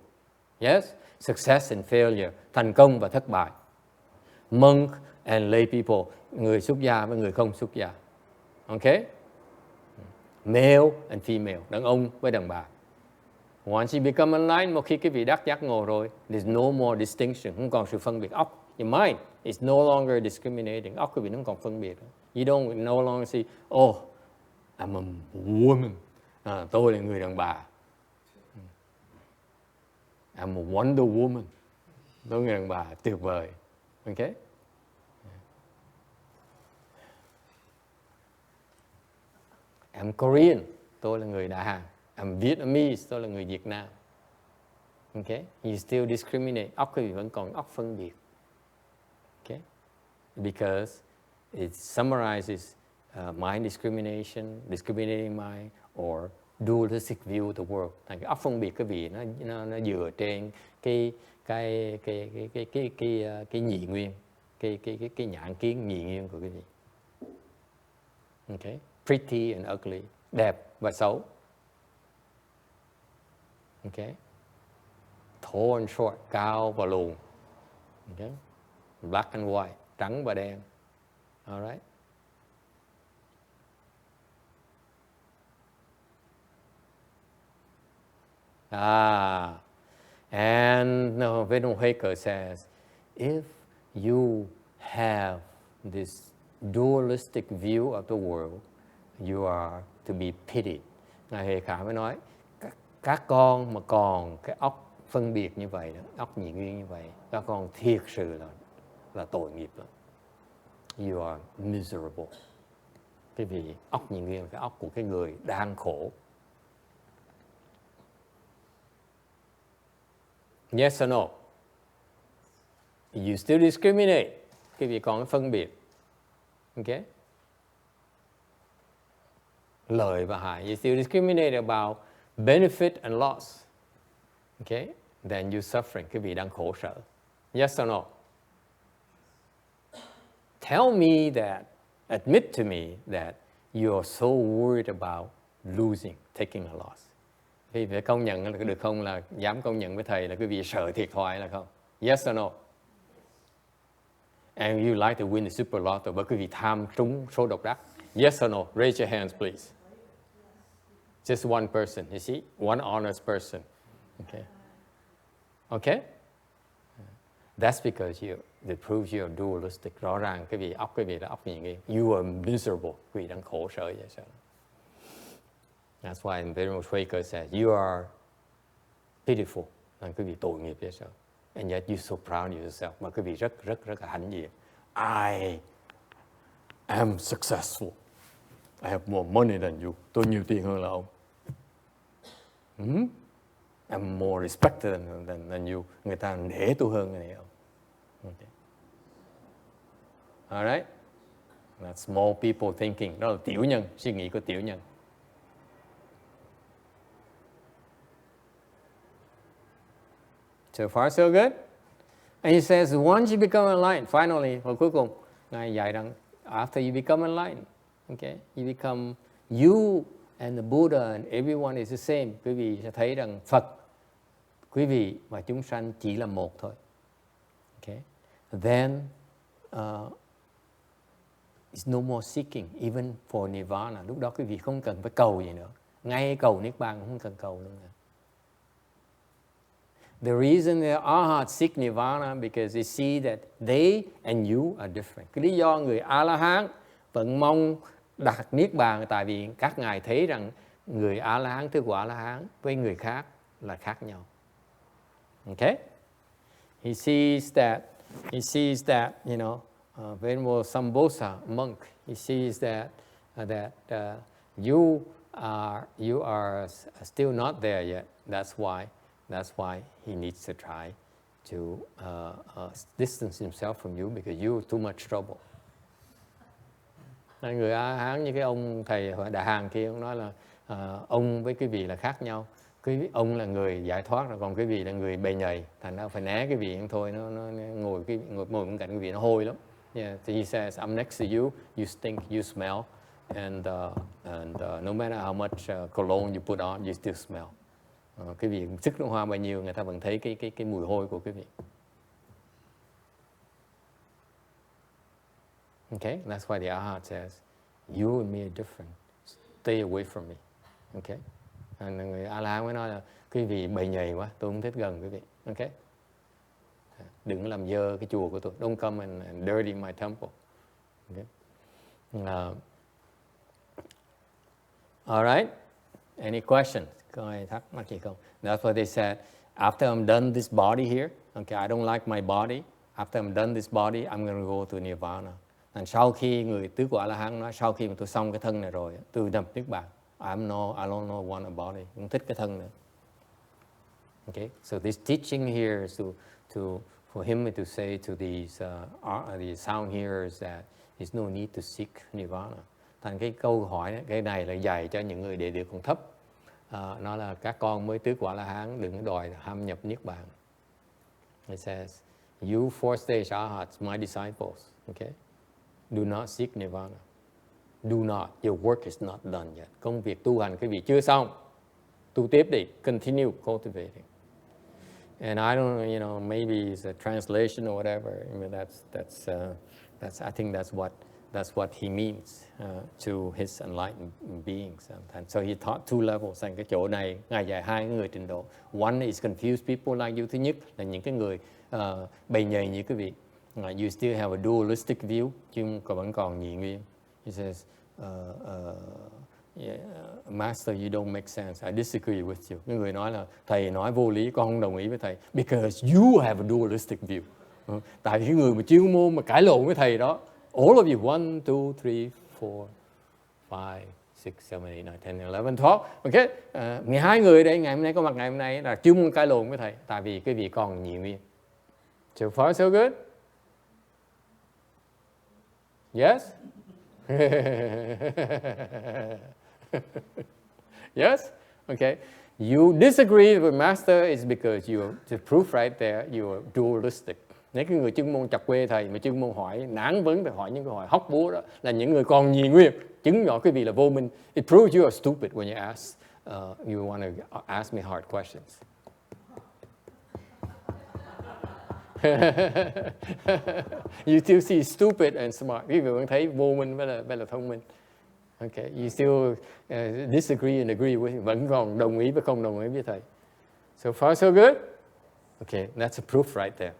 Yes, success and failure, thành công và thất bại. Monk and lay people, người xuất gia với người không xuất gia. Okay? Male and female, đàn ông với đàn bà. Once you become enlightened, một khi quý vị đắc giác ngộ rồi, there's no more distinction, không còn sự phân biệt. Óc, your mind is no longer discriminating. Óc quý vị không còn phân biệt. You don't no longer see, oh, I'm a woman. Tôi là người đàn bà. I'm a Wonder Woman. Tôi là người đàn bà tuyệt vời. Okay? I'm Korean. Tôi là người Đại Hàn. I'm Vietnamese. Tôi là người Việt Nam. Okay, you still discriminate. Óc quý vị vẫn còn óc phân biệt. Okay, because it summarizes mind discrimination, discriminating mind, or dualistic view of the world. Thành cái óc phân biệt quý vị nó dựa trên cái nhị nguyên, cái nhãn kiến nhị nguyên của quý vị. Okay, pretty and ugly, đẹp và xấu. Okay, tall and short, cao và lùn. Okay, black and white, trắng và đen. Alright. And Huike says, if you have this dualistic view of the world, you are to be pitied. Ngài Huệ Khả mới nói, các con mà còn cái óc phân biệt như vậy, óc nhị nguyên như vậy, các con thiệt sự là tội nghiệp lắm. You are miserable. Cái vị óc nhị nguyên là cái óc của cái người đang khổ. Yes or no? You still discriminate. Cái vị còn phân biệt. Okay? Lợi và hại. You still discriminate about benefit and loss. Okay? Then you're suffering. Cái vị đang khổ sở. Yes or no? Tell me that, admit to me that you are so worried about losing, taking a loss. Quý vị phải công nhận là được không, là dám công nhận với thầy là quý vị sợ thiệt thòi là không? Yes or no? And you like to win the super lotto, bởi quý vị tham trúng số độc đắc. Yes or no? Raise your hands, please. Just one person, you see? One honest person. Okay? Okay? That's because it proves you are dualistic. Rõ ràng cái vị óc quý vị là óc nhị nguyên. You are miserable. Quý vị đang khổ sở vậy sao? That's why Venerable Huike says, you are pitiful. Là quý vị tội nghiệp vậy sao? And yet you're so proud of yourself. Mà quý vị rất là hãnh diện. I am successful. I have more money than you. Tôi nhiều tiền hơn là ông. I'm more respected than you. Người ta nể tôi hơn này ông. Okay. Alright? That's small people thinking. Đó là tiểu nhân, suy nghĩ của tiểu nhân. So far so good. And he says, once you become enlightened, finally, và cuối cùng, Ngài dạy rằng, after you become enlightened, okay, you become, you and the Buddha and everyone is the same. Quý vị sẽ thấy rằng Phật, quý vị và chúng sanh chỉ là một thôi. Okay. Then, it's no more seeking, even for nirvana. Lúc đó quý vị không cần phải cầu gì nữa. Ngay cầu Niết Bàn cũng không cần cầu luôn nữa. The reason the Arhats seek nirvana because they see that they and you are different. Cái lý do người A-la-hán vẫn mong đạt Niết Bàn là tại vì các ngài thấy rằng người A-la-hán, thức của A-la-hán với người khác là khác nhau. Okay? He sees that, you know, Venerable Sambosa, monk, he sees that you are still not there yet. That's why he needs to try to distance himself from you because you're too much trouble. Người A-hán như cái ông thầy Đại Hàn kia, ông nói là ông với cái vị là khác nhau. Ông là người giải thoát rồi, còn cái vị là người bề nhầy, thành ra phải né cái vị thôi, nó ngồi bên cạnh cái vị nó hôi lắm. Yeah, so he says, I'm next to you, you stink, you smell, and no matter how much cologne you put on, you still smell. Cái vị sức nước hoa bao nhiêu, người ta vẫn thấy cái mùi hôi của quý vị. Okay, that's why the Arhat says, you and me are different. Stay away from me. Okay. Người A-la-hán mới nói là quý vị bầy nhầy quá, tôi không thích gần quý vị. Okay. Đừng làm dơ cái chùa của tôi. Don't come and dirty my temple. Okay. All right. Any questions? Có ai thắc mắc gì không? That's what they said. After I'm done this body here, okay, I don't like my body. After I'm done this body, I'm going to go to nirvana. And sau khi người tứ của A-la-hán nói, sau khi mà tôi xong cái thân này rồi, tôi nhập Niết Bàn. I don't want a body. Không thích cái thân nữa. Okay, so this teaching here is for him to say to these sound hearers that there's no need to seek nirvana. Thành cái câu hỏi, cái này là dạy cho những người đệ tử còn thấp. Nó là các con mới tứ quả La Hán đừng đòi ham nhập niết bàn. It says, you fourth stage Arhats, my disciples, okay, do not seek nirvana. Do not, your work is not done yet. Công việc tu hành quý vị chưa xong. Tu tiếp đi, continue cultivating. And I don't, maybe it's a translation or whatever. I mean, that's I think that's what he means to his enlightened beings. And so he taught two levels. Thành cái chỗ này, Ngài dạy hai người trình độ. One is confused people like you. Thứ nhất là những cái người bầy nhầy như quý vị. You still have a dualistic view, chứ vẫn còn nhị nguyên. He says, Master, you don't make sense. I disagree with you. Cái người nói là thầy nói vô lý, con không đồng ý với thầy. Because you have a dualistic view. Tại vì cái người mà chuyên môn mà cãi lộn với thầy đó. All of you, 1, 2, 3, 4, 5, 6, 7, 8, 9, 10, 11, 12. Okay? 12 người đây, ngày hôm nay có mặt ngày hôm nay là chuyên môn cãi lộn với thầy. Tại vì cái vị còn nhị nguyên. So far, so good? Yes? Yes? Okay. You disagree with Master is because the proof right there, you are dualistic. Nếu cái người chuyên môn chọc quê thầy mà chuyên môn hỏi nản vấn, hỏi những câu hỏi hóc búa đó là những người còn nhị nguyên, chứng rõ quý vị là vô minh. It proves you are stupid when you ask, you want to ask me hard questions. You still see stupid and smart. Quý vị vẫn thấy vô minh với là thông minh. Okay, you still disagree and agree with him. Vẫn còn đồng ý và không đồng ý với thầy. So far, so good? Okay, that's a proof right there.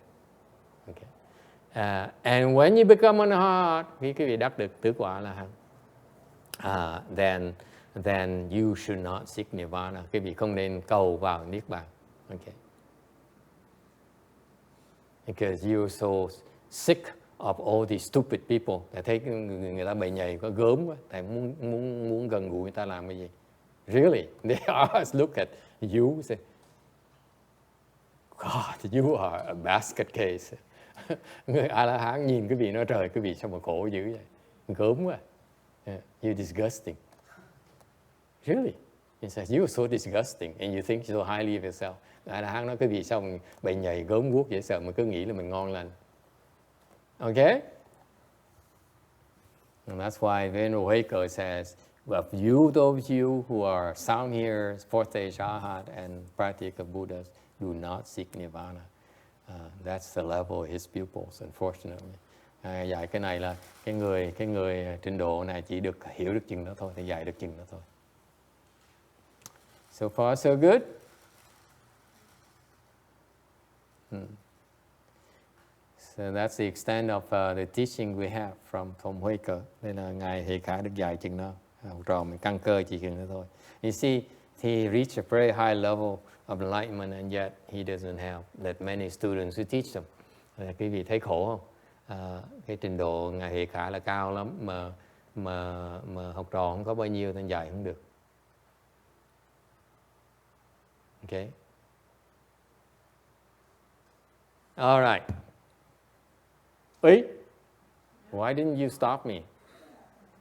Okay. And when you become an Arhat, khi quý vị đắc được tứ quả La Hán, then you should not seek nirvana. Quý vị không nên cầu vào niết bàn. Okay. Because you're so sick of all these stupid people. Thầy thấy người ta bầy nhầy có gớm quá. Thầy muốn gần gũi người ta làm cái gì? Really? They always look at you and say, God, you are a basket case. Người A-la-hán nhìn cái vị nói trời, cái vị sao mà khổ dữ vậy? Gớm quá. Yeah, you're disgusting. Really? He says, you are so disgusting and you think so highly of yourself. A-la-hán nói cái vị sao mà bầy nhầy gớm guốc dễ sợ mà cứ nghĩ là mình ngon lành. Okay? And that's why Venerable Huike says, of you, those you who are sound hearers, fourth stage Arhat and practical Buddhas, do not seek nirvana. That's the level of his pupils, unfortunately. Dạy cái này là cái người trình độ này chỉ được hiểu được chừng đó thôi, thì dạy được chừng đó thôi. So far, so good? So that's the extent of the teaching we have from Huike. Nên là Ngài Hệ Khả được dạy chừng đó. Học trò mình căn cơ chỉ chừng đó thôi. You see, he reached a very high level of enlightenment and yet he doesn't have that many students who teach them. Quý vị thấy khổ không? Cái trình độ Ngài Hệ Khả là cao lắm mà học trò không có bao nhiêu nên dạy không được. Okay. All right. Why didn't you stop me?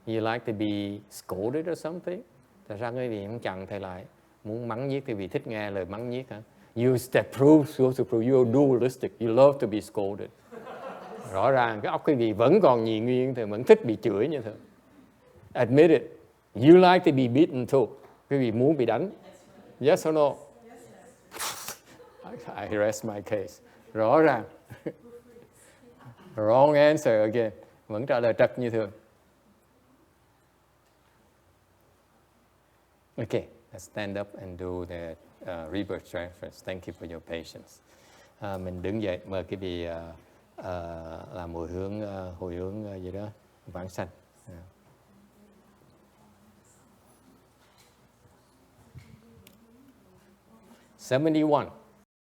You like to be scolded or something? Tại sao quý vị không chặn thầy lại? Muốn mắng nhiếc thì vì thích nghe lời mắng nhiếc hả? That proves you are dualistic. You love to be scolded. Rõ ràng cái óc quý vị vẫn còn nhị nguyên thì vẫn thích bị chửi như thế. Admit it. You like to be beaten too. Quý vị muốn bị đánh. Yes or no? I rest my case. Rõ ràng. Wrong answer again. Vẫn trả lời trật như thường. Okay, let's stand up and do the rebirth transference. Thank you for your patience. Mình đứng dậy, mời quý vị làm hồi hướng gì đó, vãng sanh. 71.